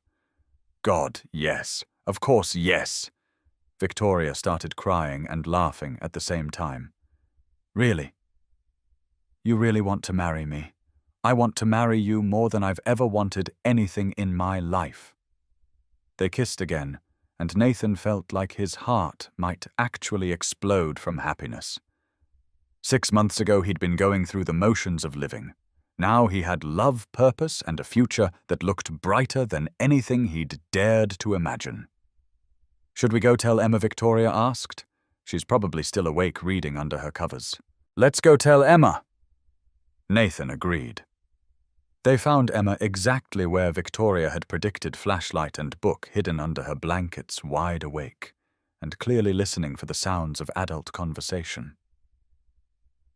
"God, yes. Of course, yes." Victoria started crying and laughing at the same time. "Really? You really want to marry me? I want to marry you more than I've ever wanted anything in my life." They kissed again, and Nathan felt like his heart might actually explode from happiness. 6 months ago he'd been going through the motions of living. Now he had love, purpose, and a future that looked brighter than anything he'd dared to imagine. "Should we go tell Emma?" Victoria asked. "She's probably still awake reading under her covers." "Let's go tell Emma." Nathan agreed. They found Emma exactly where Victoria had predicted, flashlight and book hidden under her blankets, wide awake, and clearly listening for the sounds of adult conversation.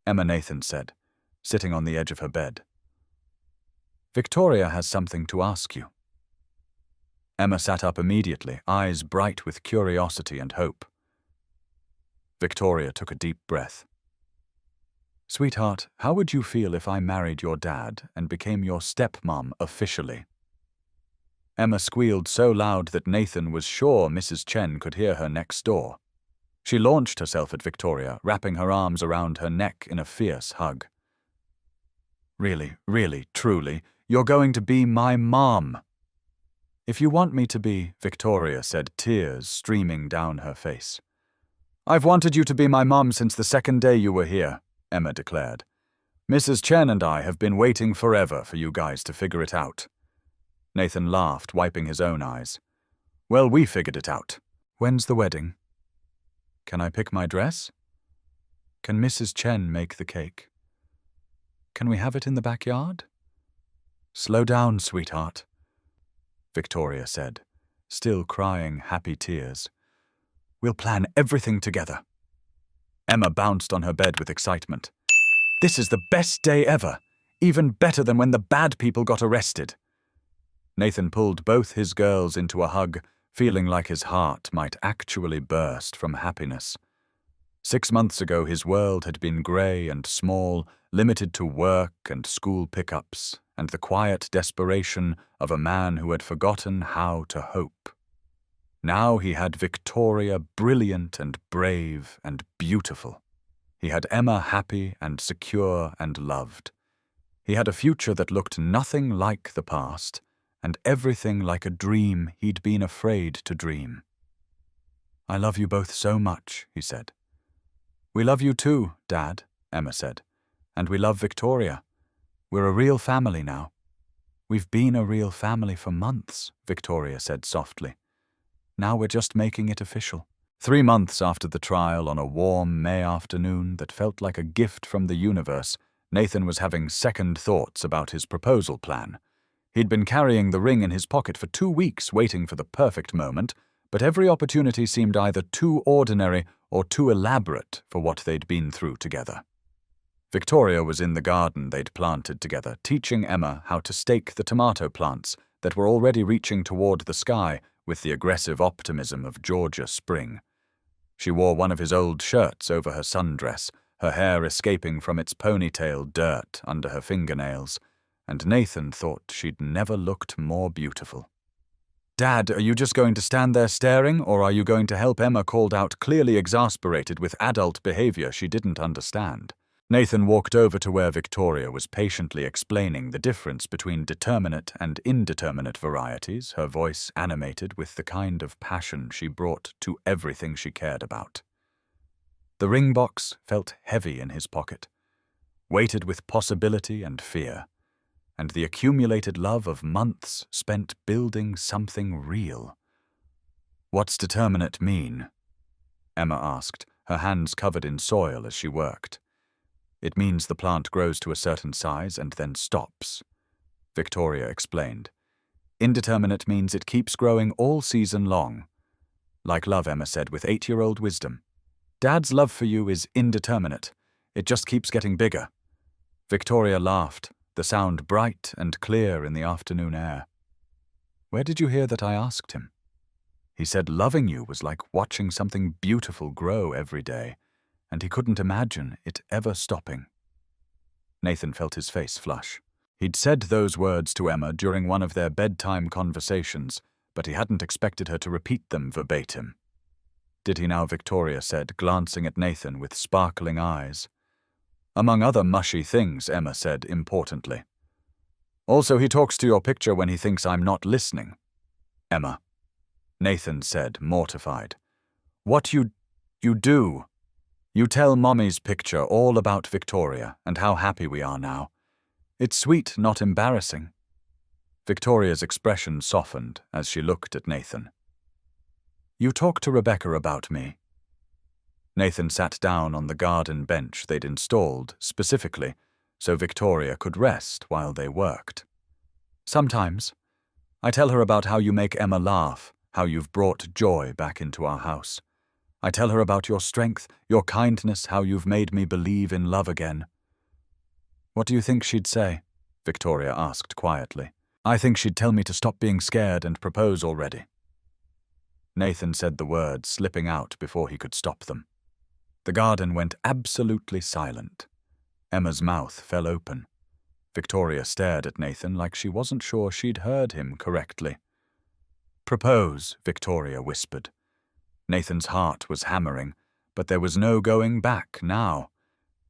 "Emma," Nathan said, sitting on the edge of her bed. "Victoria has something to ask you." Emma sat up immediately, eyes bright with curiosity and hope. Victoria took a deep breath. "Sweetheart, how would you feel if I married your dad and became your stepmom officially?" Emma squealed so loud that Nathan was sure Mrs. Chen could hear her next door. She launched herself at Victoria, wrapping her arms around her neck in a fierce hug. "Really, really, truly, you're going to be my mom." "If you want me to be," Victoria said, tears streaming down her face. "I've wanted you to be my mom since the second day you were here," Emma declared. "Mrs. Chen and I have been waiting forever for you guys to figure it out." Nathan laughed, wiping his own eyes. Well, we figured it out. When's the wedding? Can I pick my dress? Can Mrs. Chen make the cake? Can we have it in the backyard? Slow down, sweetheart, Victoria said, still crying happy tears. We'll plan everything together. Emma bounced on her bed with excitement. This is the best day ever, even better than when the bad people got arrested. Nathan pulled both his girls into a hug, feeling like his heart might actually burst from happiness. 6 months ago, his world had been grey and small, limited to work and school pickups, and the quiet desperation of a man who had forgotten how to hope. Now he had Victoria, brilliant and brave and beautiful. He had Emma, happy and secure and loved. He had a future that looked nothing like the past, and everything like a dream he'd been afraid to dream. I love you both so much, he said. We love you too, Dad, Emma said. And we love Victoria. We're a real family now. We've been a real family for months, Victoria said softly. Now we're just making it official. 3 months after the trial, on a warm May afternoon that felt like a gift from the universe, Nathan was having second thoughts about his proposal plan. He'd been carrying the ring in his pocket for 2 weeks, waiting for the perfect moment, but every opportunity seemed either too ordinary or too elaborate for what they'd been through together. Victoria was in the garden they'd planted together, teaching Emma how to stake the tomato plants that were already reaching toward the sky with the aggressive optimism of Georgia spring. She wore one of his old shirts over her sundress, her hair escaping from its ponytail dirt under her fingernails, and Nathan thought she'd never looked more beautiful. Dad, are you just going to stand there staring, or are you going to help? Emma called out, clearly exasperated with adult behavior she didn't understand. Nathan walked over to where Victoria was patiently explaining the difference between determinate and indeterminate varieties, her voice animated with the kind of passion she brought to everything she cared about. The ring box felt heavy in his pocket, weighted with possibility and fear, and the accumulated love of months spent building something real. What's determinate mean? Emma asked, her hands covered in soil as she worked. It means the plant grows to a certain size and then stops, Victoria explained. Indeterminate means it keeps growing all season long. Like love, Emma said with 8-year-old wisdom. Dad's love for you is indeterminate. It just keeps getting bigger. Victoria laughed, the sound bright and clear in the afternoon air. Where did you hear that? I asked him. He said loving you was like watching something beautiful grow every day, and he couldn't imagine it ever stopping. Nathan felt his face flush. He'd said those words to Emma during one of their bedtime conversations, but he hadn't expected her to repeat them verbatim. Did he now? Victoria said, glancing at Nathan with sparkling eyes. Among other mushy things, Emma said importantly. Also, he talks to your picture when he thinks I'm not listening. Emma. Nathan said, mortified. What you do? You tell Mommy's picture all about Victoria and how happy we are now. It's sweet, not embarrassing. Victoria's expression softened as she looked at Nathan. You talk to Rebecca about me. Nathan sat down on the garden bench they'd installed specifically so Victoria could rest while they worked. Sometimes. I tell her about how you make Emma laugh, how you've brought joy back into our house. I tell her about your strength, your kindness, how you've made me believe in love again. What do you think she'd say? Victoria asked quietly. I think she'd tell me to stop being scared and propose already. Nathan said the words, slipping out before he could stop them. The garden went absolutely silent. Emma's mouth fell open. Victoria stared at Nathan like she wasn't sure she'd heard him correctly. Propose, Victoria whispered. Nathan's heart was hammering, but there was no going back now.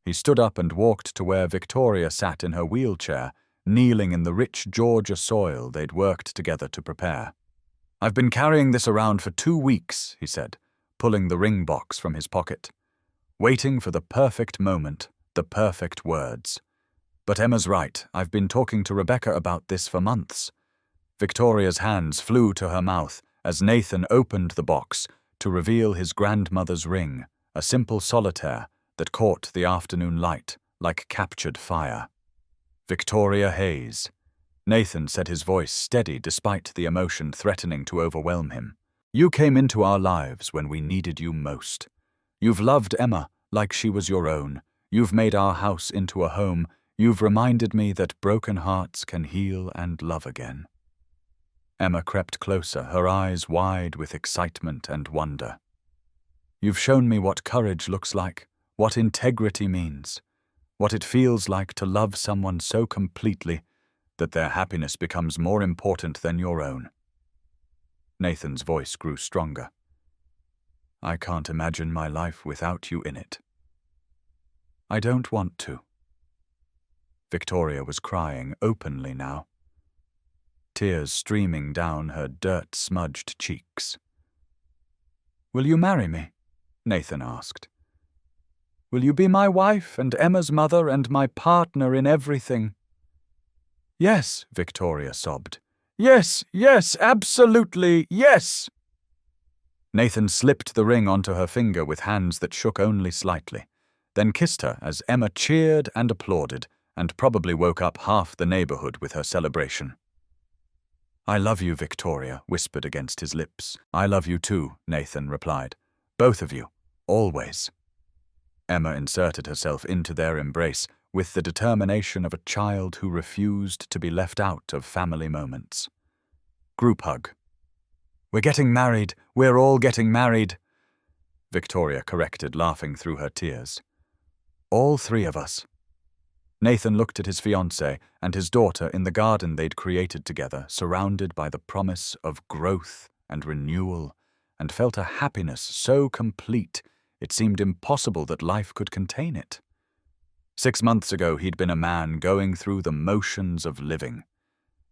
He stood up and walked to where Victoria sat in her wheelchair, kneeling in the rich Georgia soil they'd worked together to prepare. I've been carrying this around for 2 weeks, he said, pulling the ring box from his pocket. Waiting for the perfect moment, the perfect words. But Emma's right, I've been talking to Rebecca about this for months. Victoria's hands flew to her mouth as Nathan opened the box to reveal his grandmother's ring, a simple solitaire that caught the afternoon light like captured fire. Victoria Hayes. Nathan said, his voice steady despite the emotion threatening to overwhelm him. You came into our lives when we needed you most. You've loved Emma like she was your own. You've made our house into a home. You've reminded me that broken hearts can heal and love again. Emma crept closer, her eyes wide with excitement and wonder. You've shown me what courage looks like, what integrity means, what it feels like to love someone so completely that their happiness becomes more important than your own. Nathan's voice grew stronger. I can't imagine my life without you in it. I don't want to. Victoria was crying openly now, tears streaming down her dirt-smudged cheeks. Will you marry me? Nathan asked. Will you be my wife and Emma's mother and my partner in everything? Yes, Victoria sobbed. Yes, yes, absolutely, yes! Nathan slipped the ring onto her finger with hands that shook only slightly, then kissed her as Emma cheered and applauded, and probably woke up half the neighborhood with her celebration. I love you, Victoria whispered against his lips. I love you too, Nathan replied. Both of you, always. Emma inserted herself into their embrace with the determination of a child who refused to be left out of family moments. Group hug. We're getting married. We're all getting married, Victoria corrected, laughing through her tears. All three of us. Nathan looked at his fiancée and his daughter in the garden they'd created together, surrounded by the promise of growth and renewal, and felt a happiness so complete it seemed impossible that life could contain it. 6 months ago he'd been a man going through the motions of living.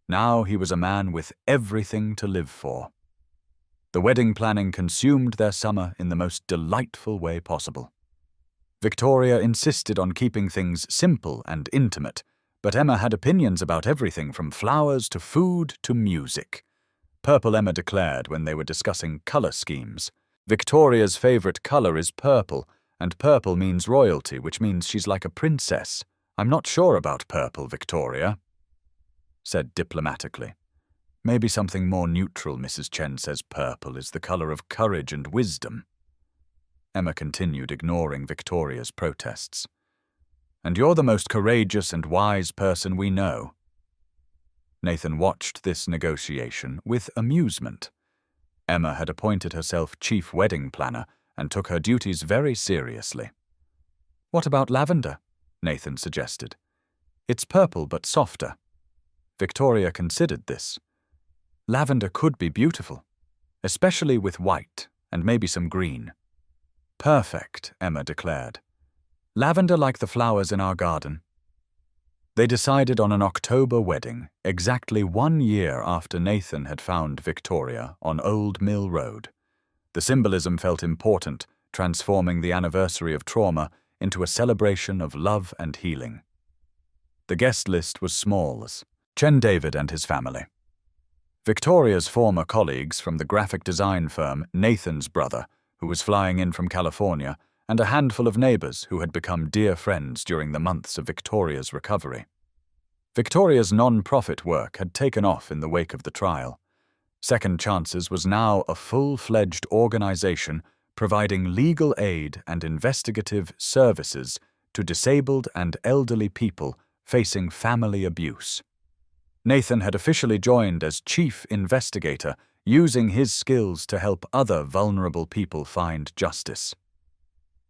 Now he was a man with everything to live for. The wedding planning consumed their summer in the most delightful way possible. Victoria insisted on keeping things simple and intimate, but Emma had opinions about everything from flowers to food to music. Purple, Emma declared when they were discussing color schemes. Victoria's favorite color is purple, and purple means royalty, which means she's like a princess. I'm not sure about purple, Victoria said diplomatically. Maybe something more neutral. Mrs. Chen says purple is the color of courage and wisdom. Emma continued, ignoring Victoria's protests. And you're the most courageous and wise person we know. Nathan watched this negotiation with amusement. Emma had appointed herself chief wedding planner and took her duties very seriously. What about lavender? Nathan suggested. It's purple but softer. Victoria considered this. Lavender could be beautiful, especially with white and maybe some green. Perfect, Emma declared. Lavender like the flowers in our garden. They decided on an October wedding, exactly 1 year after Nathan had found Victoria on Old Mill Road. The symbolism felt important, transforming the anniversary of trauma into a celebration of love and healing. The guest list was small. Chen David and his family. Victoria's former colleagues from the graphic design firm Nathan's brother, who was flying in from California, and a handful of neighbors who had become dear friends during the months of Victoria's recovery. Victoria's non-profit work had taken off in the wake of the trial. Second Chances was now a full-fledged organization providing legal aid and investigative services to disabled and elderly people facing family abuse. Nathan had officially joined as chief investigator, using his skills to help other vulnerable people find justice.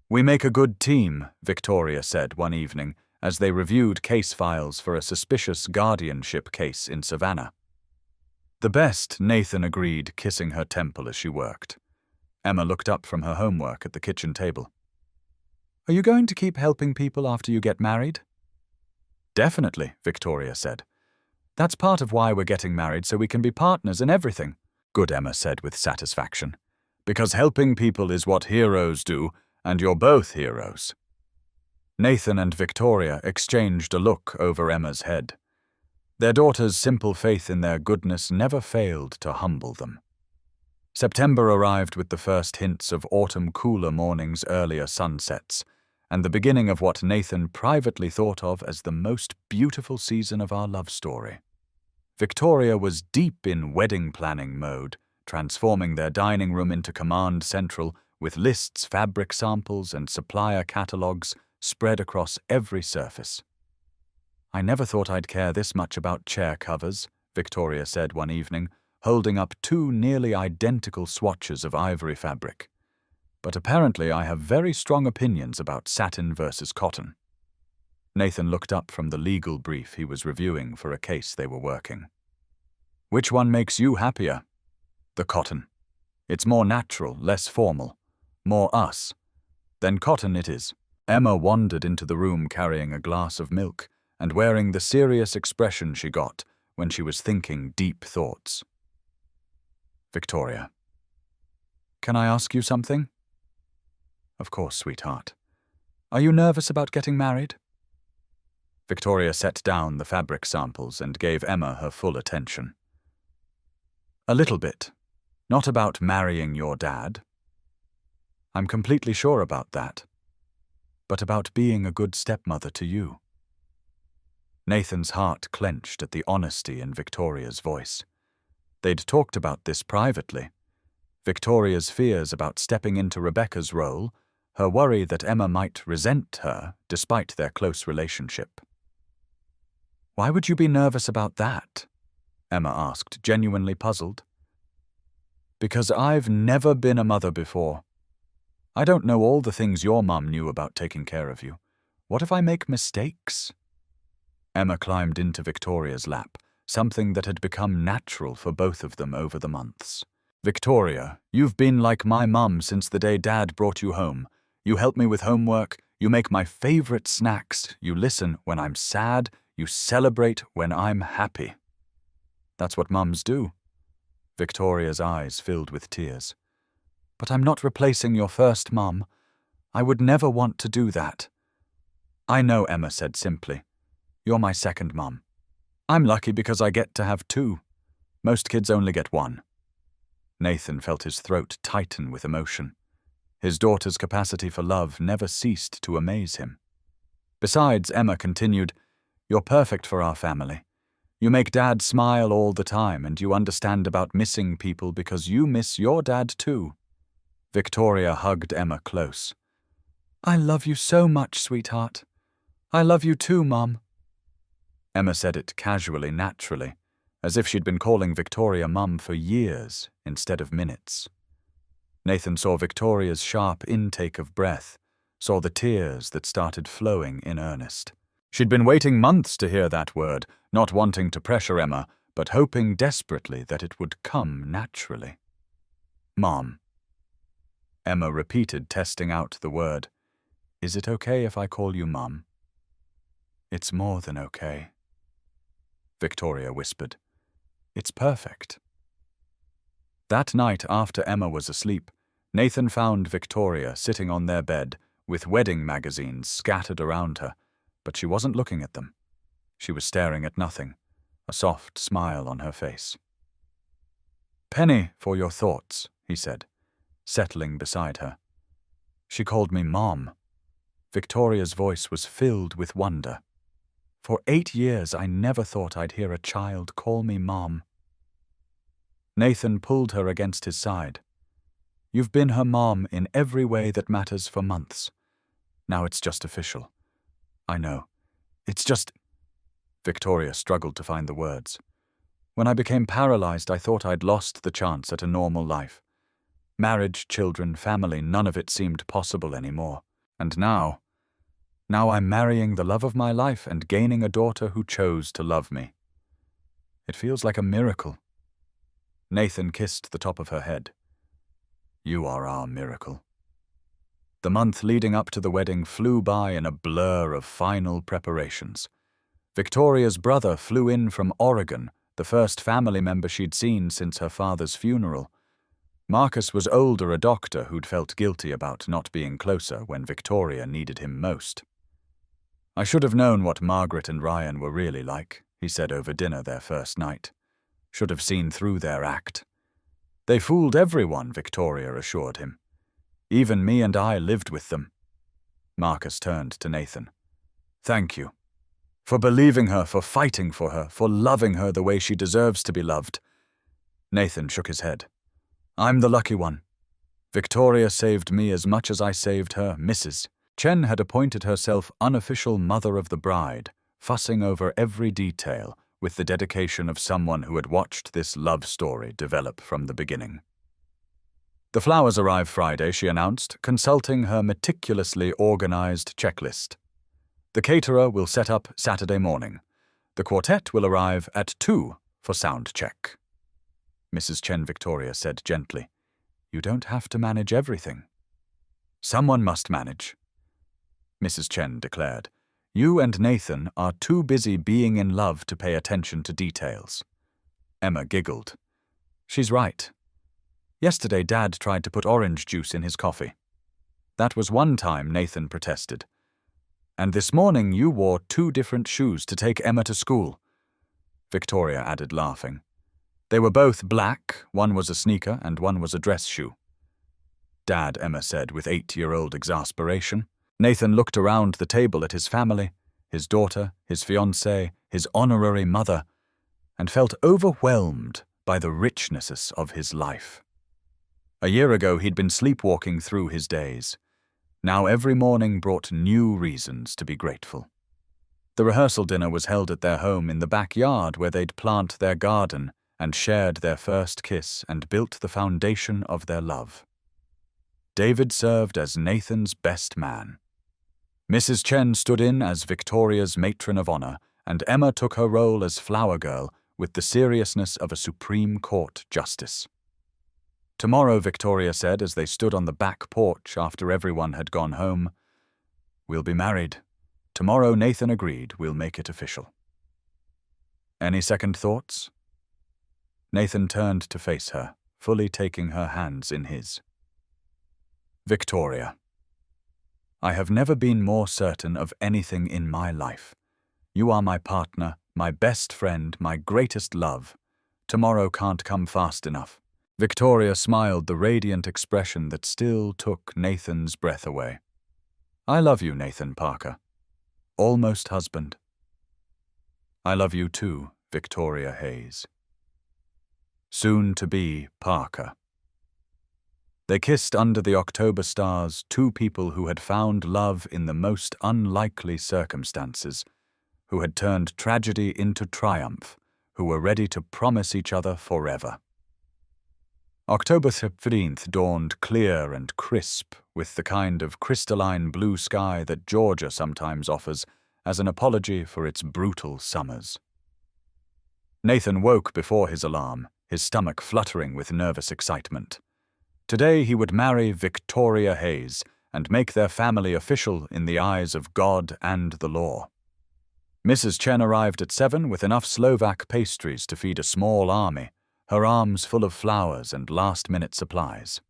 We make a good team, Victoria said one evening as they reviewed case files for a suspicious guardianship case in Savannah. The best, Nathan agreed, kissing her temple as she worked. Emma looked up from her homework at the kitchen table. Are you going to keep helping people after you get married? Definitely, Victoria said. That's part of why we're getting married, so we can be partners in everything. Good, Emma said with satisfaction. Because helping people is what heroes do, and you're both heroes. Nathan and Victoria exchanged a look over Emma's head. Their daughter's simple faith in their goodness never failed to humble them. September arrived with the first hints of autumn cooler mornings, earlier sunsets, and the beginning of what Nathan privately thought of as the most beautiful season of our love story. Victoria was deep in wedding planning mode, transforming their dining room into command central with lists, fabric samples, and supplier catalogues spread across every surface. "I never thought I'd care this much about chair covers," Victoria said one evening, holding up two nearly identical swatches of ivory fabric. "But apparently I have very strong opinions about satin versus cotton." Nathan looked up from the legal brief he was reviewing for a case they were working. "Which one makes you happier?" "The cotton. It's more natural, less formal, more us." "Then cotton it is." Emma wandered into the room carrying a glass of milk and wearing the serious expression she got when she was thinking deep thoughts. "Victoria, can I ask you something?" "Of course, sweetheart. Are you nervous about getting married?" Victoria set down the fabric samples and gave Emma her full attention. "A little bit. Not about marrying your dad. I'm completely sure about that. But about being a good stepmother to you." Nathan's heart clenched at the honesty in Victoria's voice. They'd talked about this privately. Victoria's fears about stepping into Rebecca's role, her worry that Emma might resent her despite their close relationship. "Why would you be nervous about that?" Emma asked, genuinely puzzled. "Because I've never been a mother before. I don't know all the things your mum knew about taking care of you. What if I make mistakes?" Emma climbed into Victoria's lap, something that had become natural for both of them over the months. "Victoria, you've been like my mum since the day Dad brought you home. You help me with homework, you make my favorite snacks, you listen when I'm sad, you celebrate when I'm happy." "That's what mums do." Victoria's eyes filled with tears. "But I'm not replacing your first mum. I would never want to do that." "I know," Emma said simply. "You're my second mum. I'm lucky because I get to have two. Most kids only get one." Nathan felt his throat tighten with emotion. His daughter's capacity for love never ceased to amaze him. "Besides," Emma continued, "you're perfect for our family. You make Dad smile all the time, and you understand about missing people because you miss your dad too." Victoria hugged Emma close. "I love you so much, sweetheart. I love you too, Mum." Emma said it casually, naturally, as if she'd been calling Victoria Mum for years instead of minutes. Nathan saw Victoria's sharp intake of breath, saw the tears that started flowing in earnest. She'd been waiting months to hear that word, not wanting to pressure Emma, but hoping desperately that it would come naturally. "Mom." Emma repeated, testing out the word. "Is it okay if I call you Mum?" "It's more than okay," Victoria whispered. "It's perfect." That night, after Emma was asleep, Nathan found Victoria sitting on their bed with wedding magazines scattered around her, but she wasn't looking at them. She was staring at nothing, a soft smile on her face. "Penny, for your thoughts," he said, settling beside her. "She called me Mom." Victoria's voice was filled with wonder. "For 8 years I never thought I'd hear a child call me Mom." Nathan pulled her against his side. "You've been her mom in every way that matters for months. Now it's just official. I know. It's just—" Victoria struggled to find the words. "When I became paralyzed, I thought I'd lost the chance at a normal life. Marriage, children, family, none of it seemed possible anymore. And now I'm marrying the love of my life and gaining a daughter who chose to love me. It feels like a miracle." Nathan kissed the top of her head. "You are our miracle." The month leading up to the wedding flew by in a blur of final preparations. Victoria's brother flew in from Oregon, the first family member she'd seen since her father's funeral. Marcus was older, a doctor who'd felt guilty about not being closer when Victoria needed him most. "I should have known what Margaret and Ryan were really like," he said over dinner their first night. Should have seen through their act. They fooled everyone, Victoria assured him. Even me and I lived with them. Marcus turned to Nathan. Thank you. For believing her, for fighting for her, for loving her the way she deserves to be loved. Nathan shook his head. I'm the lucky one. Victoria saved me as much as I saved her, Mrs. Chen had appointed herself unofficial mother of the bride, fussing over every detail, with the dedication of someone who had watched this love story develop from the beginning. The flowers arrive Friday, she announced, consulting her meticulously organized checklist. The caterer will set up Saturday morning. The quartet will arrive at 2 for sound check. Mrs. Chen Victoria said gently, You don't have to manage everything. Someone must manage. Mrs. Chen declared, You and Nathan are too busy being in love to pay attention to details. Emma giggled. She's right. Yesterday Dad tried to put orange juice in his coffee. That was one time, Nathan protested. And this morning you wore 2 different shoes to take Emma to school. Victoria added, laughing. They were both black, one was a sneaker and one was a dress shoe. Dad, Emma said with 8-year-old exasperation. Nathan looked around the table at his family, his daughter, his fiancée, his honorary mother, and felt overwhelmed by the richness of his life. A year ago he'd been sleepwalking through his days. Now every morning brought new reasons to be grateful. The rehearsal dinner was held at their home in the backyard where they'd plant their garden and shared their first kiss and built the foundation of their love. David served as Nathan's best man. Mrs. Chen stood in as Victoria's matron of honor, and Emma took her role as flower girl with the seriousness of a Supreme Court justice. Tomorrow, Victoria said as they stood on the back porch after everyone had gone home, We'll be married. Tomorrow, Nathan agreed, we'll make it official. Any second thoughts? Nathan turned to face her, fully taking her hands in his. Victoria. I have never been more certain of anything in my life. You are my partner, my best friend, my greatest love. Tomorrow can't come fast enough. Victoria smiled the radiant expression that still took Nathan's breath away. I love you, Nathan Parker. Almost husband. I love you too, Victoria Hayes. Soon to be Parker. They kissed under the October stars, 2 people who had found love in the most unlikely circumstances, who had turned tragedy into triumph, who were ready to promise each other forever. October 15th dawned clear and crisp, with the kind of crystalline blue sky that Georgia sometimes offers as an apology for its brutal summers. Nathan woke before his alarm, his stomach fluttering with nervous excitement. Today he would marry Victoria Hayes and make their family official in the eyes of God and the law. Mrs. Chen arrived at 7 with enough Slovak pastries to feed a small army, her arms full of flowers and last-minute supplies.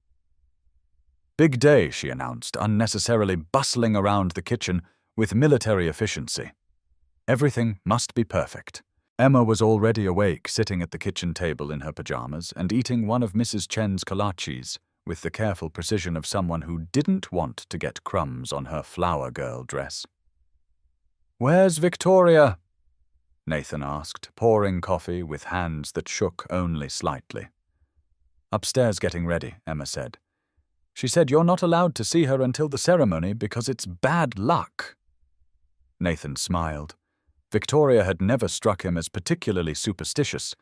Big day, she announced, unnecessarily bustling around the kitchen with military efficiency. Everything must be perfect. Emma was already awake, sitting at the kitchen table in her pajamas and eating one of Mrs. Chen's kolaches with the careful precision of someone who didn't want to get crumbs on her flower girl dress. "Where's Victoria?" Nathan asked, pouring coffee with hands that shook only slightly. "Upstairs getting ready," Emma said. "She said you're not allowed to see her until the ceremony because it's bad luck." Nathan smiled. Victoria had never struck him as particularly superstitious,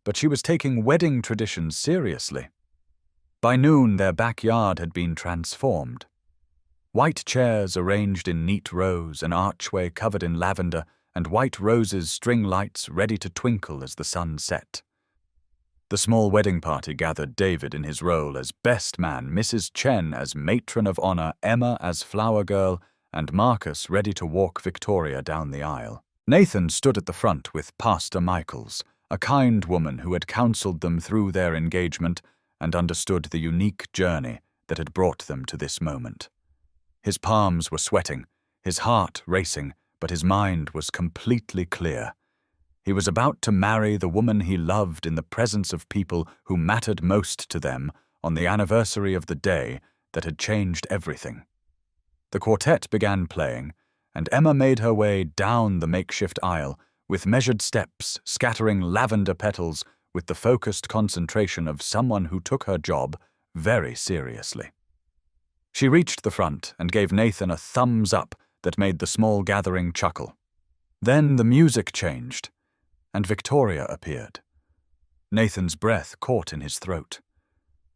but she was taking wedding traditions seriously. By noon, their backyard had been transformed. White chairs arranged in neat rows, an archway covered in lavender, and white roses, string lights ready to twinkle as the sun set. The small wedding party gathered David in his role as best man, Mrs. Chen as matron of honor, Emma as flower girl, and Marcus ready to walk Victoria down the aisle. Nathan stood at the front with Pastor Michaels, a kind woman who had counseled them through their engagement and understood the unique journey that had brought them to this moment. His palms were sweating, his heart racing, but his mind was completely clear. He was about to marry the woman he loved in the presence of people who mattered most to them on the anniversary of the day that had changed everything. The quartet began playing, and Emma made her way down the makeshift aisle with measured steps, scattering lavender petals with the focused concentration of someone who took her job very seriously. She reached the front and gave Nathan a thumbs up that made the small gathering chuckle. Then the music changed, and Victoria appeared. Nathan's breath caught in his throat.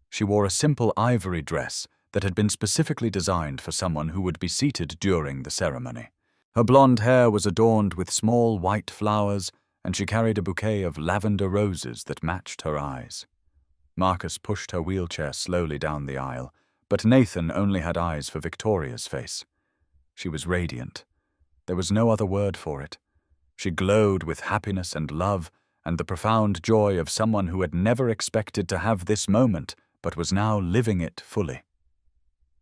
She wore a simple ivory dress that had been specifically designed for someone who would be seated during the ceremony. Her blonde hair was adorned with small white flowers, and she carried a bouquet of lavender roses that matched her eyes. Marcus pushed her wheelchair slowly down the aisle, but Nathan only had eyes for Victoria's face. She was radiant. There was no other word for it. She glowed with happiness and love and the profound joy of someone who had never expected to have this moment, but was now living it fully.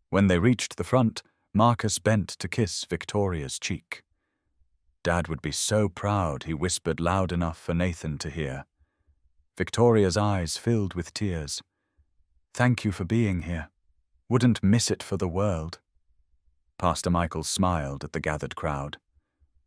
When they reached the front, Marcus bent to kiss Victoria's cheek. Dad would be so proud, he whispered loud enough for Nathan to hear. Victoria's eyes filled with tears. Thank you for being here. Wouldn't miss it for the world. Pastor Michael smiled at the gathered crowd.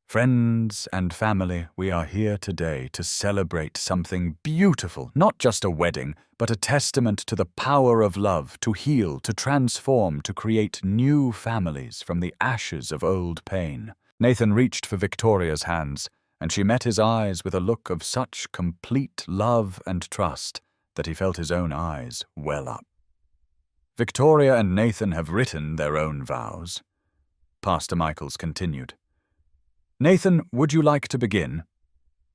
Friends and family, we are here today to celebrate something beautiful, not just a wedding, but a testament to the power of love, to heal, to transform, to create new families from the ashes of old pain. Nathan reached for Victoria's hands, and she met his eyes with a look of such complete love and trust that he felt his own eyes well up. Victoria and Nathan have written their own vows. Pastor Michaels continued. Nathan, would you like to begin?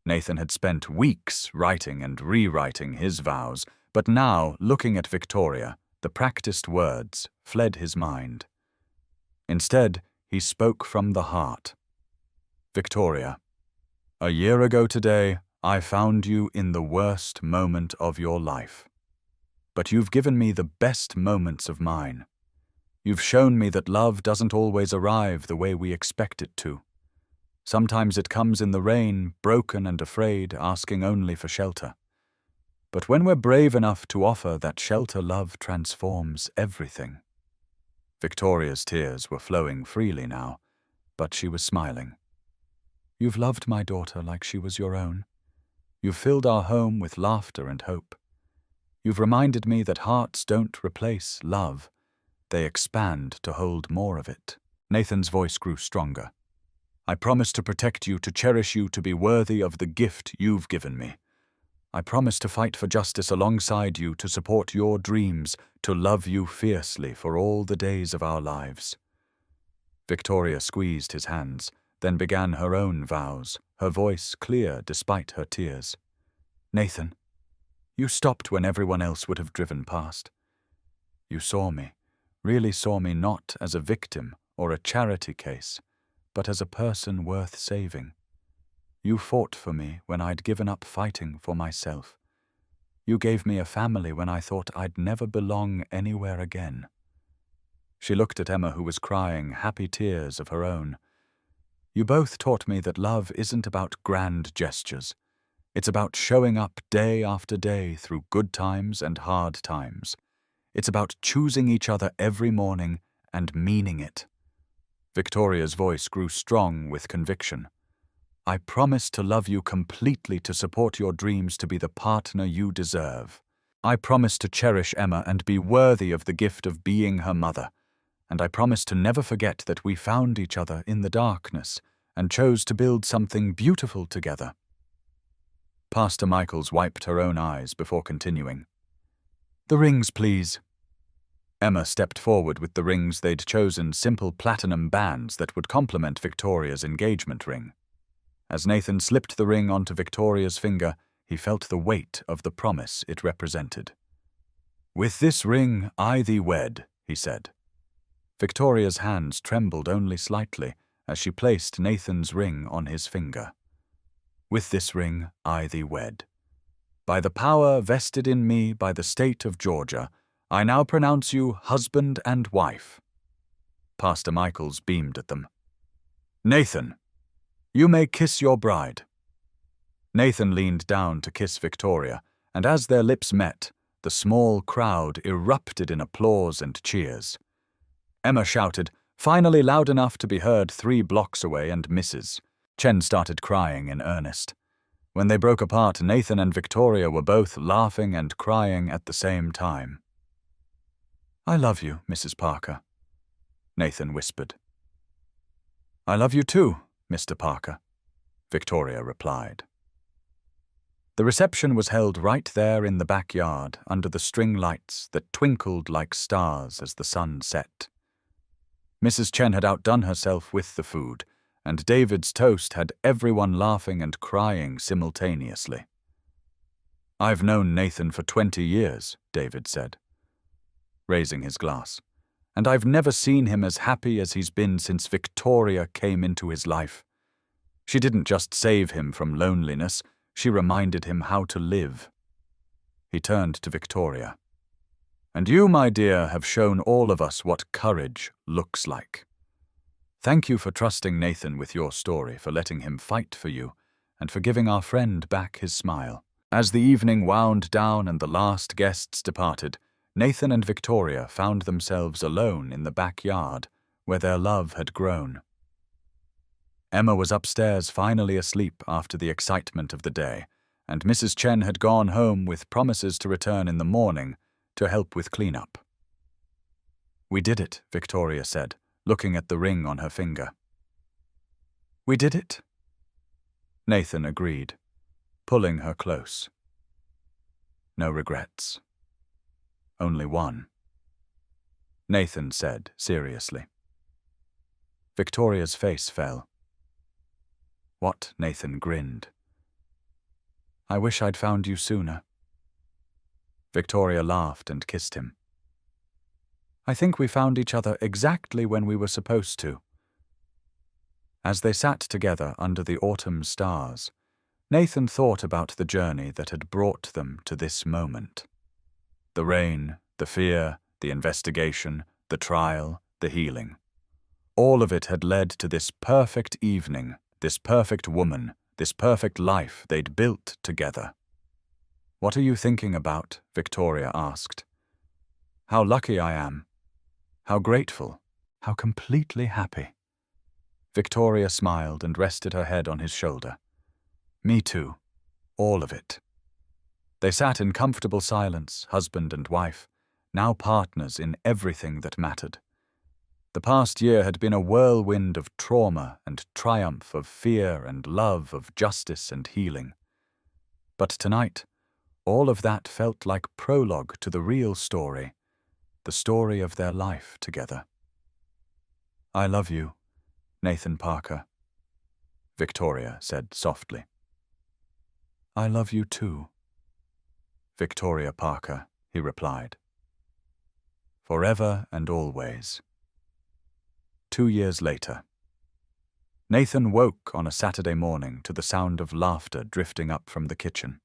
Nathan had spent weeks writing and rewriting his vows, but now, looking at Victoria, the practiced words fled his mind. Instead, he spoke from the heart. Victoria, a year ago today, I found you in the worst moment of your life. But you've given me the best moments of mine. You've shown me that love doesn't always arrive the way we expect it to. Sometimes it comes in the rain, broken and afraid, asking only for shelter. But when we're brave enough to offer that shelter, love transforms everything. Victoria's tears were flowing freely now, but she was smiling. You've loved my daughter like she was your own. You've filled our home with laughter and hope. You've reminded me that hearts don't replace love. They expand to hold more of it. Nathan's voice grew stronger. I promise to protect you, to cherish you, to be worthy of the gift you've given me. I promise to fight for justice alongside you, to support your dreams, to love you fiercely for all the days of our lives. Victoria squeezed his hands, then began her own vows, her voice clear despite her tears. Nathan, you stopped when everyone else would have driven past. You saw me, really saw me not as a victim or a charity case, but as a person worth saving. You fought for me when I'd given up fighting for myself. You gave me a family when I thought I'd never belong anywhere again. She looked at Emma, who was crying happy tears of her own. You both taught me that love isn't about grand gestures. It's about showing up day after day through good times and hard times. It's about choosing each other every morning and meaning it. Victoria's voice grew strong with conviction. I promise to love you completely, to support your dreams, to be the partner you deserve. I promise to cherish Emma and be worthy of the gift of being her mother. And I promise to never forget that we found each other in the darkness and chose to build something beautiful together. Pastor Michaels wiped her own eyes before continuing. The rings, please. Emma stepped forward with the rings they'd chosen, simple platinum bands that would complement Victoria's engagement ring. As Nathan slipped the ring onto Victoria's finger, he felt the weight of the promise it represented. With this ring I thee wed, he said. Victoria's hands trembled only slightly as she placed Nathan's ring on his finger. With this ring I thee wed. By the power vested in me by the state of Georgia, I now pronounce you husband and wife. Pastor Michaels beamed at them. Nathan, you may kiss your bride. Nathan leaned down to kiss Victoria, and as their lips met, the small crowd erupted in applause and cheers. Emma shouted, finally loud enough to be heard 3 blocks away, and Mrs. Chen started crying in earnest. When they broke apart, Nathan and Victoria were both laughing and crying at the same time. "I love you, Mrs. Parker," Nathan whispered. "I love you too, Mr. Parker," Victoria replied. The reception was held right there in the backyard under the string lights that twinkled like stars as the sun set. Mrs. Chen had outdone herself with the food, and David's toast had everyone laughing and crying simultaneously. "I've known Nathan for 20 years, David said, raising his glass, "and I've never seen him as happy as he's been since Victoria came into his life. She didn't just save him from loneliness, she reminded him how to live." He turned to Victoria. "And you, my dear, have shown all of us what courage looks like. Thank you for trusting Nathan with your story, for letting him fight for you, and for giving our friend back his smile." As the evening wound down and the last guests departed, Nathan and Victoria found themselves alone in the backyard where their love had grown. Emma was upstairs finally asleep after the excitement of the day, and Mrs. Chen had gone home with promises to return in the morning to help with cleanup. "We did it," Victoria said, looking at the ring on her finger. "We did it?" Nathan agreed, pulling her close. "No regrets. Only one," Nathan said seriously. Victoria's face fell. "What?" Nathan grinned. "I wish I'd found you sooner." Victoria laughed and kissed him. "I think we found each other exactly when we were supposed to." As they sat together under the autumn stars, Nathan thought about the journey that had brought them to this moment. The rain, the fear, the investigation, the trial, the healing. All of it had led to this perfect evening, this perfect woman, this perfect life they'd built together. "What are you thinking about?" Victoria asked. "How lucky I am. How grateful. How completely happy." Victoria smiled and rested her head on his shoulder. "Me too. All of it." They sat in comfortable silence, husband and wife, now partners in everything that mattered. The past year had been a whirlwind of trauma and triumph, of fear and love, of justice and healing. But tonight, all of that felt like prologue to the real story, the story of their life together. "I love you, Nathan Parker," Victoria said softly. "I love you too, Victoria Parker," he replied. "Forever and always." 2 years later. Nathan woke on a Saturday morning to the sound of laughter drifting up from the kitchen.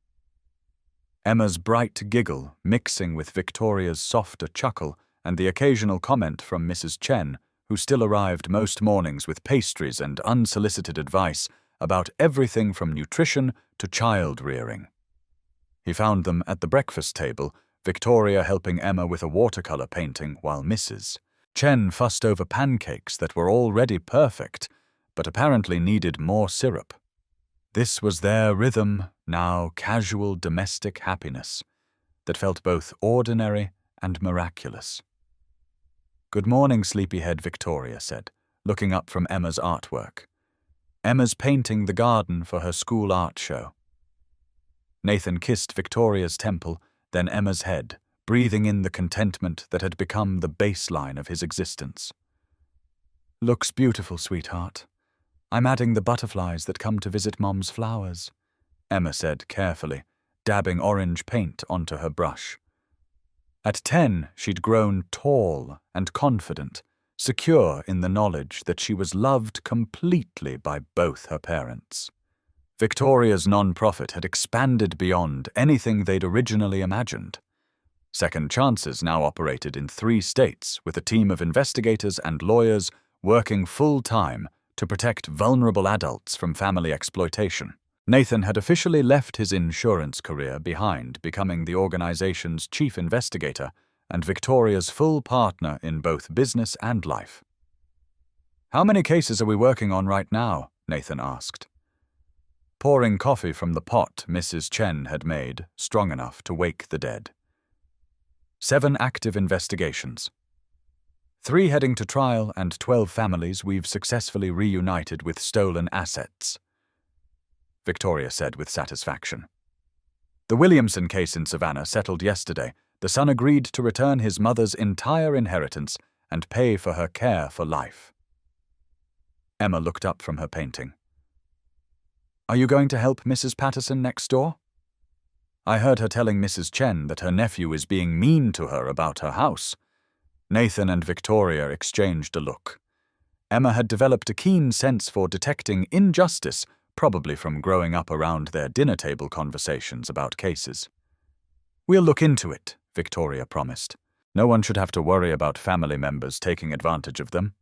Emma's bright giggle mixing with Victoria's softer chuckle and the occasional comment from Mrs. Chen, who still arrived most mornings with pastries and unsolicited advice about everything from nutrition to child rearing. He found them at the breakfast table, Victoria helping Emma with a watercolor painting while Mrs. Chen fussed over pancakes that were already perfect, but apparently needed more syrup. This was their rhythm, now casual domestic happiness, that felt both ordinary and miraculous. "Good morning, sleepyhead," Victoria said, looking up from Emma's artwork. Emma's painting the garden for her school art show. Nathan kissed Victoria's temple, then Emma's head, breathing in the contentment that had become the baseline of his existence. "Looks beautiful, sweetheart. I'm adding the butterflies that come to visit Mom's flowers," Emma said carefully, dabbing orange paint onto her brush. At 10, she'd grown tall and confident, secure in the knowledge that she was loved completely by both her parents. Victoria's non-profit had expanded beyond anything they'd originally imagined. Second Chances now operated in 3 states with a team of investigators and lawyers working full-time to protect vulnerable adults from family exploitation. Nathan had officially left his insurance career behind, becoming the organization's chief investigator and Victoria's full partner in both business and life. "How many cases are we working on right now?" Nathan asked, pouring coffee from the pot Mrs. Chen had made, strong enough to wake the dead. 7 active investigations. 3 heading to trial and 12 families we've successfully reunited with stolen assets," Victoria said with satisfaction. "The Williamson case in Savannah settled yesterday. The son agreed to return his mother's entire inheritance and pay for her care for life." Emma looked up from her painting. "Are you going to help Mrs. Patterson next door? I heard her telling Mrs. Chen that her nephew is being mean to her about her house." Nathan and Victoria exchanged a look. Emma had developed a keen sense for detecting injustice, probably from growing up around their dinner table conversations about cases. "We'll look into it," Victoria promised. "No one should have to worry about family members taking advantage of them."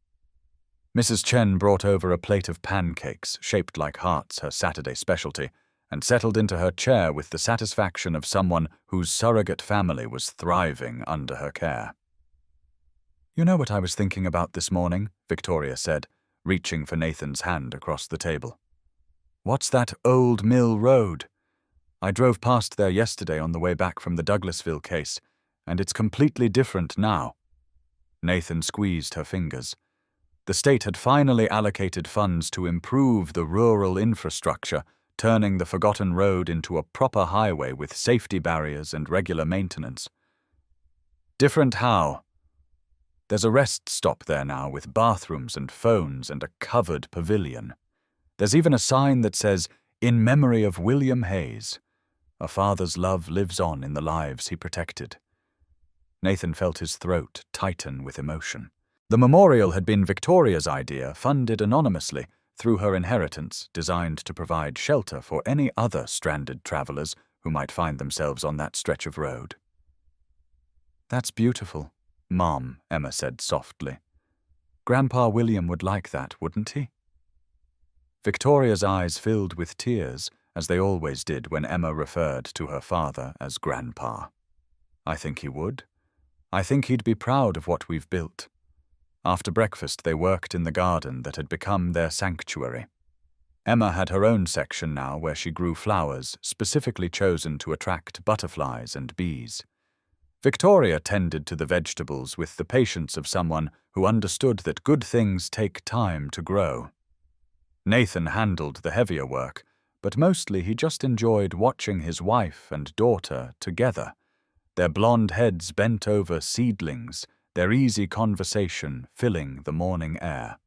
Mrs. Chen brought over a plate of pancakes, shaped like hearts, her Saturday specialty, and settled into her chair with the satisfaction of someone whose surrogate family was thriving under her care. "You know what I was thinking about this morning?" Victoria said, reaching for Nathan's hand across the table. "What's that Old Mill Road? I drove past there yesterday on the way back from the Douglasville case, and it's completely different now." Nathan squeezed her fingers. The state had finally allocated funds to improve the rural infrastructure, turning the forgotten road into a proper highway with safety barriers and regular maintenance. "Different how?" "There's a rest stop there now with bathrooms and phones and a covered pavilion. There's even a sign that says, 'In memory of William Hayes. A father's love lives on in the lives he protected.'" Nathan felt his throat tighten with emotion. The memorial had been Victoria's idea, funded anonymously through her inheritance, designed to provide shelter for any other stranded travelers who might find themselves on that stretch of road. "That's beautiful, Mom," Emma said softly. "Grandpa William would like that, wouldn't he?" Victoria's eyes filled with tears, as they always did when Emma referred to her father as Grandpa. "I think he would. I think he'd be proud of what we've built." After breakfast, they worked in the garden that had become their sanctuary. Emma had her own section now where she grew flowers specifically chosen to attract butterflies and bees. Victoria tended to the vegetables with the patience of someone who understood that good things take time to grow. Nathan handled the heavier work, but mostly he just enjoyed watching his wife and daughter together, their blonde heads bent over seedlings, their easy conversation filling the morning air.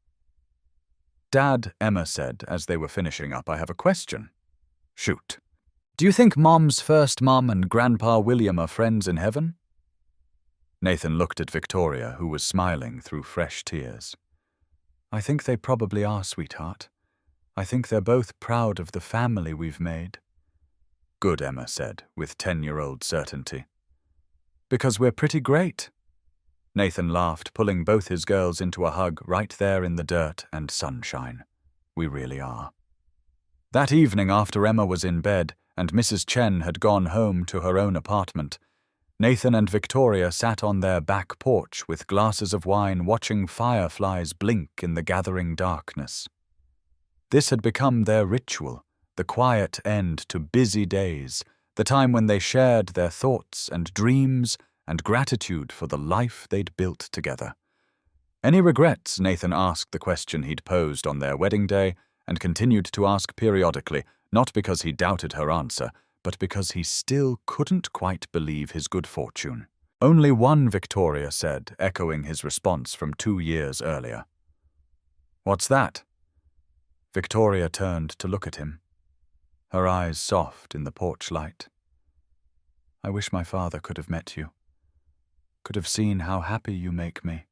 "Dad," Emma said as they were finishing up, "I have a question." "Shoot." "Do you think Mom's first mom and Grandpa William are friends in heaven?" Nathan looked at Victoria, who was smiling through fresh tears. "I think they probably are, sweetheart. I think they're both proud of the family we've made." "Good," Emma said, with 10-year-old certainty. "Because we're pretty great." Nathan laughed, pulling both his girls into a hug right there in the dirt and sunshine. "We really are." That evening, after Emma was in bed and Mrs. Chen had gone home to her own apartment, Nathan and Victoria sat on their back porch with glasses of wine watching fireflies blink in the gathering darkness. This had become their ritual, the quiet end to busy days, the time when they shared their thoughts and dreams and gratitude for the life they'd built together. "Any regrets?" Nathan asked the question he'd posed on their wedding day and continued to ask periodically, not because he doubted her answer, but because he still couldn't quite believe his good fortune. "Only one," Victoria said, echoing his response from 2 years earlier. "What's that?" Victoria turned to look at him, her eyes soft in the porch light. "I wish my father could have met you, could have seen how happy you make me."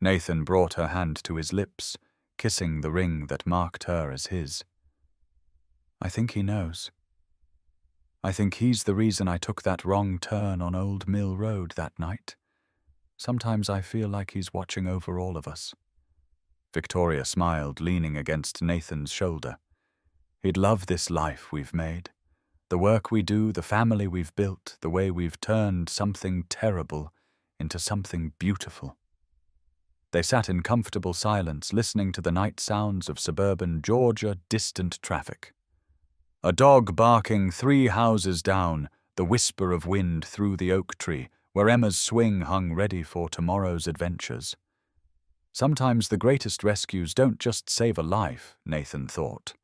Nathan brought her hand to his lips, kissing the ring that marked her as his. "I think he knows. I think he's the reason I took that wrong turn on Old Mill Road that night. Sometimes I feel like he's watching over all of us." Victoria smiled, leaning against Nathan's shoulder. He'd love this life we've made. The work we do, the family we've built, the way we've turned something terrible into something beautiful. They sat in comfortable silence, listening to the night sounds of suburban Georgia distant traffic. A dog barking 3 houses down, the whisper of wind through the oak tree, where Emma's swing hung ready for tomorrow's adventures. Sometimes the greatest rescues don't just save a life, Nathan thought.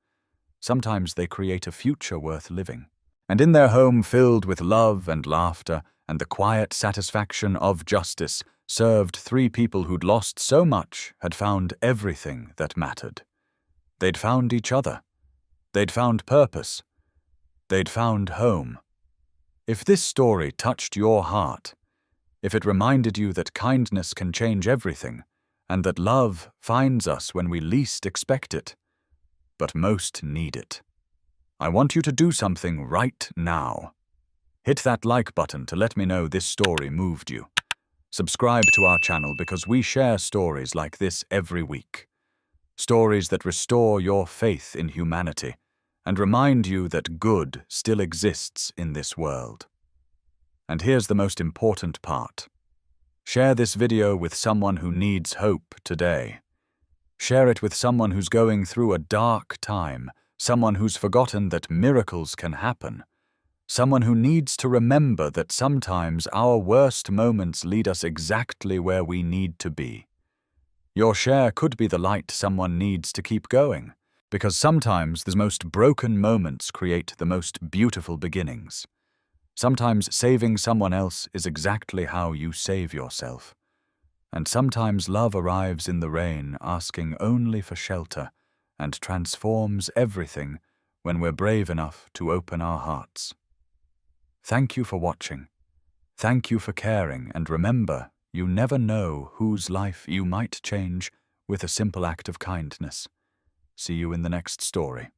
Sometimes they create a future worth living. And in their home filled with love and laughter and the quiet satisfaction of justice, served 3 people who'd lost so much, had found everything that mattered. They'd found each other. They'd found purpose. They'd found home. If this story touched your heart, if it reminded you that kindness can change everything, and that love finds us when we least expect it, but most need it, I want you to do something right now. Hit that like button to let me know this story moved you. Subscribe to our channel because we share stories like this every week. Stories that restore your faith in humanity and remind you that good still exists in this world. And here's the most important part. Share this video with someone who needs hope today. Share it with someone who's going through a dark time, someone who's forgotten that miracles can happen, someone who needs to remember that sometimes our worst moments lead us exactly where we need to be. Your share could be the light someone needs to keep going, because sometimes the most broken moments create the most beautiful beginnings. Sometimes saving someone else is exactly how you save yourself. And sometimes love arrives in the rain, asking only for shelter, and transforms everything when we're brave enough to open our hearts. Thank you for watching. Thank you for caring, and remember, you never know whose life you might change with a simple act of kindness. See you in the next story.